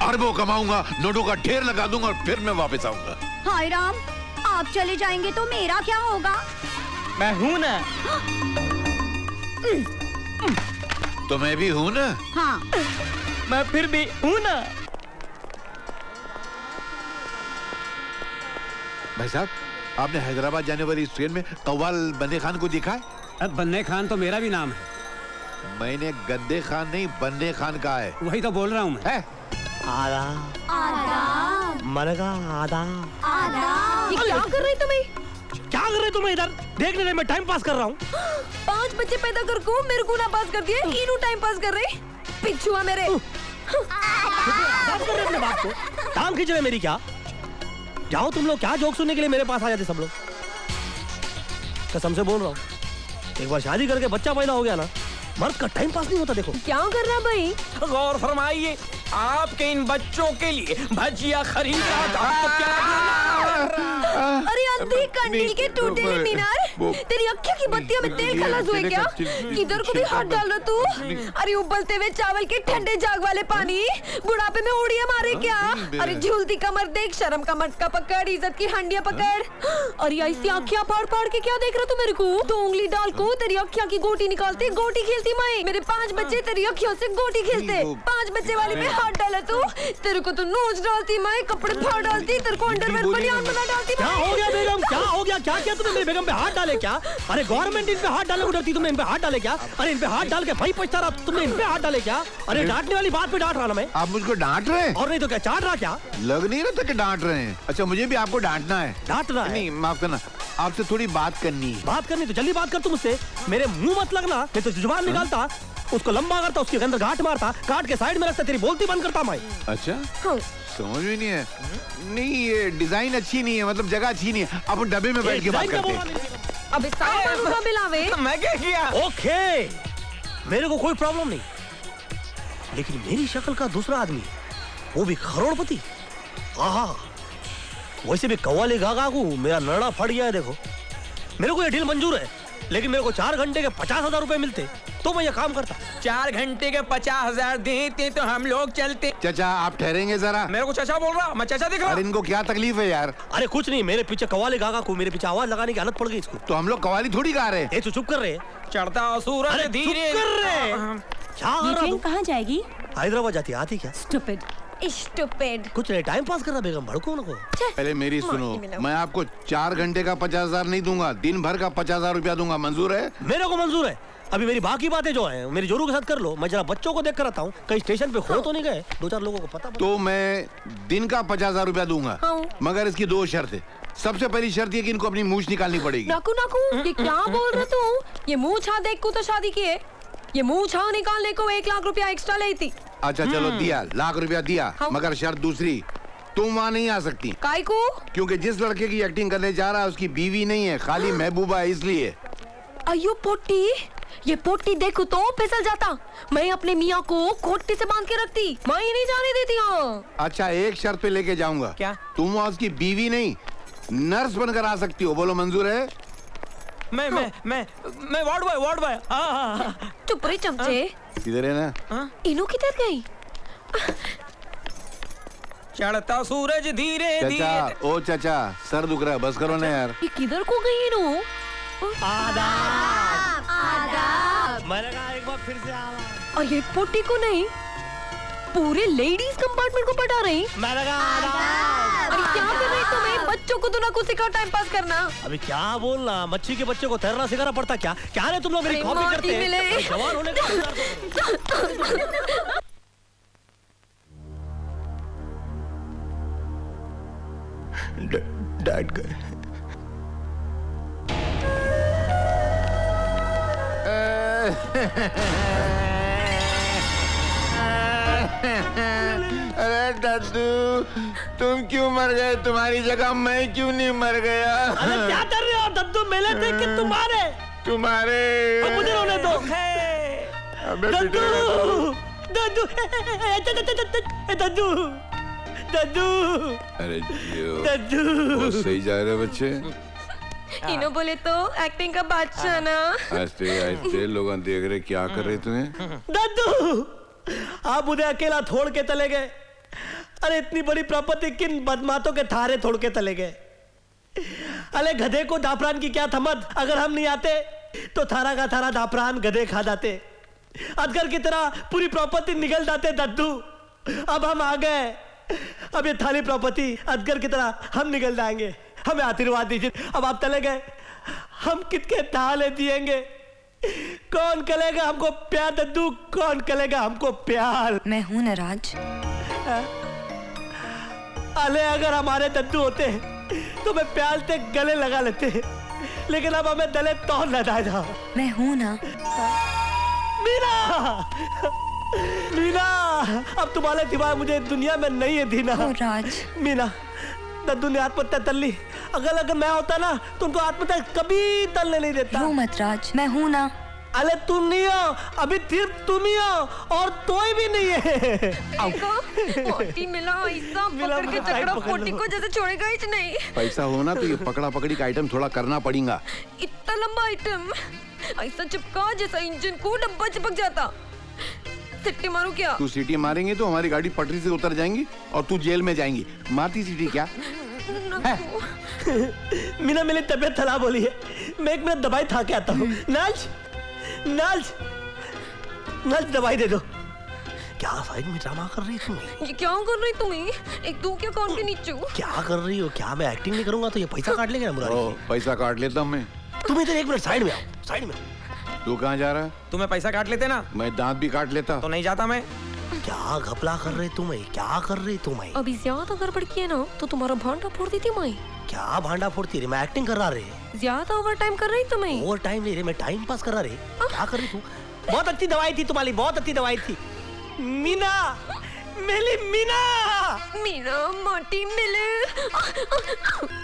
अरबों कमाऊंगा, नोटों का ढेर लगा दूंगा और फिर मैं वापस आऊंगा। हाय राम, आप चले जाएंगे तो मेरा क्या होगा? मैं हूं ना। तो मैं भी हूं ना। हाँ, मैं फिर भी हूं ना। भाई साहब, आपने हैदराबाद जाने वाली इस ट्रेन में कव्वाल बंदे खान को देखा है? अब बन्ने खान तो मेरा भी नाम है। मैंने गद्दे खान नहीं, बंदे खान कहा है। वही तो बोल रहा हूँ मैं। आदाब। मरगा आदाब। ये क्या कर रहे तुम्हें? क्या कर रहे तुम इधर? देख ले, मैं टाइम पास कर रहा हूँ। 5 बच्चे पैदा कर को मेरे को ना पास कर दिए, इन्हों टाइम पास कर रहे। पिछुआ मेरे। बात कर रहे अपने बाप को। टांग खींच रहे मेरी क्या? जाओ तुम लोग, क्या जोक सुनने के लिए मेरे पास आ जाते सब लोग। कसम से बोल रहा हूँ, एक बार शादी करके बच्चा पैदा हो गया ना, मर्द का टाइम पास नहीं होता। देखो क्या कर रहा भाई? गौर फरमाइए, आपके इन बच्चों के लिए भजिया खरीद रहा था। अरे अंधी कंडील के टूटे हुए मीनार, तेरी अक्खियों की बत्तियों में तेल खलास हुए क्या? किधर को भी हाथ डाल रहा तू? अरे उबलते हुए चावल के ठंडे जाग वाले पानी, बुढ़ापे में उड़िया मारे क्या? अरे झूलती कमर देख, शर्म का मटका पकड़, इज्जत की हंडिया पकड़। अरे ऐसी आँखियाँ फाड़ फाड़ के क्या देख रहा तू मेरे को? 2 उंगली डाल को तेरी अक्खियाँ की गोटी निकालते, गोटी खेलती मैं। मेरे 5 बच्चे तेरी अक्खियों से गोटी खेलते। 5 बच्चे वाले पे हाथ डाला तू, तेरे को तो नोच डालती मैं, कपड़े फाड़ डालती, तेरे को अंडरवेयर बनियान बना डालती। क्या हो गया बेगम? क्या हो गया? क्या किया तुमने? मेरी बेगम पे हाथ डाले क्या? अरे गवर्नमेंट इन पे हाथ डाले को डरती, तुमने इन पे हाथ डाले क्या? अरे इन पे हाथ डाल के भाई पछता रहा, तुमने इन पे हाथ डाले क्या? अरे डांटने वाली बात पे डांट रहा ना मैं। आप मुझको डांट रहे हैं? और नहीं तो क्या, चाट रहा क्या? लग नहीं रहा था कि डांट रहे हैं। अच्छा, मुझे भी आपको डांटना है। डांटना है? नहीं, माफ करना, आपसे थोड़ी बात करनी है। बात करनी तो जल्दी बात कर तू मुझसे। मेरे मुंह मत लगना, मैं तो जुबान निकालता, उसको लंबा करता, उसके अंदर गांठ मारता, काट के साइड में रखता, तेरी बोलती बंद करता मैं। अच्छा, समझ में नहीं है। नहीं, ये डिजाइन अच्छी नहीं है, मतलब जगह अच्छी नहीं है। अपन डब्बे में बैठ के बात करते हैं। अब इस का बिलावे। मैं क्या किया? ओके, मेरे को कोई प्रॉब्लम नहीं, लेकिन मेरी शक्ल का दूसरा आदमी, वो भी करोड़पति, आहा, वैसे भी कव्वाली गागा को मेरा नड़ा फट गया है। देखो, मेरे को ये डील मंजूर है, लेकिन मेरे को 4 घंटे के 50,000 रुपए मिलते तो मैं ये काम करता। 4 घंटे के 50,000 देते तो हम लोग चलते। चाचा, आप ठहरेंगे जरा? मेरे को चाचा बोल रहा, मैं चाचा दिख रहा। अरे इनको क्या तकलीफ है यार? अरे कुछ नहीं, मेरे पीछे कव्वाली गागा को मेरे पीछे आवाज लगाने की आदत पड़ गई इसको। तो हम लोग कव्वाली थोड़ी गा रहे हैं। तो चुप कर रहे। चढ़ता सूरज धीरे कर रहे। ये ट्रेन कहाँ जाएगी? हैदराबाद जाती है। आती क्या? स्टूपिड। स्टूपिड। कुछ नहीं, टाइम पास कर रहा बेगम, भड़को नको। पहले मेरी सुनो, मैं आपको 4 घंटे का 50,000 नहीं दूंगा, दिन भर का 50,000 रुपया दूंगा। मंजूर है? मेरे को मंजूर है, अभी मेरी बाकी बातें जो हैं मेरी जोरू के साथ कर लो। मैं जरा बच्चों को देख कर आता हूँ, कहीं स्टेशन पे हो तो नहीं गए, 2-4 लोगों को पता। तो मैं दिन का 50,000 रुपया दूंगा, मगर इसकी 2 शर्त है। सबसे पहली शर्त ये कि इनको अपनी मूछ निकालनी पड़ेगी। नाकू नाकू, ये क्या बोल रहे तू? ये मुंह छा देख को तो शादी की है, ये मुंह छा निकालने को 1 लाख रुपया एक्स्ट्रा ली थी। अच्छा चलो दिया, लाख रुपया दिया, मगर शर्त दूसरी, तुम वहाँ नहीं आ सकती। काई को? क्योंकि जिस लड़के की एक्टिंग करने जा रहा है उसकी बीवी नहीं है, खाली महबूबा है, इसलिए। अयो पोटी, ये पोटी देखो तो फिसल जाता। मैं अपने मियाँ को कोटी से बांध के रखती, मैं ही नहीं जाने देती। हाँ अच्छा एक शर्त पे लेके जाऊंगा। क्या? तुम वहाँ उसकी बीवी नहीं नर्स बनकर आ सकती हो, बोलो मंजूर है? मैं वार्ड बॉय। चुप रही चमचे। किधर है ना? इनो किधर गई? चढ़ता सूरज धीरे चाचा, ओ चाचा, सर दुख रहा है, बस करो ना यार। ये किधर को गई इनो? आदाब। मैंने कहा एक बार फिर से आवा। और ये पोटी को नहीं, पूरे लेडीज कंपार्टमेंट को पटा रही। मैंने कहा अरे क्या कर रही तुम्हें? बच्चों को तो ना कुछ सिखाओ टाइम पास करना। अभी क्या बोलना, मच्छी के बच्चे को तैरना सिखाना पड़ता क्या? क्या है तुम लोग मेरी कॉपी करते हैं? जवान होने डैड गए। अरे दद्दू, तुम क्यों मर गए? तुम्हारी जगह मैं क्यों नहीं मर गया? अरे क्या कर रहे हो दद्दू? मेले देख के तुम्हारे अब मुझे रोने दो। दद्दू। अरे जियो, दद्दू। बहुत सही जा रहे बच्चे। इनो बोले तो एक्टिंग का बादशाह ना। आस्ते लोग देख रहे, क्या कर रहे तुम्हें? दद्दू, आप मुझे अकेला छोड़ के चले गए। अरे इतनी बड़ी प्रॉपर्टी किन बदमाशों के थारे छोड़ के चले गए? अरे गधे को दाफरान की क्या थमद, अगर हम नहीं आते तो थारा का थारा दाफरान गधे खा जाते। अजगर की तरह पूरी प्रॉपर्टी निगल जाते दद्दू। अब हम आ गए, अब ये थाली प्रॉपर्टी अजगर की तरह हम निकल जाएंगे। हमें आशीर्वाद दीजिए। अब आप चले गए, हम कितने थाले जिएंगे? कौन करेगा हमको प्यार दद्दू? कौन करेगा हमको प्यार? मैं हूं ना राज। अले अगर हमारे दद्दू होते तो मैं प्यार से गले लगा लेते, लेकिन अब हमें गले तोड़ न जाएगा। मैं हूं ना मीना। मीना, अब तुम्हारे सिवाय मुझे दुनिया में नहीं है दीना। राज। मीना, दद्दू ने आत्महत्या कर ली। अगर मैं होता ना तो उनको आत्महत्या कभी तलने नहीं देता। रो मत राज, मैं हूं ना। अरे तुम नहीं हो, अभी सिर्फ तुम ही हो और कोई भी नहीं है। पोटी मिला, ऐसा पकड़ के चकड़ा पोटी को जैसे छोड़ेगा ही नहीं। पैसा हो ना तो ये पकड़ा पकड़ी का आइटम थोड़ा करना पड़ेगा। इतना लंबा आइटम ऐसा चिपका जैसा इंजन को डब्बा चिपक जाता। सिट्टी मारू क्या? तू सीटी मारेंगे तो हमारी गाड़ी पटरी से उतर जाएंगी और तू जेल में जाएंगी। मारती सीटी क्या? मीना, मेरी तबीयत खराब हो रही है, मैं 1 मिनट दवाई खा के आता हूँ। नाज, नाज, नाज, दवाई दे दो। क्या साइड में ड्रामा कर रही तुम? ये क्या कर रही तुम्हें? एक दो क्या कौन के नीचे? क्या कर रही हो? क्या मैं एक्टिंग नहीं करूंगा तो ये पैसा काट लेगा मुरारी? पैसा काट लेता मैं। तुम इधर 1 मिनट साइड में आओ, साइड में। तू कहाँ जा रहा है? तुम्हें पैसा काट लेते ना? मैं दांत भी काट लेता तो नहीं जाता मैं। क्या घपला कर रहे तुम्हें? क्या कर रही तुम्हें? अभी ज्यादा गड़बड़ किया ना तो तुम्हारा भांडा फोड़ देती मैं। क्या भांडा फोड़ती रही? मैं एक्टिंग कर रहा रे। ज्यादा ओवर टाइम कर रही तुम्हें। ओवर टाइम नहीं रे, मैं टाइम पास कर रहा रे। क्या कर रही तू? बहुत अच्छी दवाई थी तुम्हारी, बहुत अच्छी दवाई थी। मीना, मेरी मीना। मीना माटी मिले।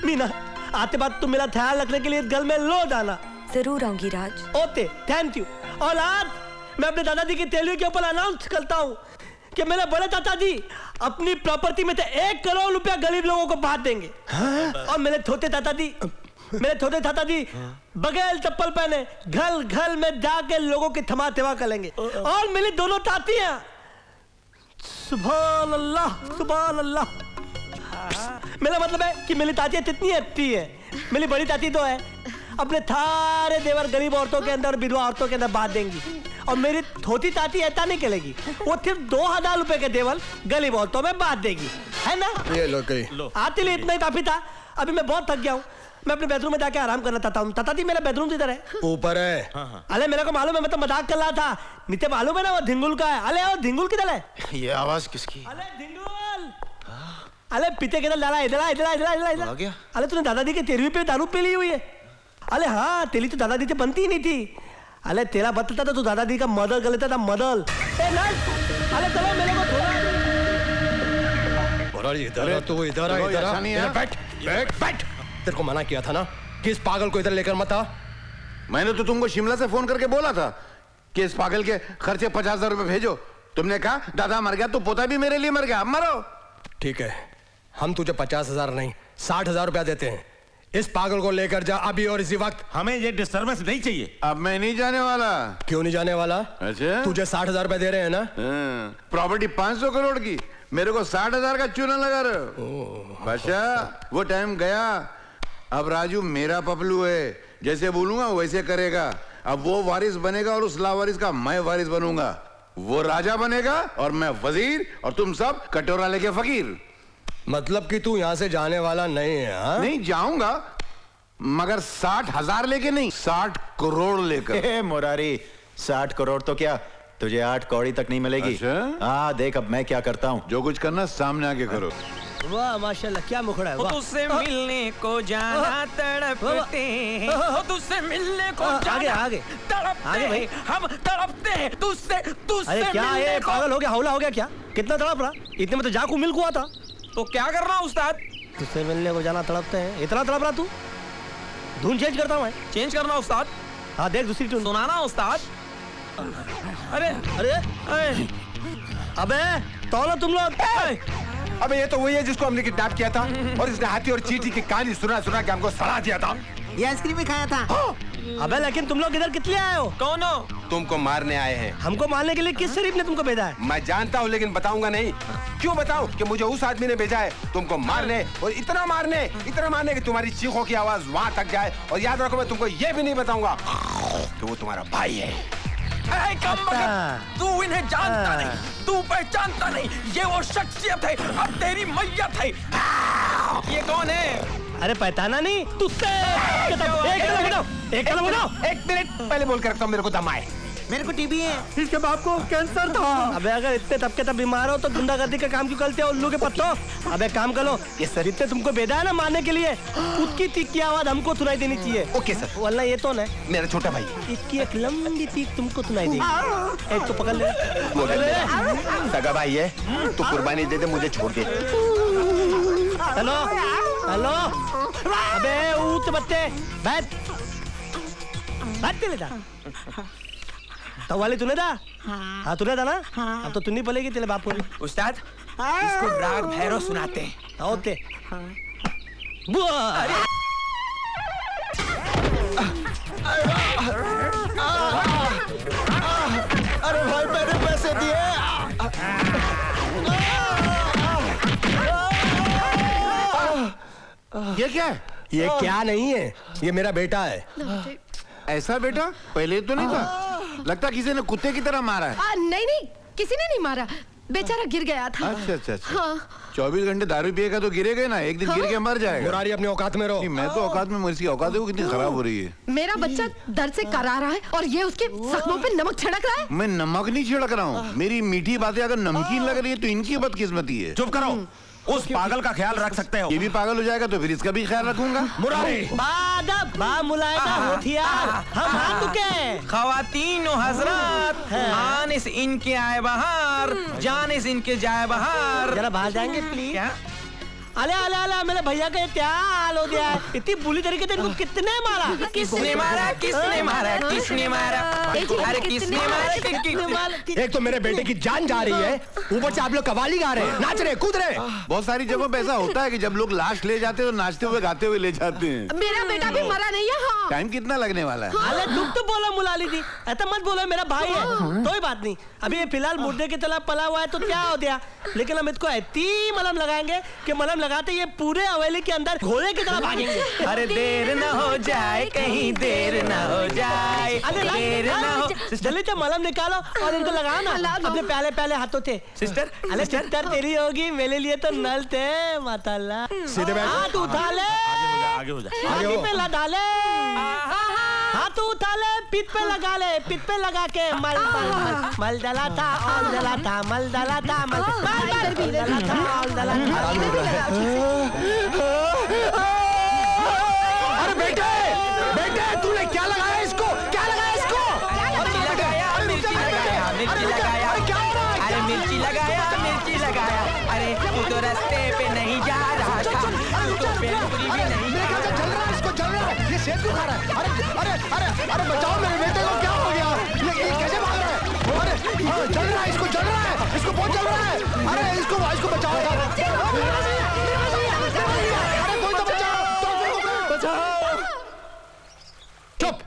मीना, आते बाद तुम मेरा ख्याल रखने के लिए गल में लो जाना। जरूर आऊंगी राज। Okay, thank you. और आज मैं अपने दादाजी की तेलवी के ऊपर अनाउंस करता हूँ कि मेरे बड़े दादाजी अपनी प्रॉपर्टी में से 1 करोड़ रुपया गरीब लोगों को बांट देंगे। और मेरे छोटे दादाजी बगैर चप्पल पहने घर घर में जाके लोगों की थमा सेवा करेंगे। और मेरी दोनों तातियां, सुभान अल्लाह, सुभान अल्लाह। मेरा मतलब है कि मेरी तातियां कितनी अच्छी है। मेरी बड़ी ताती तो है अपने थारे देवर गरीब औरतों के अंदर, विधवा औरतों के अंदर बांट देंगी। और मेरी छोटी ताती ऐसा नहीं करेगी, वो सिर्फ 2000 रुपए के देवर गरीब औरतों में बांट देगी, है ना? ये लो कहीं। आते लिए इतना ही काफी था। अभी मैं बहुत थक गया हूँ, मैं अपने बेडरूम में जाके आराम करना चाहता हूँ। ताता जी मेरा बेडरूम किधर है? ऊपर है। अरे मेरे को मालूम है, मैं तो मजाक कर रहा था। नीचे मालूम है ना वो धिंगुल का है। अरे वो धिंगुल किधर है? ये आवाज किसकी? अरे पीते किधर डाला? इधर आ, इधर आ, इधर आ, इधर आ। आ गया? अरे तूने दादाजी के 13वीं पे दारू पी ली हुई है। अरे हाँ, तेरी तो दादाजी से बनती ही नहीं थी। अरे तेरा बतता था तो दादाजी का मदर कर लेता था, मदर। अरे चलो मेरे को थोड़ा इधर तू इधर आ, इधर आ, बैठ बैठ बैठ। तेरे को मना किया था ना कि इस पागल को इधर लेकर मत आ। मैंने तो तुमको शिमला से फोन करके बोला था कि इस पागल के खर्चे 50,000 रुपए भेजो। तुमने कहा दादा मर गया तो पोता भी मेरे लिए मर गया, अब मरो। ठीक है, हम तुझे 50,000 नहीं 60,000 रुपया देते हैं। इस पागल को लेकर जा अभी और इसी वक्त। हमें ये डिस्टर्बेंस नहीं चाहिए। अब मैं नहीं जाने वाला। क्यों नहीं जाने वाला? अच्छा, तुझे 60,000 रुपया दे रहे हैं ना? प्रॉपर्टी 500 करोड़ की, मेरे को 60,000 का चूना लगा रहे हो। बादशाह वो टाइम गया, अब राजू मेरा पपलू है, जैसे बोलूंगा वैसे करेगा। अब वो वारिस बनेगा और उस लावारिस का मैं वारिस बनूंगा। वो राजा बनेगा और मैं वजीर, और तुम सब कटोरा लेके फकीर। मतलब कि तू यहाँ से जाने वाला नहीं है? हाँ? नहीं जाऊंगा, मगर 60,000 लेके नहीं, 60 करोड़ लेकर। मुरारी 60 करोड़ तो क्या, तुझे 8 कौड़ी तक नहीं मिलेगी। हाँ देख अब मैं क्या करता हूँ। जो कुछ करना सामने आके करो। वाह माशाल्लाह, क्या मुखड़ा है। तुझसे मिलने को जाना तड़पते हैं, तुझसे मिलने को आगे आगे तड़पते हैं, हम तड़पते हैं तुझसे। अरे क्या ये पागल हो गया, हौला हो गया क्या? कितना तड़प रहा? इतने में तो जाकू मिल्क हुआ था। तो क्या करना उस्ताद? तुझसे मिलने को जाना तड़पते हैं, इतना तड़प रहा तू? धुन चेंज करता हूँ मैं। चेंज करना उस्ताद? हाँ देख दूसरी टून सुनाना उस्ताद। अरे अरे अबे तौलो तुम लोग। अबे ये तो वही है जिसको हमने किडनैप किया था और इसने हाथी और चींटी की कहानी सुना सुना के हमको सड़ा दिया था। ये आइसक्रीम भी खाया था। अबे लेकिन तुम लोग इधर कितने आए हो? कौन हो? तुमको मारने आए हैं। हमको मारने के लिए किस शरीफ ने तुमको भेजा है? मैं जानता हूँ लेकिन बताऊंगा नहीं। क्यों बताऊं कि मुझे उस आदमी ने भेजा है तुमको मारने, और इतना मारने कि तुम्हारी चीखों की आवाज वहां तक जाए। और याद रखो मैं तुमको ये भी नहीं बताऊंगा कि वो तुम्हारा भाई है। तू इन्हें जानता नहीं, तू पहचानता नहीं, ये वो शख्सियत है, अब तेरी मैयत है। ये कौन है? अरे पहचाना नहीं तुझसे। एक मिनट पहले बोल कर रखता हूँ, मेरे को दम आए। मेरे को टीबी है। इसके बाप को कैंसर था। अबे अगर इतने तब के तब बीमार हो तो गुंडागर्दी का काम क्यों करते हो उल्लू के पत्तों? अबे काम करो, ये सर जितने तुमको भेजा है ना मारने के लिए, उसकी तीख की आवाज हमको सुनाई देनी चाहिए। Okay sir. वरना ये तो न मेरा छोटा भाई, इसकी एक लंबी तीख तुमको सुनाई देगी। एक तो पकड़ ले। सगा भाई है, तू कुर्बानी दे दे, मुझे छोड़ दे। हेलो हेलो, अबे ऊँच बच्चे बैठ ले जा। तो वाले तूने था? हाँ तूने था ना? अब तो तू नहीं पलेगी तेरे बाप को। उस्ताद इसको राग भैरव सुनाते हैं। ओके। अरे भाई मैंने पैसे दिए। ये क्या है? ये क्या नहीं है, ये मेरा बेटा है। ऐसा बेटा पहले तो नहीं था। लगता किसी ने कुत्ते की तरह मारा है। नहीं किसी ने नहीं मारा, बेचारा गिर गया था। अच्छा। हाँ। 24 घंटे दारू पिएगा तो गिरेगा ना, एक दिन गिर के मर जाएगा। मुरारी अपनी औकात में रहो। मैं तो औकात में, मेरी औकात है वो कितनी खराब हो रही है। मेरा बच्चा दर्द से करा रहा है और ये उसके जख्मों पे नमक छिड़क रहा है। मैं नमक नहीं छिड़क रहा हूँ, मेरी मीठी बातें अगर नमकीन लग रही है तो इनकी बदकिस्मती है। चुप करो, उस पागल का ख्याल रख सकते हो। ये भी पागल हो जाएगा तो फिर इसका भी ख्याल रखूंगा। मुरारी हम आ चुके। खवातीन हजरत, आनिस इनके आए बाहर, जानिस इनके जाए बाहर। जरा बाहर जाएंगे प्लीज। अले मेरे भैया का क्या हाल हो गया है? इतनी बुरी तरीके से इनको कितने मारा? किसने मारा? अरे किसने मारा? एक तो मेरे बेटे की जान जा रही है, ऊपर से आप लोग कवाली गा रहे हैं, नाच रहे, कूद रहे। बहुत सारी जगहों पे ऐसा होता है कि जब लोग लाश ले जाते हैं तो नाचते हुए गाते हुए ले जाते हैं। मेरा बेटा भी मरा नहीं है। हाँ। टाइम कितना लगने वाला है? अरे दुख तो बोला मुलाली जी, ऐसा मत बोलो, मेरा भाई है। कोई बात नहीं, अभी ये फिलहाल मुर्दे की तरह पला हुआ है तो क्या हो गया, लेकिन हम इसको ऐसी मलहम लगाएंगे कि मलहम लगाते ये पूरे हवेली के अंदर घोड़े की तरह भागेंगे। अरे देर न हो जाए, कहीं देर न हो जाए, देर न हो। जल्दी से मलहम निकालो और इनको लगाओ ना अपने पहले पहले हाथों थे। सिस्टर, अरे सिस्टर तेरी होगी, मेरे लिए तो नल थे। माताल्लाह सीधे बैठ। हाथ उठा ले, आगे हो जा। छाती पे लगा ले, हाथ उठा ले, पीठ पे लगा ले, पीठ पे लगा के मल मल मल मल डला था और डला था, मल डला था, मल मल डला था और डला था। अरे बेटे, बेटे तूने क्या लगाया इसको? क्या लगाया इसको? मिर्ची लगाया, मिर्ची लगाया, मिर्ची लगाया, अरे मिर्ची लगाया, मिर्ची लगाया। अरे तू तो रास्ते पे नहीं जा रहा था, तू तो बेलपुरी भी नहीं मेरे ख्याल से जल रहा है, इसको जल रहा है, ये सेब क्यों खा रहा है? अरे अरे अरे अरे बचाओ मेरे बेटे को, क्या हो गया? ये कैसे भाग रहा है? अरे जल रहा है, इसको जल रहा है, इसको बहुत जल रहा है। अरे इसको बचाओ, अरे कोई तो बचाओ। चुप।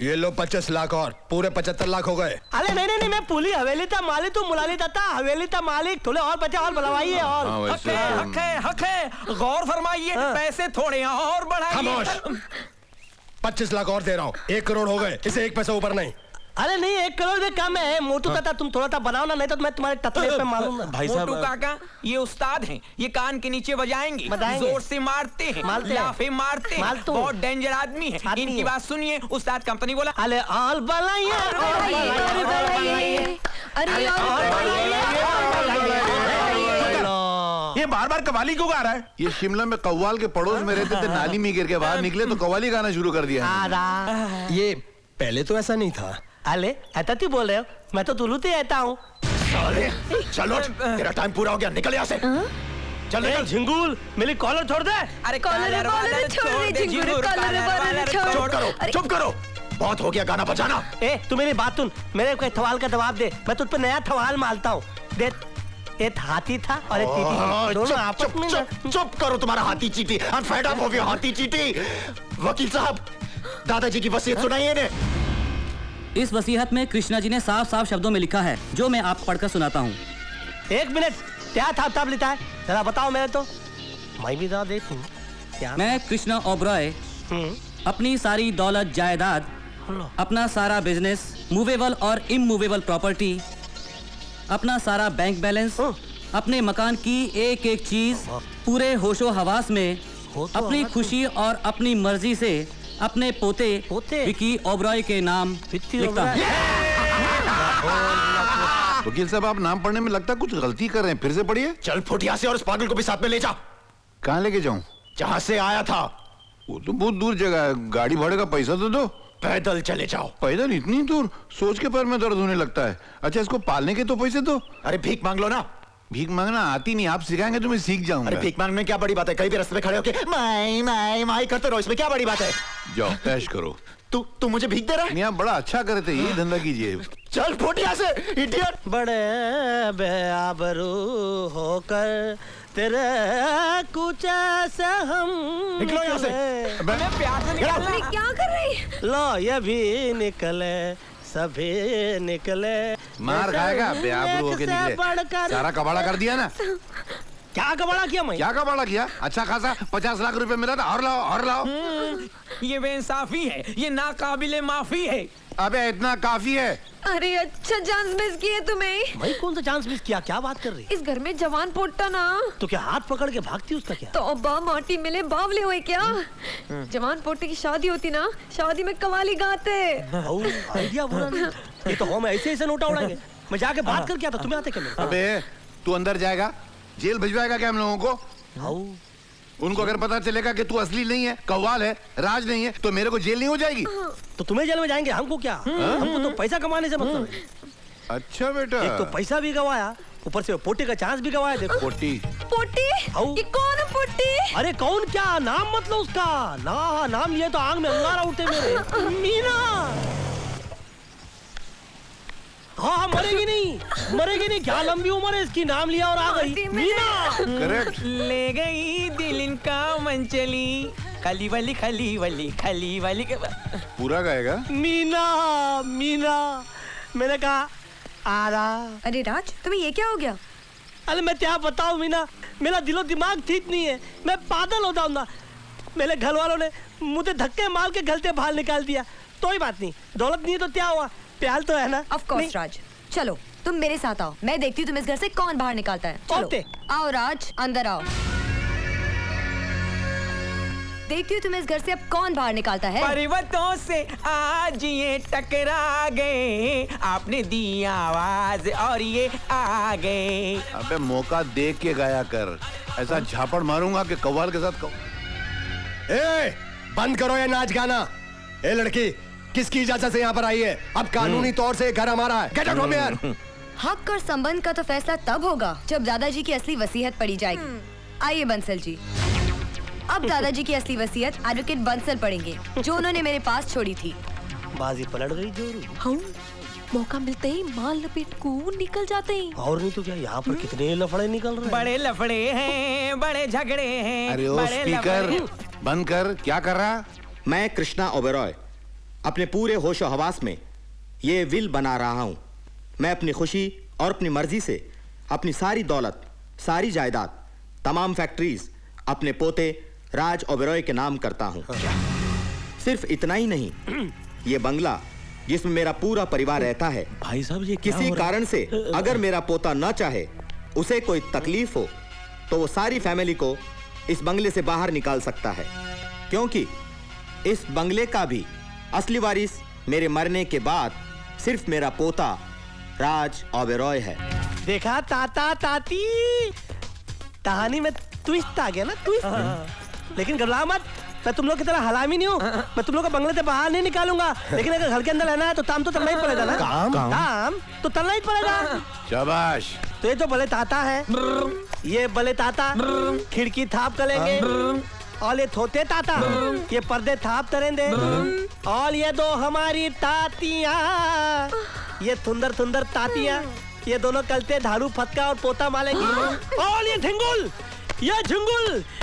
ये लो 25 लाख और पूरे 75 लाख हो गए। अरे नहीं, मैं पूरी हवेली था मालिक, तू मुलाली था हवेली था मालिक, थोड़े और बचे और बढ़वाइए और। हक है, गौर फरमाइए, पैसे थोड़े और बढ़ाइए। खामोश। 25 लाख और दे रहा हूँ, 1 करोड़ हो गए, इसे 1 पैसा ऊपर नहीं। अरे नहीं, 1 करोड़ भी कम है मोटू ताता, तुम थोड़ा सा बनाओ ना, नहीं तो मैं तुम्हारे टतले पे मारूंगा। भाई साहब, मोटू काका ये उस्ताद हैं, ये कान के नीचे बजाएंगे, जोर से मारते हैं, लाफे मारते हैं, बहुत डेंजर आदमी है। इनकी बात सुनिए। उस्ताद कंपनी बोला, अरे ऑल बनाइए, ये बार बार कव्वाली क्यों गा रहा है? ये शिमला में कव्वाल के पड़ोस में रहते थे, नाली में गिर के बाहर निकले तो कव्वाली गाना शुरू कर दिया। ये पहले तो ऐसा नहीं था। अले ऐसा तू बोल रहे हो? मैं तो तुलू से आता हूँ। चलो तेरा टाइम पूरा हो गया, निकल यहाँ से। चल निकल। झिंगुर मेरी कॉलर छोड़ दे। अरे कॉलर छोड़ दे झिंगुर, कॉलर छोड़। चुप करो, बहुत हो गया गाना बजाना। ए तू मेरी बात सुन, मेरे को सवाल का जवाब दे, मैं तुझ पे नया सवाल मारता हूँ। दे, एक हाथी था और एक चींटी थी, दोनों आपस में। चुप करो, तुम्हारा हाथी चींटी। I'm fed up of your हाथी चींटी। वकील साहब, दादाजी की वसीयत सुनाइए इन्हें। इस वसीयत में कृष्णा जी ने साफ साफ शब्दों में लिखा है, जो मैं आप पढ़कर सुनाता हूँ। 1 मिनट, क्या था लिखा है जरा बताओ। मैं तो मैं भी जरा देखूं क्या। मैं कृष्णा ओबरॉय अपनी सारी दौलत जायदाद, अपना सारा बिजनेस, मूवेबल और इमूवेबल प्रॉपर्टी, अपना सारा बैंक बैलेंस, अपने मकान की एक एक चीज पूरे होशो हवास में अपनी खुशी और अपनी मर्जी से अपने पोते विकी ओबरॉय के नाम लिखता हूं। वकील साहब, आप नाम पढ़ने में लगता कुछ गलती कर रहे हैं, फिर से पढ़िए। चल फुटिया से और उस पागल को भी साथ में ले जा। कहाँ लेके जाऊं? जहाँ से आया था। वो तो बहुत दूर जगह है, गाड़ी भाड़े का पैसा तो दो। पैदल चले जाओ। पैदल इतनी दूर? सोच के पैर में दर्द होने लगता है। अच्छा, इसको पालने के तो पैसे दो। अरे भीख मांग लो ना। भीख मांगना आती नहीं, आप सिखाएंगे तो मैं सीख जाऊंगा। अरे भीख मांगने में क्या बड़ी बात है? कहीं भी रास्ते में खड़े होके माई करते रहो, इसमें क्या बड़ी बात है? जाओ ऐश करो। तू मुझे भीख दे रहा है? नहीं, आप बड़ा अच्छा करते, यही धंधा कीजिए। चल फुट यहाँ से, इडियट। बड़े बेआबरू होकर तेरे कुछ ऐसे हम निकलो यहाँ से। प्यार से निकलना। क्या कर रही? लो ये भी निकले, सभी निकले। मार खाएगा बेआबरू होके निकले। सारा कबाड़ा कर दिया ना। क्या कबाड़ा किया मैं? क्या कबाड़ा किया? अच्छा खासा 50 लाख रुपए मिला था। और लाओ। ये बेइंसाफी है, ये नाकाबिले माफी है। अबे इतना काफी है। अरे अच्छा चांस मिस किए तुम्हें। भाई कौन सा चांस मिस किया? क्या बात कर रही? इस घर में जवान पोटा ना। तो क्या हाथ पकड़ के भागती उसका क्या? तो अब्बा माटी मिले बावले हुए क्या? जवान पोटे की शादी होती ना, शादी में कवाली गाते। आइडिया बुरा नहीं। ये तो हम ऐसे नोटा उड़ाएंगे। मैं जाके बात कर क्या था, तुम्हें आते क्या? अबे तू अंदर जाएगा, जेल भिजवाएगा क्या हम लोगों को? उनको अगर पता चलेगा कि तू असली नहीं है, कव्वाल है, राज नहीं है, तो मेरे को जेल नहीं हो जाएगी? तो तुम्हें जेल में जाएंगे, हमको क्या? हमको तो पैसा कमाने से मतलब है। अच्छा बेटा, एक तो पैसा भी गवाया, ऊपर से पोटी का चांस भी गवाया। देखो पोटी ये कौन है पोटी? अरे कौन क्या नाम मतलब उसका? नाम लिए तो आंख में अंगारा उठे मेरे। मीना। हाँ मरेगी नहीं, क्या लंबी उम्र है इसकी, नाम लिया और आ गई मीना। करेक्ट। ले गई दिल इनका मन चली, खली वाली के पूरा गाएगा। मीना मैंने कहा आ रहा। अरे राज, तुम्हें ये क्या हो गया? अरे मैं क्या बताऊं मीना, मेरा दिलो दिमाग ठीक नहीं है, मैं पागल हो जाऊंगा। मेरे घर वालों ने मुझे धक्के मार के घर से बाहर निकाल दिया। कोई बात नहीं, दौलत नहीं है तो क्या हुआ, प्यार तो है ना। ऑफ कोर्स राज, चलो तुम मेरे साथ आओ, मैं देखती हूँ तुम इस घर से कौन बाहर निकालता है। चलो आओ राज, अंदर आओ। देखती हूँ तुम इस घर से अब कौन बाहर निकालता है। पर्वतों से आज ये टकरा गए, आपने दी आवाज और ये आ गए। अबे मौका देख के गाया कर, ऐसा झापड़ मारूंगा कि कव्वाल के साथ बंद करो ये नाच गाना। ए लड़की, किसकी इजाजत से यहाँ पर आई है? अब कानूनी तौर से घर हमारा है। Get out from here. हक और संबंध का तो फैसला तब होगा जब दादाजी की असली वसीयत पढ़ी जाएगी। आइए बंसल जी, अब दादाजी की असली वसीयत एडवोकेट बंसल पढ़ेंगे, जो उन्होंने मेरे पास छोड़ी थी। बाजी पलट गई जोरू। हाँ, मौका मिलते ही माल लपेट को निकल जाते हैं। और नहीं तो क्या, यहाँ पर कितने लफड़े निकल रहे हैं। बड़े लफड़े हैं, बड़े झगड़े हैं। अरे ओ स्पीकर बंद कर, क्या कर रहा? मैं कृष्णा ओबेरॉय अपने पूरे होशो हवास में ये विल बना रहा हूँ। मैं अपनी खुशी और अपनी मर्जी से अपनी सारी दौलत, सारी जायदाद, तमाम फैक्ट्रीज अपने पोते राज ओबेरॉय के नाम करता हूँ। सिर्फ इतना ही नहीं, ये बंगला जिसमें मेरा पूरा परिवार रहता है, भाई साहब ये क्या किसी हो रहा है? कारण से अगर मेरा पोता न चाहे, उसे कोई तकलीफ हो, तो वो सारी फैमिली को इस बंगले से बाहर निकाल सकता है, क्योंकि इस बंगले का भी असली वारिस मेरे मरने के बाद सिर्फ मेरा पोता राज ओबेरॉय है। देखा ताता ताती, कहानी में ट्विस्ट आ गया ना, ट्विस्ट। लेकिन घबरा मत, मैं तुम लोग की तरह हलामी नहीं हूँ। मैं तुम लोग को बंगले से बाहर नहीं निकालूंगा, लेकिन अगर घर के अंदर रहना है तो काम तो करना ही पड़ेगा ना। काम तो करना ही पड़ेगा। शाबाश। तो ये तो भले ताता है, ये भले ताता खिड़की थाप करेंगे, और ये थोते ताता ये पर्दे थाप करेंगे, और ये दो हमारी तातियां, ये थुंदर थुंदर तातियां, ये दोनों कलते झाड़ू फटका और पोता मारेंगी। और ये झिंगुल,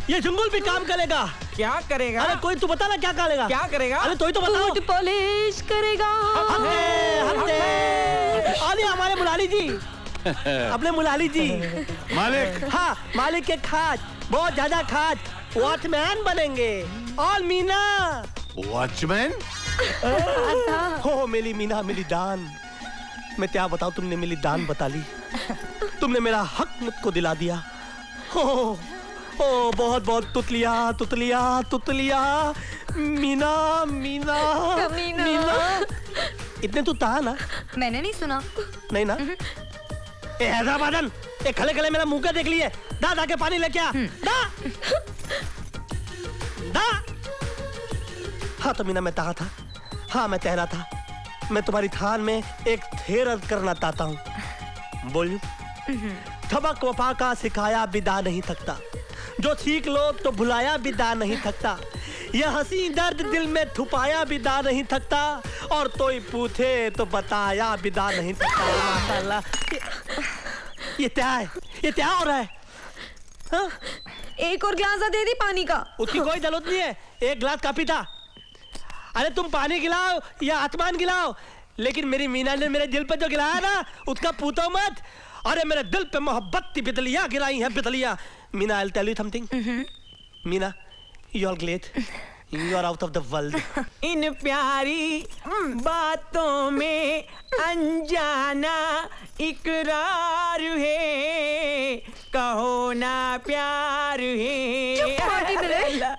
ये झुंगुल भी काम करेगा। क्या करेगा? अरे कोई तू बता ना क्या करेगा? क्या करेगा? अरे तो ही तो बताओ। बूट पॉलिश करेगा। अरे हमारे मुलाली जी, अपने मुलाली जी मालिक। हाँ, मालिक के खाद, बहुत ज्यादा खाद, वॉचमैन बनेंगे। और मीना वॉचमैन? हो मेरी मीना, मेरी दान। मैं क्या बताऊं, तुमने मेरी दान बता ली, तुमने मेरा हक मुझको दिला दिया। ओ बहुत बहुत तुतलिया तुतलिया तुतलिया, मीना मीना मीना। इतने तो था ना? मैंने नहीं सुना। नहीं ना? ए हैदराबादन, ए खले खले मेरा मुंह का देख लिए, दा के पानी लेके आ, दा। हाँ तो मीना मैं कहा था, हाँ मैं कह रहा था, मैं तुम्हारी थान में एक थेर अर्ज करना चाहता हूँ। बोलूं? थबक वफा का सिखाया बिदा नहीं थकता, जो सीख लो तो भुलाया बिदा नहीं थकता, यह हंसी दर्द दिल में छुपाया बिदा नहीं थकता, और कोई पूछे तो बताया बिदा नहीं थकता। माशाल्लाह, ये क्या है? ये क्या हो रहा है? हाँ? एक और गिलास दे दी पानी का। उसकी कोई जरूरत नहीं है, एक गिलास काफी था। अरे तुम पानी गिलाओ या आसमान गिलाओ, लेकिन मेरी मीना ने मेरे दिल पे जो गिलाया ना, उसका पूछो मत। अरे मेरे दिल पे मोहब्बत की बिजलियां गिराई हैं, बिजलियां। Meena, I'll tell you something. Meena, you are great. You are out of the world. इन प्यारी बातों में अनजाना इकरार है, कहो ना प्यार है।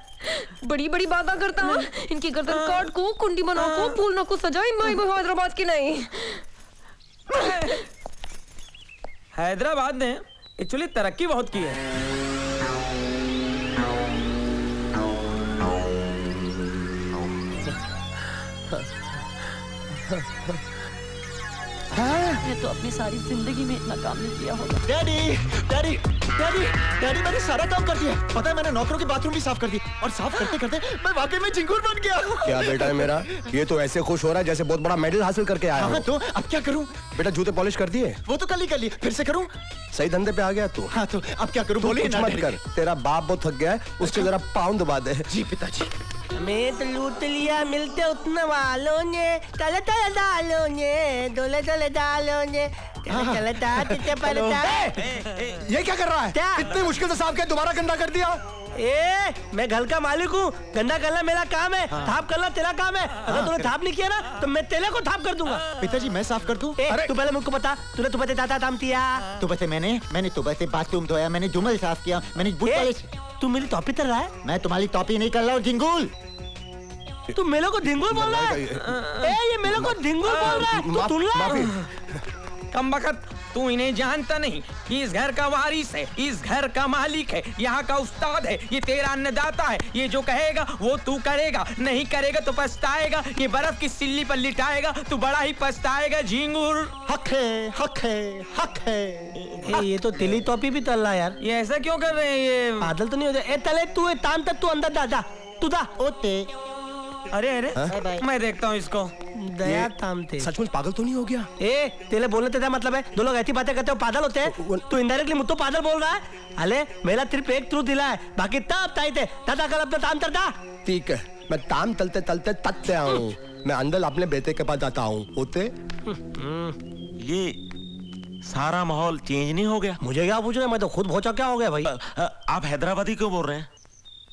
बड़ी बड़ी बातें करता हूँ, इनकी गर्दन काट को कुंडी बना को फूल को सजाई, मैं हैदराबाद की नहीं। हैदराबाद ने एक्चुअली तरक्की बहुत की है। मैं तो अपनी सारी जिंदगी में इतना काम नहीं किया होगा। डैडी डैडी डैडी डैडी, मैंने सारा काम कर दिया। पता है, मैंने नौकरों के बाथरूम भी साफ कर दी, और साफ करते करते मैं वाकई में झिंगुर बन गया। क्या बेटा है मेरा, ये तो ऐसे खुश हो रहा है जैसे बहुत बड़ा मेडल हासिल करके आया। हाँ, तो अब क्या करूं? बेटा जूते पॉलिश कर दिए? वो तो कल ही कर लिए, फिर से करूं? सही धंधे पे आ गया तू। हाँ, तो अब क्या करूं? बोलिए कुछ ना मत कर, तेरा बाप बहुत थक गया है, उसके जरा पाँव दबा दे। जी पिताजी। मैं तो लूट लिया मिलते उतना वालों ने चले चले डालो ने डोले चले डालो ने चले चले ताते पड़ता। ये क्या कर रहा है? इतनी मुश्किल से साफ किया, दोबारा गंदा कर दिया। मैं घर का मालिक हूँ, गंदा करना मेरा काम है, थाप करना तेरा काम है। अगर तूने थाप नहीं किया ना तो मैं तेरे को थाप कर दूंगा। पिताजी मैं साफ कर दूं? तू पहले मुझको बता, तूने तो बते दाता थाम किया? तो बते मैंने तो बते बाथरूम धोया, मैंने जुमल साफ किया, मैंने बूट पॉलिश। तू मेरी टॉपी कर रहा है? मैं तुम्हारी टॉपी नहीं कर रहा हूँ झिंगुल। तू मेरे को ढिंगुल बोल रहा है? ये मेरे को ढिंगुल बोल रहा है? तू सुन रहा? कम बखत, तू इन्हें जानता नहीं कि इस घर का वारिस है, इस घर का मालिक है, यहाँ का उस्ताद है, ये तेरा अन्नदाता है। ये जो कहेगा वो तू करेगा, नहीं करेगा तो पछताएगा। ये बर्फ की सिल्ली पर लिटाएगा, तू बड़ा ही पछताएगा झिंगुर। हक है, हक है, हक है। ये तो तिली टॉपी भी तल रहा यार। ये ऐसा क्यों कर रहे हैं? ये बादल तो नहीं हो जाए। तले तू ताम तक तू अंदर जा, तू दा ओते। अरे मैं देखता हूँ इसको। दया तामते सचमुच पागल तो नहीं हो गया? तेरे बोलने तेरा मतलब है दो लोग ऐसी बातें करते हो पागल होते हैं? तू इनडायरेक्टली मुझको पागल बोल रहा है। अले मेरा सिर्फ एक ट्रूथ दिला है, बाकी तब ताई थे दादा कल अपना ताम करता। ठीक है, मैं ताम तलते तलते तकते आऊँ। मैं अंदर अपने बेटे के पास जाता हूँ। होते ये सारा माहौल चेंज नहीं हो गया? मुझे क्या पूछना, मैं तो खुद भौचा क्या हो गया भाई। आप हैदराबादी क्यों बोल रहे हैं?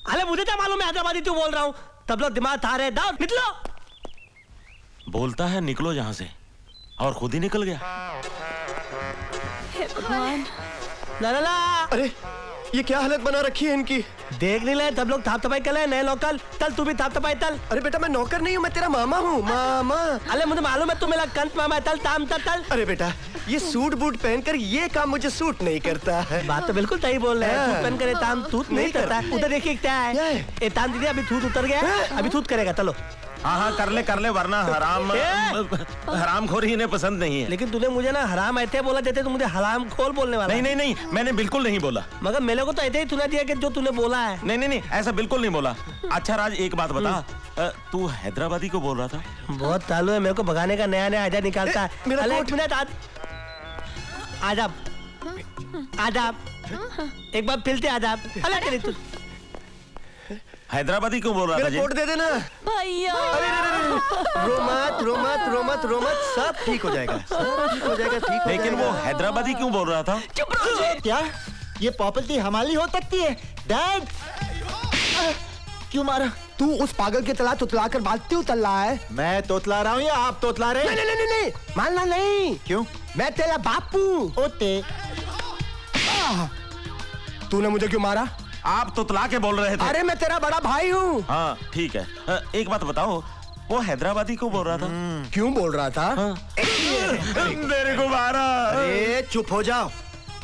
अरे मुझे क्या मालूम, मैं हैदराबादी क्यों बोल रहा हूँ। तब लोग दिमाग था रहे, दाओ निकलो। बोलता है निकलो यहाँ से, और खुद ही निकल गया। ला। अरे ये क्या हालत बना रखी है इनकी? देख नहीं ले, तब लोग थाप तपाई कर ले, नए लोकल। तल तू भी थाप तपाई तल। अरे बेटा मैं नौकर नहीं हूँ, मैं तेरा मामा हूँ, मामा। अरे मुझे मालूम है तू मेरा कंस मामा है, तल ताम तल। अरे बेटा ये सूट बूट पहनकर ये काम मुझे सूट नहीं करता है। बात तो बिल्कुल सही बोल रहे हैं। सूट पहन कर ताम तूत नहीं करता। उधर देखिए क्या है, ये ताम दीदी अभी थूत उतर गया, अभी थूत करेगा। चलो हाँ कर ले, वरना हरामखोरी इन्हें पसंद नहीं है। लेकिन तूने मुझे ना हराम ऐसे बोला, जैसे तू मुझे हराम खोर बोलने वाला। नहीं, मैंने बिल्कुल नहीं बोला। मगर मेरे को तो ऐसे ही सुना दिया कि जो तूने बोला है। नहीं, ऐसा बिल्कुल नहीं बोला। अच्छा राज एक बात बता, तू हैदराबादी को बोल रहा था? बहुत चालू है, मेरे को भगाने का नया आइडिया निकालता है। एक मिनट आजाब एक बार फिलते आजाब। अरे तू हैदराबादी क्यों बोल रहा था? कोट दे देना भैया। रो मत, सब ठीक हो जाएगा, लेकिन वो हैदराबादी क्यों बोल रहा था? चुप रहो। क्या ये प्रॉपर्टी हमारी हो सकती है? डैड क्यों मारा? तू उस पागल के तला तुतला कर बात क्यों तल रहा है? मैं तोतला रहा हूँ या आप तोतला रहे? नहीं, मानना नहीं। क्यों? मैं तेरा बापू। ओते तूने मुझे क्यों मारा? आप तुतला के बोल रहे थे। अरे मैं तेरा बड़ा भाई हूँ। हाँ ठीक है, एक बात बताओ, वो हैदराबादी को बोल रहा था? क्यों बोल रहा था? मेरे को मारा। अरे चुप हो जाओ,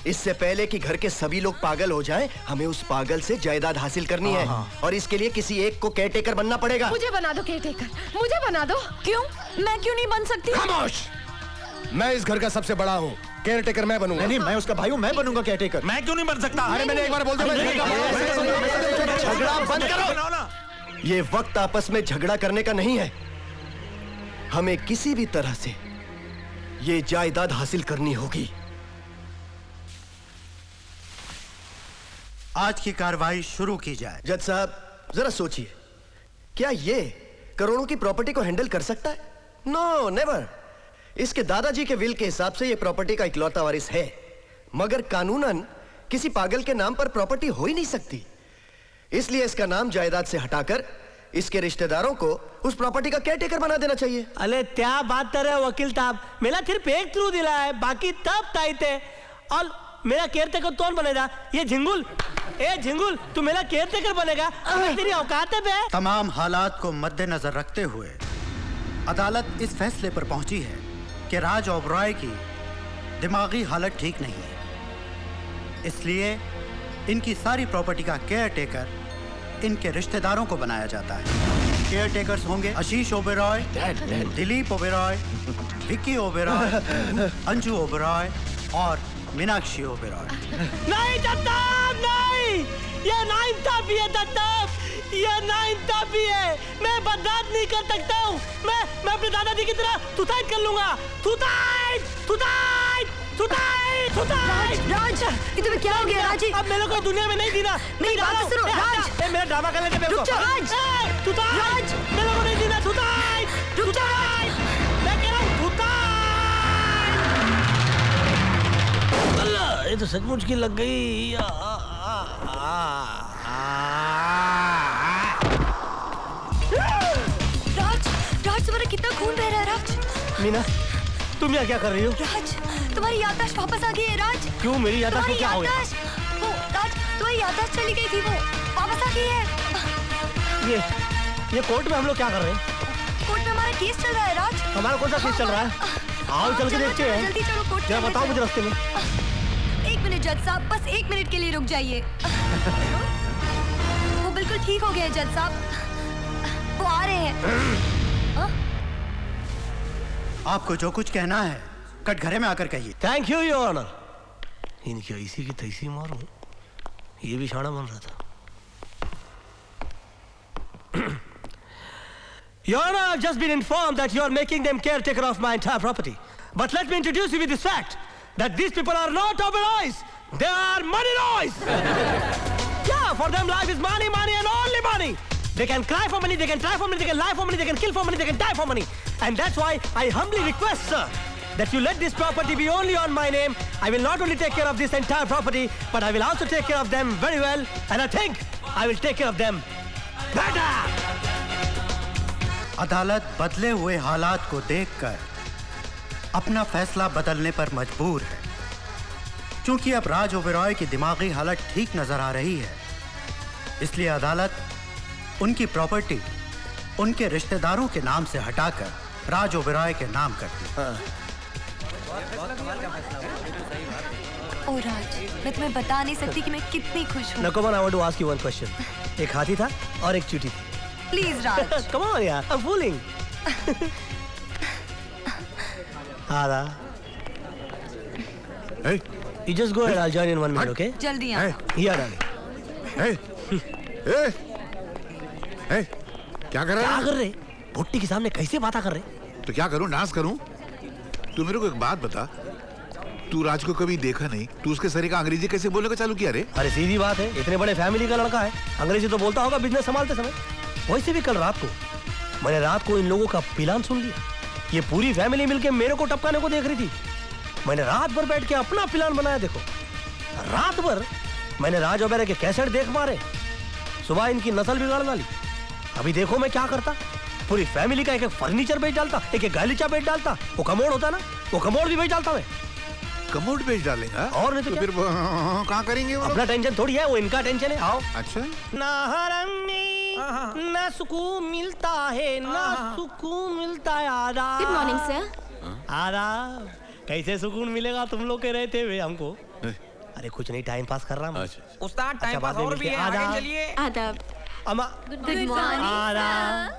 इससे पहले कि घर के सभी लोग पागल हो जाएं, हमें उस पागल से जायदाद हासिल करनी है, और इसके लिए किसी एक को केयरटेकर बनना पड़ेगा। मुझे बना दो केयरटेकर, मुझे बना दो। क्यों? मैं क्यों नहीं बन सकती? खामोश! मैं इस घर का सबसे बड़ा हूँ, केयरटेकर मैं बनूंगा। नहीं, मैं उसका भाई हूँ, मैं बनूंगा केयरटेकर। मैं क्यों नहीं बन सकता? अरे मैंने एक बार बोल दिया। झगड़ा बंद करो। ये वक्त आपस में झगड़ा करने का नहीं है, हमें किसी भी तरह से ये जायदाद हासिल करनी होगी। आज की कार्रवाई शुरू की जाए। जज साहब जरा सोचिए, क्या ये करोड़ों की प्रॉपर्टी को हैंडल कर सकता है? No never. इसके दादाजी के विल के हिसाब से ये प्रॉपर्टी का इकलौता वारिस है, मगर कानूनन किसी पागल के नाम पर प्रॉपर्टी हो ही नहीं सकती। इसलिए इसका नाम जायदाद से हटाकर इसके रिश्तेदारों को उस प्रॉपर्टी का केयरटेकर बना देना चाहिए। अरे क्या बात कर रहे हो वकील साहब, मेरा सिर्फ एक थ्रू दिला है, बाकी तब ताई थे। और मेरा केयरटेकर कौन बनेगा? ये झिंगुल। ए झिंगुल, तू मेरा केयरटेकर बनेगा? तेरी औकात है बे? तमाम हालात को मद्देनजर रखते हुए अदालत इस फैसले पर पहुंची है कि राज ओबरॉय की दिमागी हालत ठीक नहीं है, इसलिए इनकी सारी प्रॉपर्टी का केयरटेकर इनके रिश्तेदारों को बनाया जाता है। केयरटेकर्स होंगे आशीष ओबरॉय, दिलीप ओबरॉय, विक्की ओबरॉय, अंजू ओबरॉय और मीनाक्षी ओबरॉय। नहीं दत्तम, नहीं, ये नाइंसाफी है दत्तम, ये नाइंसाफी है। मैं बर्दाश्त नहीं कर सकता हूँ। मैं अपने दादाजी की तरह सुसाइड कर लूंगा। Suicide, suicide, suicide, suicide. Raj, ये तुम्हें क्या हो गया राज? अब मेरे को दुनिया में नहीं जीना। नहीं, बात सुनो राज। मेरा ड्रामा करने दे मेरे को। रुक जा राज। राज, मेरे को नहीं जीना। रुक जा राज। मैं कह रहा हूँ अल्लाह, ये तो सचमुच की लग गई। राज, राज तुम्हारा कितना खून बह रहा है राज? मीना, तुम यहाँ क्या कर रही हो? राज, तुम्हारी याददाश्त वापस आ गई है राज। क्यों? मेरी याददाश्त को क्या हो गया? वो राज, तुम्हारी याददाश्त चली गई थी, वो वापस आ गई है। ये कोर्ट में हम लोग क्या कर रहे हैं? कोर्ट में हमारा केस चल रहा है राज। हमारा कौन सा केस चल रहा है? आओ चल के देखते हैं। जल्दी चलो कोर्ट। जरा बताओ मुझे रास्ते में। एक मिनट जज साहब, बस 1 मिनट के लिए रुक जाइए। वो बिल्कुल ठीक हो गए जज साहब, वो आ रहे हैं। आपको जो कुछ कहना है कटघरे में आकर कहिए। Thank you your honour. इनकी ऐसी की तैसी मारूं, ये भी शाना बन रहा था। Your Honor, I've just been informed that you are making them caretaker of my entire property. But let me introduce you with this fact, that these people are not Oberois. They are money boys. Yeah, for them life is money, money and only money. They can cry for money, they can try for money, they can lie for money, they can kill for money, they can die for money. And that's why I humbly request, sir, that you let this property be only on my name. I will not only take care of this entire property, but I will also take care of them very well. And I think I will take care of them better. अदालत बदले हुए हालात को देखकर अपना फैसला बदलने पर मजबूर है, क्योंकि अब राज ओबेरॉय की दिमागी हालत ठीक नजर आ रही है। इसलिए अदालत उनकी प्रॉपर्टी उनके रिश्तेदारों के नाम से हटाकर राज ओबेरॉय के नाम करती है। ओ राज, मैं तुम्हें बता नहीं सकती कि मैं कितनी खुश हूँ। Nakoman, I want to ask you one question. एक हाथी था और एक चींटी थी। Please Raj. Come on यार, I'm fooling. आधा। Hey. You just go ahead. I'll join in 1 minute, okay? जल्दी आओ। Here, darling. क्या कर रहा है? क्या कर रहे? भुट्टी के सामने कैसे बातें कर रहे? तो क्या करूं, नाच करूं? तू मेरे को एक बात बता, तू राज को कभी देखा नहीं, तू उसके सरी का अंग्रेजी कैसे बोलने का चालू किया रे? अरे सीधी बात है, इतने बड़े फैमिली का लड़का है, अंग्रेजी तो बोलता होगा बिजनेस संभालते समय। वैसे भी कल रात को मैंने इन लोगों का प्लान सुन लिया। ये पूरी फैमिली मिलके मेरे को टपकाने को देख रही थी। मैंने रात भर बैठ के अपना प्लान बनाया। देखो, रात भर मैंने राज ओबेरॉय के कैसेट देख मारे, सुबह इनकी नस्ल बिगाड़ डाली। अभी देखो मैं क्या करता, पूरी फैमिली का एक एक फर्नीचर बेच डालता, एक एक गालीचा बेच डालता। वो कमोड होता ना, वो कमोड भी बेच डालता मैं। कमोड बेच डालेगा? और नहीं तो फिर कहाँ करेंगे वो? अपना टेंशन थोड़ी है, वो इनका टेंशन है। आओ। अच्छा। ना सुकून मिलता है, ना सुकून मिलता है। आदाब। Good morning sir. आदाब। कैसे सुकून मिलेगा तुम लोग के रहते हुए हमको? अरे कुछ नहीं, टाइम पास कर रहा हूँ। उस्ताद टाइम पास और भी है, आगे चलिए। आदाब। अम्मा। Good morning. आदाब।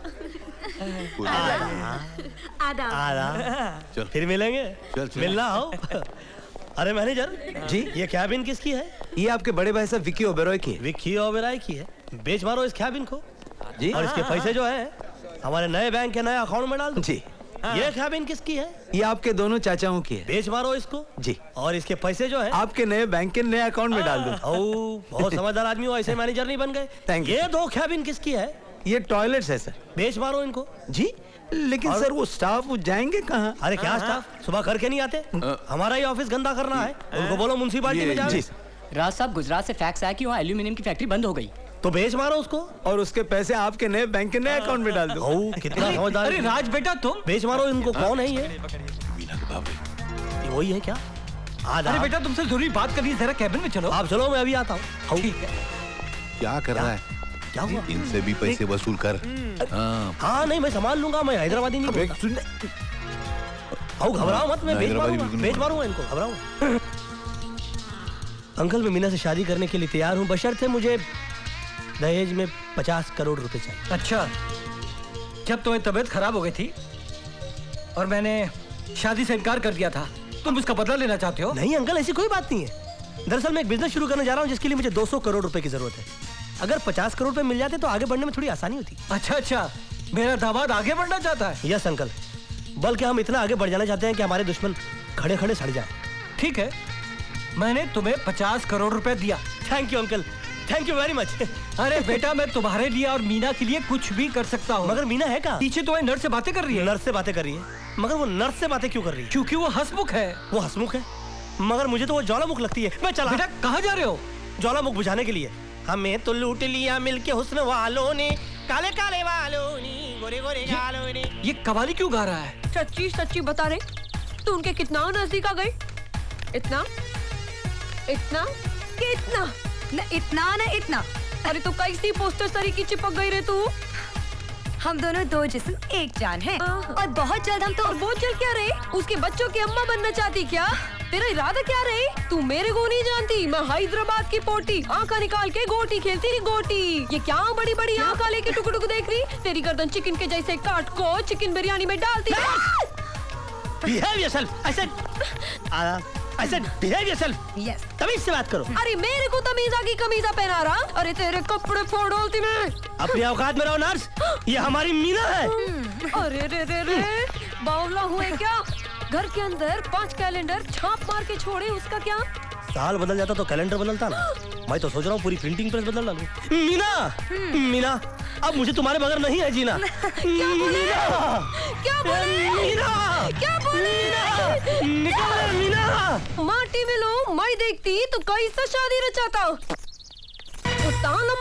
आदाब। आदाब। फिर मिलेंगे। मिलना हो। अरे मैनेजर जी, ये कैबिन किसकी है? ये आपके बड़े भाई साहब विक्की ओबेरॉय की है। विक्की ओबेरॉय की है? बेच मारो इस कैबिन को जी, और इसके पैसे जो है हमारे नए बैंक के नए अकाउंट में डाल दो जी। ये कैबिन किसकी है? ये आपके दोनों चाचाओं की है। बेच मारो इसको जी, और इसके पैसे जो है आपके नए बैंक के नए अकाउंट में डाल दो। बहुत समझदार आदमी हो, ऐसे मैनेजर नहीं बन गए। Thank you. ये 2 कैबिन किसकी है? ये टॉयलेट्स है सर। बेच मारो इनको जी। लेकिन सर वो स्टाफ जाएंगे कहाँ? अरे क्या स्टाफ सुबह करके नहीं आते? हमारा ही ऑफिस गंदा करना है, उनको बोलो म्युनिसिपैलिटी में जाओ। राज साहब, गुजरात से फैक्स आया कि वहाँ एल्यूमिनियम की फैक्ट्री बंद हो गई, तो बेच मारो उसको, और उसके पैसे आपके नए बैंक के नए अकाउंट में डाल दो। कितना समझदार। अरे राज बेटा तुम बेच मारो इनको। कौन है ये? वही है क्या? अरे बेटा तुमसे जरूरी बात करनी है, जरा कैबिन में चलो। आप चलो, मैं अभी आता हूँ। क्या कर रहा है? क्या हुआ? इनसे भी पैसे वसूल कर। हाँ नहीं, मैं संभाल लूंगा, मैं हैदराबादी नहीं बोलता। घबराओ मत, मैं बेच मारूंगा इनको, घबराओ। अंकल, मैं मीना से शादी करने के लिए तैयार हूँ, बशर्ते मुझे दहेज में 50 करोड़ रुपए चाहिए। अच्छा, जब तुम्हें तबीयत खराब हो गई थी और मैंने शादी से इनकार कर दिया था, तुम उसका बदला लेना चाहते हो? नहीं अंकल, ऐसी कोई बात नहीं है। दरअसल मैं एक बिजनेस शुरू करने जा रहा हूँ, जिसके लिए मुझे 200 करोड़ रुपए की जरूरत है। अगर 50 करोड़ रुपए मिल जाते तो आगे बढ़ने में थोड़ी आसानी होती। अच्छा, मेरा दामाद आगे बढ़ना चाहता है? यस अंकल, बल्कि हम इतना आगे बढ़ जाना चाहते हैं कि हमारे दुश्मन खड़े खड़े सड़ जाए। ठीक है, मैंने तुम्हें 50 करोड़ रुपए दिया। Thank you uncle, thank you very much. अरे बेटा, मैं तुम्हारे लिए और मीना के लिए कुछ भी कर सकता हूँ। मगर मीना है कहाँ? पीछे तुम्हें नर्स से बातें कर रही है। नर्स से बातें कर रही है? मगर वो नर्स से बातें क्यों कर रही है? क्योंकि वो हंसमुख है। वो हंसमुख है? मगर मुझे तो वो ज्वालामुख लगती है। मैं चला। बेटा कहाँ जा रहे हो? ज्वालामुख बुझाने के लिए। हमें तो लूट लिया मिलके हुस्न वालों ने, काले काले वालों ने, गोरे गोरे गालों ने। ये कवाली क्यों गा रहा है? सच्ची सच्ची बता रहे, तू उनके कितना नजदीक आ गई? इतना इतना कि इतना न इतना न इतना। अरे तो कैसी पोस्टर सरी की चिपक गई रे तू? हम दोनों दो जिस्म एक जान हैं और बहुत जल्द हम तो। और बहुत जल्द क्या रे? उसके बच्चों की अम्मा बनना चाहती क्या? तेरा इरादा क्या रहे? तू मेरे को नहीं जानती, मैं हैदराबाद की पोटी, आंखा निकाल के गोटी खेलती रही गोटी। ये क्या बड़ी बड़ी आंखा लेके टुक टुक देख रही? तेरी गर्दन चिकन के जैसे काट को चिकन बिरयानी में डालती। Behave yourself. I said behave yourself. Yes. तमीज से बात करो। अरे मेरे को तमीजा की कमीजा पहना रहा? अरे तेरे कपड़े फोड़ डालती मैं। अपनी औकात में रहो नर्स, ये हमारी मीना है। अरे रे रे रे, बावला हुए क्या? घर के अंदर 5 कैलेंडर छाप मार के छोड़े, उसका क्या? साल बदल जाता तो कैलेंडर बदलता ना। मैं तो सोच रहा हूँ पूरी प्रिंटिंग प्रेस बदल डालूं। मीना, मीना, अब मुझे तुम्हारे बगैर नहीं है जीना। क्या बोले? क्या बोले? मीना, क्या बोले? निकल मीना। माटी में लो, मैं देखती तो कैसा शादी रचाता।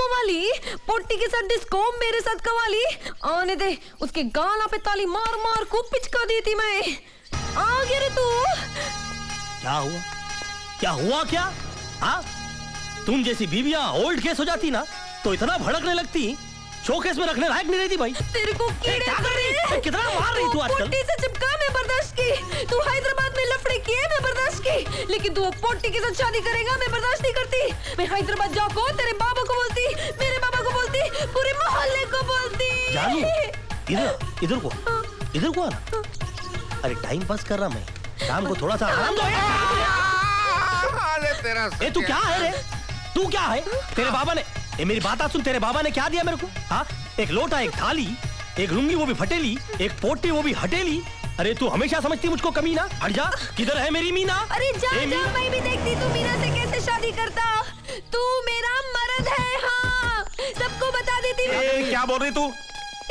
वाली पोटी के साथ डिस्को, मेरे साथ कवाली। आने दे, उसके गाना पे ताली मार मार को पिचका देती मैं। आ गया रे तू। क्या हुआ? क्या हुआ क्या? हाँ, तुम जैसी बीवियां ओल्ड केस हो जाती ना तो इतना भड़कने लगती, शोकेस में रखने लायक नहीं रहती भाई। तेरे को कीड़े करे? कितना मार रही तू आजकल? पोटी से चिपका मैं बर्दाश्त की, तू हैदराबाद में लफड़े किए मैं बर्दाश्त की, लेकिन तू पोटी के साथ शादी करेगा मैं बर्दाश्त नहीं करती। मैं हैदराबाद जाको तेरे बाबा को बोलती, मेरे बाबा को बोलती, पूरे मोहल्ले को बोलती। इधर को आना। अरे टाइम पास कर रहा मैं, शाम को थोड़ा सा आराम दो। ए तू क्या है रे? तू क्या है? तेरे बाबा ने, ये मेरी बात सुन, तेरे बाबा ने क्या दिया मेरे को? हाँ, एक लोटा, एक थाली, एक लुंगी वो भी फटेली, एक पोटी वो भी हटेली। अरे तू हमेशा समझती मुझको कमीना। हट जा, किधर है मेरी मीना? अरे जा जा, मैं भी देखती तू मीना से कैसे शादी करता। तू मेरा मर्द है, हाँ, सबको बता देती। क्या बोल रही तू?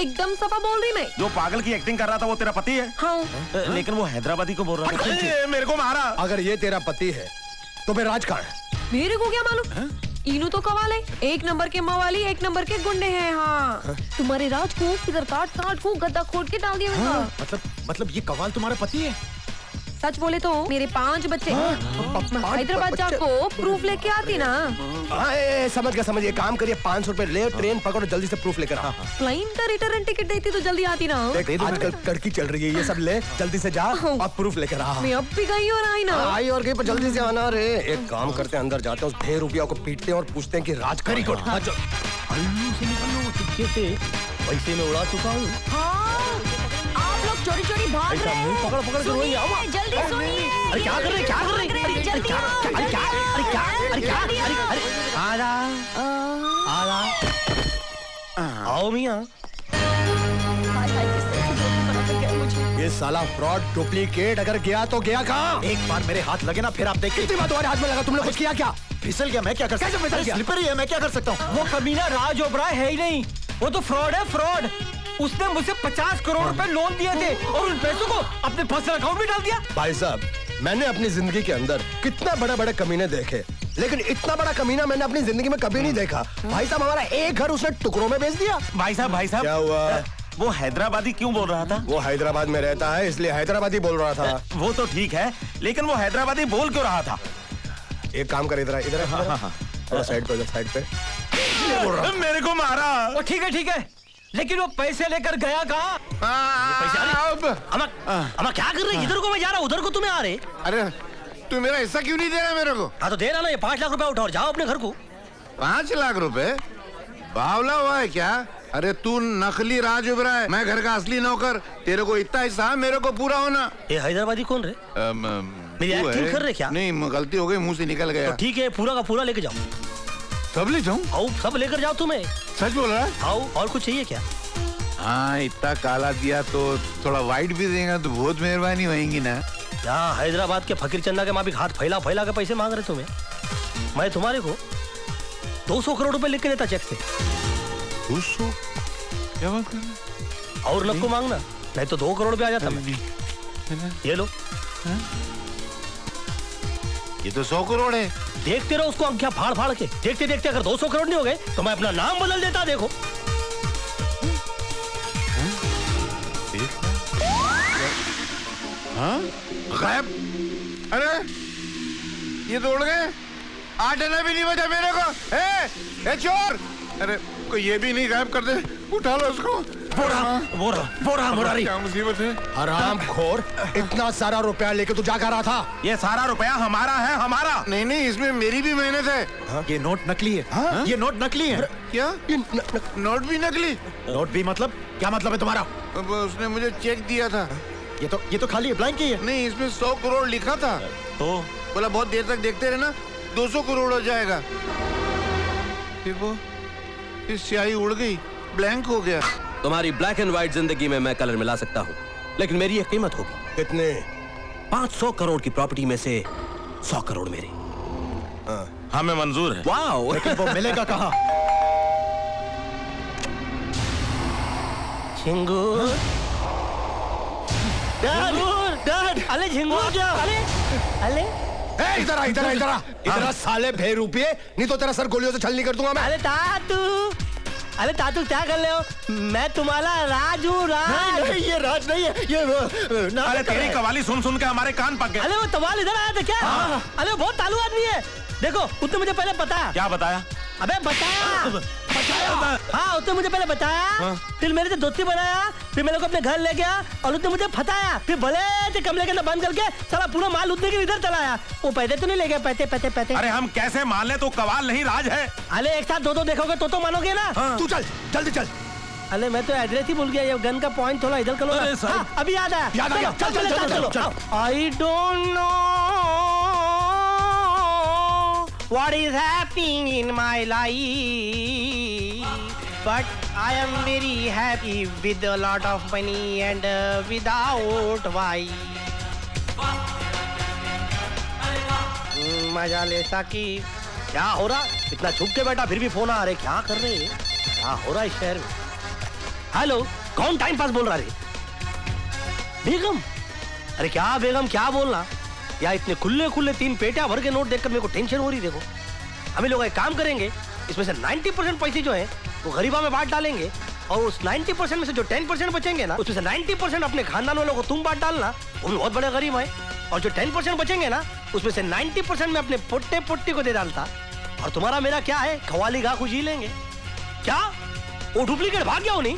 एकदम सफा बोल रही मैं। जो पागल की एक्टिंग कर रहा था वो तेरा पति है? हाँ। लेकिन वो हैदराबादी को बोल रहा था। मेरे को मारा। अगर ये तेरा पति है तो फिर राज कहाँ है? मेरे को क्या मालूम? इनू तो कवाले, 1 नंबर के मवाली, 1 नंबर के गुंडे हैं। हाँ, तुम्हारे राज को किधर काट को गद्दा खोद के डाल दिया। हाँ, मतलब ये कवाल तुम्हारा पति है? सच बोले तो मेरे 5 बच्चे। हैदराबाद जाको प्रूफ लेके आती ना। समझ गया। काम करिए, 500 रुपए ले, ट्रेन पकड़ो, जल्दी से प्रूफ लेकर आ। प्लेन का रिटर्न टिकट देती तो जल्दी आती ना। आजकल कड़की चल रही है, ये सब ले, जल्दी से जा और प्रूफ लेकर आ। मैं अब भी गई और आई ना। आई और गई, पर जल्दी से आना रे। एक काम करते हैं, अंदर जाते हैं, उस ढेर रुपया को पीटते हैं और पूछते हैं कि राज करी को। से निकलो चुपके से, पैसे में उड़ा चुका हूँ। आप लोग चोरी चोरी भाग रहे हैं। पकड़ के रोइए, आओ। जल्दी सुनिए। अरे क्या कर रहे हैं? आओ मियाँ। ये साला फ्रॉड, डुप्लीकेट अगर गया तो गया कहाँ? एक बार मेरे हाथ लगे ना, फिर आप देखिए। कितनी बार तुम्हारे हाथ में लगा? तुमने कुछ किया क्या? फिसल गया, मैं क्या कर सकता हूँ? स्लिपर ही है, मैं क्या कर सकता हूँ? वो कमीना राज ओबराय है ही नहीं, वो तो फ्रॉड है, फ्रॉड। उसने मुझसे 50 करोड़ रुपए लोन दिए थे और उन पैसों को अपने पर्सनल अकाउंट में डाल दिया। भाई साहब, मैंने अपनी जिंदगी के अंदर कितना बड़े कमीने देखे, लेकिन इतना बड़ा कमीना मैंने अपनी जिंदगी में कभी नहीं देखा। भाई साहब, हमारा एक घर उसने टुकड़ों में बेच दिया। भाई साहब क्या हुआ? वो हैदराबादी क्यों बोल रहा था? वो हैदराबाद में रहता है, इसलिए हैदराबादी बोल रहा था। वो तो ठीक है, लेकिन वो हैदराबादी बोल क्यों रहा था? एक काम कर, इधर थोड़ा साइड पे, साइड पे। मेरे को मारा। ठीक है, लेकिन वो पैसे लेकर गया कहाँ? अमा क्या कर रहे? इधर को मैं जा रहा हूँ, उधर को तुम्हें आ रहे। अरे तू मेरा हिस्सा क्यों नहीं दे रहा मेरे को? हाँ तो दे रहा ना, ये 5 लाख रुपए उठाओ, जाओ अपने घर को। 5 लाख रुपए? बावला हुआ है क्या? अरे तू नकली राज उभरा है, मैं घर का असली नौकर। तेरे को इतना हिस्सा, मेरे को पूरा होना। ये हैदराबादी कौन रे? मेरी एक्टिंग कर रहे क्या? नहीं, गलती हो गई, मुंह से निकल गया। तो ठीक है, पूरा का पूरा लेके जाओ। सब ले जाऊं? आओ, सब लेकर जाओ। तुम्हें सच बोल रहा है? आओ, और कुछ चाहिए क्या? हाँ, इतना काला दिया तो थोड़ा वाइट भी देगा तो बहुत मेहरबानी होगी ना। यहाँ हैदराबाद के फकीर चंदा के माफिक हाथ फैला फैला के पैसे मांग रहे तुम्हें। मैं तुम्हारे को 200 करोड़ रुपए लिख के देता चेक से। 200? क्या बात कर रहे हैं? और नको मांगना, नहीं तो 2 करोड़ रुपए आ जाता मैं। ये लो। ये तो 100 करोड़ है। देखते रहो उसको अंकिया फाड़ फाड़ के। देखते देखते अगर 200 करोड़ नहीं हो गए तो मैं अपना नाम बदल देता। देखो हाँ? गायब? अरे ये तो उड़ गए। 8 आना भी नहीं बचा मेरे को। ए चोर! अरे कोई ये भी नहीं गायब कर दे। उठा लो उसको। बोरा मुरारी। क्या मुसीबत है? हराम खोर, इतना सारा रुपया लेके तू जा कर रहा था। ये सारा रुपया हमारा है, हमारा। नहीं नहीं, इसमें मेरी भी मेहनत है। हाँ? ये नोट नकली है। हाँ? ये नोट नकली है। क्या? नोट भी नकली? नोट भी मतलब? क्या मतलब है तुम्हारा? अब उसने मुझे चेक दिया था। ये तो खाली ब्लैंक ही है। नहीं, इसमें 100 करोड़ लिखा था। तो बोला बहुत देर तक देखते रहना, 200 करोड़ हो जाएगा। फिर वो इस स्याही उड़ गई, ब्लैंक हो गया। तुम्हारी ब्लैक एंड व्हाइट जिंदगी में मैं कलर मिला सकता हूँ, लेकिन मेरी एक कीमत होगी। कितने? 500 करोड़ की प्रॉपर्टी में से 100 करोड़ मेरी। हमें मंजूर है। वाओ! लेकिन वो मिलेगा कहाँ? झिंगूर, डैड, अले झिंगूर क्या? अले इधर आ, इधर आ, इधर आ, इधर आ साले बेरुपये, नहीं तो तेरा सर गोलियों से छलनी कर दूंगा मैं। अरे तातू क्या कर रहे हो? मैं तुम्हारा राज हूँ, राज। नहीं, ये राज नहीं है, ये अरे तेरी कवाली सुन सुन के हमारे कान पक गए। अरे वो तवाल इधर आया था क्या? अरे वो बहुत तालू आदमी है। देखो उसने मुझे पहले बताया। क्या बताया? अबे बताया। हाँ, उसने मुझे पहले बताया, फिर मेरे से दोस्ती बनाया, फिर मेरे को अपने घर ले गया और उसने मुझे फताया, फिर भले से कमरे के अंदर बंद करके साला पूरा माल लूटने के इधर चलाया। वो पैसे तो नहीं ले गए? पैसे। अरे हम कैसे मान ले? तो कवाल नहीं, राज है। अरे एक साथ दो देखोगे तो मानोगे ना। तू चल, जल्दी चल। अरे मैं तो एड्रेस ही भूल गया। ये गन का पॉइंट थोड़ा इधर करो। अभी याद आया। चल। I don't know what is happening in my life, but I am very happy with a lot of money and without wife. मजा ले साकी। क्या हो रहा? इतना छुप के बैठा फिर भी फोन आ रहे। क्या कर रहे हैं? क्या हो रहा है इस शहर में? हेलो, कौन टाइम पास बोल रहा है? बेगम? अरे क्या बेगम, क्या बोलना? या इतने खुले 3 पेटियां भर के नोट देखकर मेरे को टेंशन हो रही। देखो हम लोग एक काम करेंगे, इसमें से 90% पैसे जो है वो गरीबा में बांट डालेंगे और उस 90% में से जो 10% बचेंगे ना, उसमें से 90% अपने खानदान वालों को तुम बांट डालना, उन बहुत बड़े गरीब है। और जो 10% बचेंगे ना, उसमें से 90% में अपने पोट्टे को दे डालता। और तुम्हारा मेरा क्या है, खवाली गा खुशी लेंगे। क्या वो डुप्लीकेट भाग गया हो? नहीं,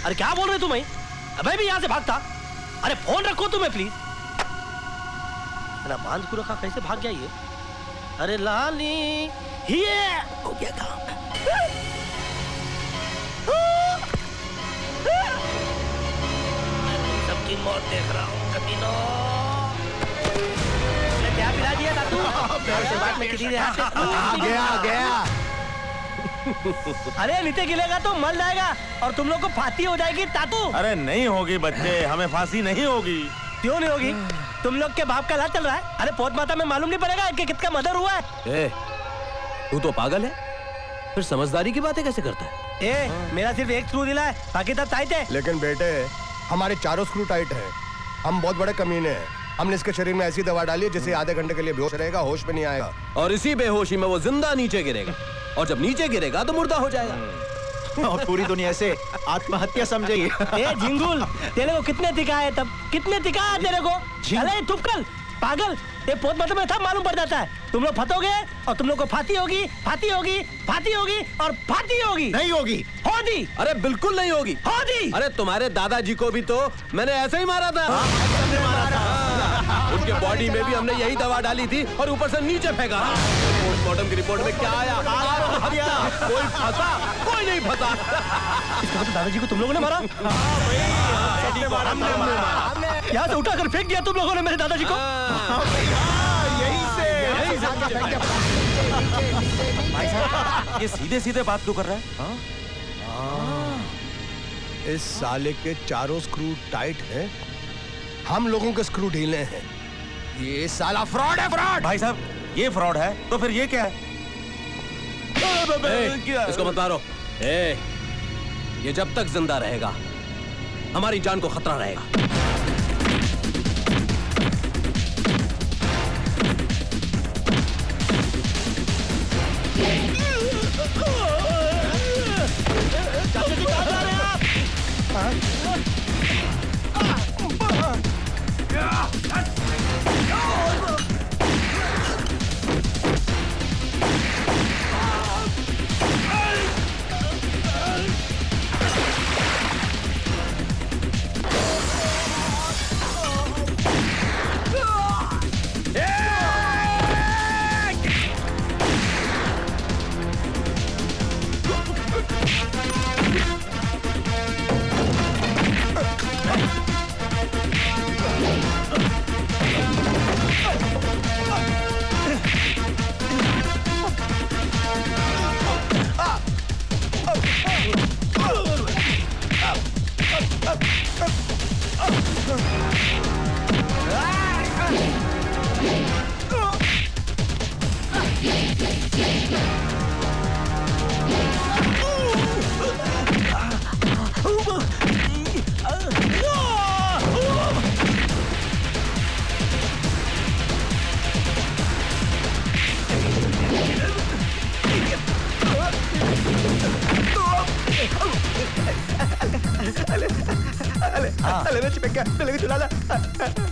अरे क्या बोल रहे तुम्हें? अबे भी यहां से भागता। अरे फोन रखो तुम्हें प्लीज। बांध को रखा, कैसे भाग गया ये? अरे लाली, ये हो गया काम। सबकी मौत देख रहा हूँ कमीनो। क्या पिला दिया था तू? गया। अरे नीचे गिलेगा तो मर जाएगा और तुम लोग को फांसी हो जाएगी तातू। अरे नहीं होगी बच्चे, हमें फांसी नहीं होगी। क्यों नहीं होगी? तुम लोग के बाप का लाल चल रहा है। अरे पोत माता में मालूम नहीं पड़ेगा कि कितना मदर हुआ है? तू तो पागल है, फिर समझदारी की बातें कैसे करता है? मेरा सिर्फ एक स्क्रू ढीला है, बाकी सब टाइट है। लेकिन बेटे हमारे चारों स्क्रू टाइट है। हम बहुत बड़े कमीने हैं। हमने इसके शरीर में ऐसी दवा डाली है जिससे आधे घंटे के लिए बेहोश रहेगा, होश में नहीं आएगा। और इसी बेहोशी में वो जिंदा नीचे गिरेगा, और जब नीचे गिरेगा तो मुर्दा हो जाएगा। और पूरी दुनिया से आत्महत्या समझेगी। झिंगुल, तेरे को कितने दिखाए? तब कितने दिखाया तेरे को? अरे चुप कर पागल। ये पोत मतलब में सब मालूम पड़ जाता है। तुम लोग फटोगे और तुम लोग को फांसी होगी, फांसी होगी, फांसी होगी और फांसी होगी। नहीं होगी। होगी। अरे बिल्कुल नहीं होगी। होगी। अरे तुम्हारे दादाजी को भी तो मैंने ऐसे ही मारा था। उनके बॉडी में भी हमने यही दवा डाली थी और ऊपर से नीचे फेंका। पोस्टमार्टम की रिपोर्ट में क्या आया? कोई फंसा, कोई नहीं फंसा। दादाजी को तुम लोगों ने मारा? यहाँ से उठाकर फेंक दिया तुम लोगों ने मेरे दादाजी को। भाई साहब, ये सीधे सीधे बात क्यों कर रहा है? इस साले के चारों स्क्रू टाइट हैं, हम लोगों के स्क्रू ढीले हैं। ये साला फ्रॉड है, फ्रॉड। भाई साहब ये फ्रॉड है तो फिर ये क्या है? इसको मत मारो। ये जब तक जिंदा रहेगा हमारी जान को खतरा रहेगा।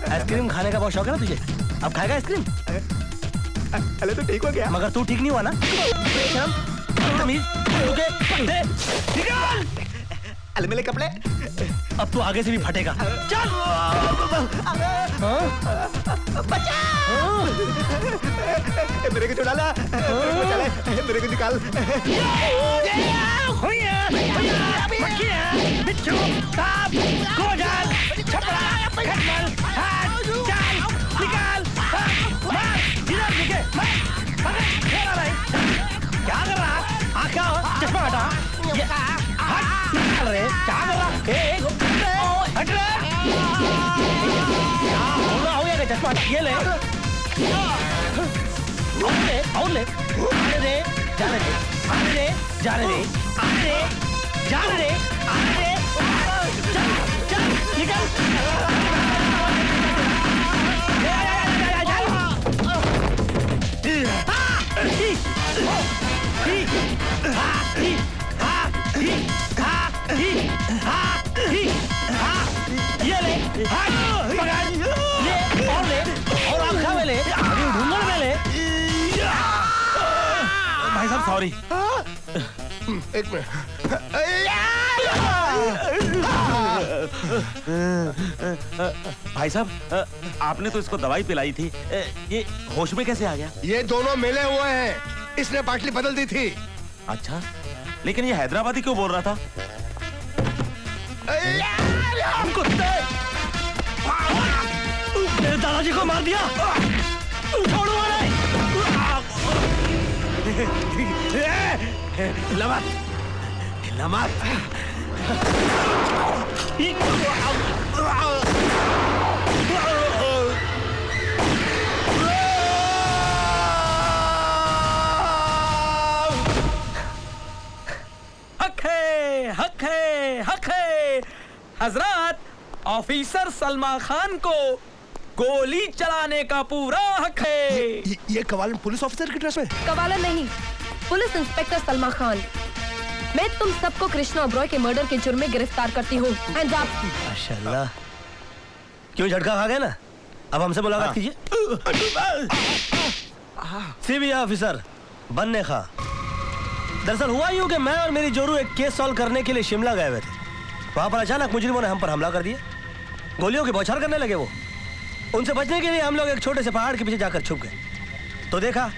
आइसक्रीम खाने का बहुत शौक है ना तुझे? अब खाएगा आइसक्रीम? अरे तो ठीक हो गया। मगर तू ठीक नहीं हुआ ना? शर्म, बदतमीज, निकाल! अरे मेरे कपड़े। अब तू आगे से भी फटेगा। चल! मेरे को छुड़ा ला। चले, मेरे को निकाल। क्या कर रहा? आँखें चश्मा हटा। अरे क्या कर रहा? हट रे! हो गया चश्मा हटा। ये ले। और ले। आने दे, जाने दे, आने दे, जाने दे, आने दे, जाने दे, आने दे। चल, चल, निकल। ये ले, पकड़, ले, और आँखा में ले, ढूंढने में ले। भाई साहब सॉरी। एक मिनट। भाई साहब आपने तो इसको दवाई पिलाई थी, ये होश में कैसे आ गया? ये दोनों मिले हुए हैं, इसने पाटली बदल दी थी। अच्छा, लेकिन ये हैदराबादी क्यों बोल रहा था? मेरे दादाजी को मार दिया। छोड़ो नहीं। लमत, लमत। हक है हजरत, ऑफिसर सलमा खान को गोली चलाने का पूरा हक है। ये कवालन पुलिस ऑफिसर की ड्रेस में? कवालन नहीं, पुलिस इंस्पेक्टर सलमा खान। मैं तुम सबको कृष्णा ओबरॉय के मर्डर के जुर्म में गिरफ्तार करती हूँ। माशाल्लाह, क्यों झटका खा गए ना? अब हमसे मुलाकात कीजिए। सीबीआई ऑफिसर बनने खा। दरअसल हुआ यूं कि मैं और मेरी जोरू एक केस सॉल्व करने के लिए शिमला गए हुए थे। वहां पर अचानक मुजरिमों ने हम पर हमला कर दिया। गोलियों की बौछार करने लगे वो। उनसे बचने के लिए हम लोग एक छोटे से पहाड़ के पीछे जाकर छुप गए। तो देखा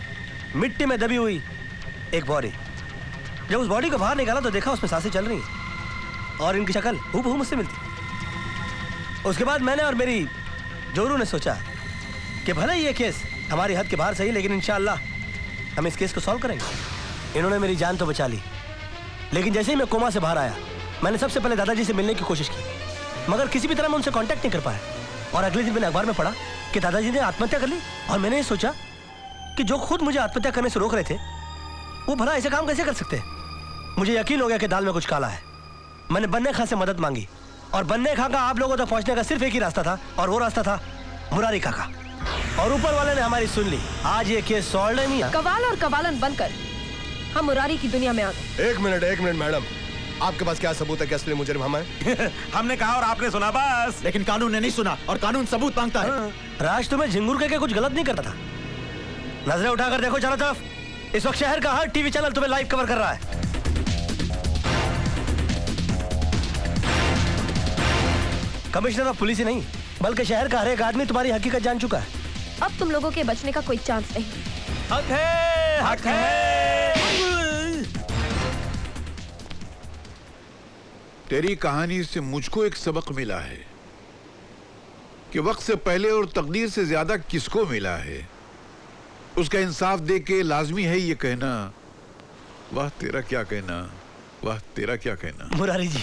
मिट्टी में दबी हुई एक बॉडी। जब उस बॉडी को बाहर निकाला तो देखा उसमें सांसें चल रही हैं और इनकी शक्ल हूबहू मुझसे मिलती। उसके बाद मैंने और मेरी जोरू ने सोचा कि भले ये केस हमारी हद के बाहर सही, लेकिन इंशाअल्लाह हम इस केस को सॉल्व करेंगे। इन्होंने मेरी जान तो बचा ली, लेकिन जैसे ही मैं कोमा से बाहर आया मैंने सबसे पहले दादाजी से मिलने की कोशिश की, मगर किसी भी तरह मैं उनसे कांटेक्ट नहीं कर पाया। और अगले दिन मैंने अखबार में पढ़ा कि दादाजी ने आत्महत्या कर ली। और मैंने ये सोचा कि जो खुद मुझे आत्महत्या करने से रोक रहे थे, वो भला ऐसे काम कैसे कर सकते हैं। मुझे यकीन हो गया कि दाल में कुछ काला है। मैंने बन्ने खां से मदद मांगी, और बन्ने खां का आप लोगों तक पहुंचने का सिर्फ एक ही रास्ता था, और वो रास्ता था मुरारी काका। और ऊपर वाले ने हमारी सुन ली। आज ये केस सॉल्व नहीं है। कवाल और कवालन बनकर हम मुरारी की दुनिया में आ गए। एक मिनट मैडम, आपके पास क्या सबूत है कि असली मुजरिम हम हैं? हमने कहा और आपने सुना बस। लेकिन कानून ने नहीं सुना, और कानून सबूत मांगता है। राज तुम्हें झिंगुर करके कुछ गलत नहीं करता था। नजरें उठाकर देखो चारों तरफ। इस वक्त शहर का हर टीवी चैनल तुम्हें लाइव कवर कर रहा है। कमिश्नर ऑफ पुलिस ही नहीं, बल्कि शहर का हर एक आदमी तुम्हारी हकीकत जान चुका है। अब तुम लोगों के बचने का कोई चांस नहीं। हक है, हक है। तेरी कहानी से मुझको एक सबक मिला है कि वक्त से पहले और तकदीर से ज्यादा किसको मिला है, उसका इंसाफ देख के लाजमी है ये कहना, वाह तेरा क्या कहना, वाह तेरा क्या कहना। मुरारी जी,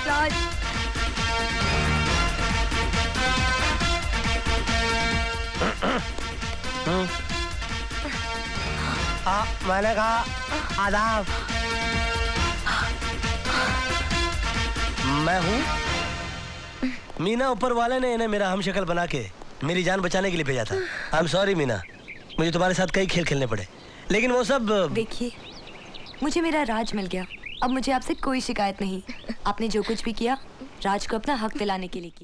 राज, मैंने कहा आदाब। मैं हूँ मीना। ऊपर वाले ने इन्हें मेरा हम शक्ल बना के मेरी जान बचाने के लिए भेजा था। आई एम सॉरी मीना, मुझे तुम्हारे साथ कई खेल खेलने पड़े, लेकिन वो सब। देखिए, मुझे मेरा राज मिल गया। अब मुझे आपसे कोई शिकायत नहीं। आपने जो कुछ भी किया राज को अपना हक दिलाने के लिए किया।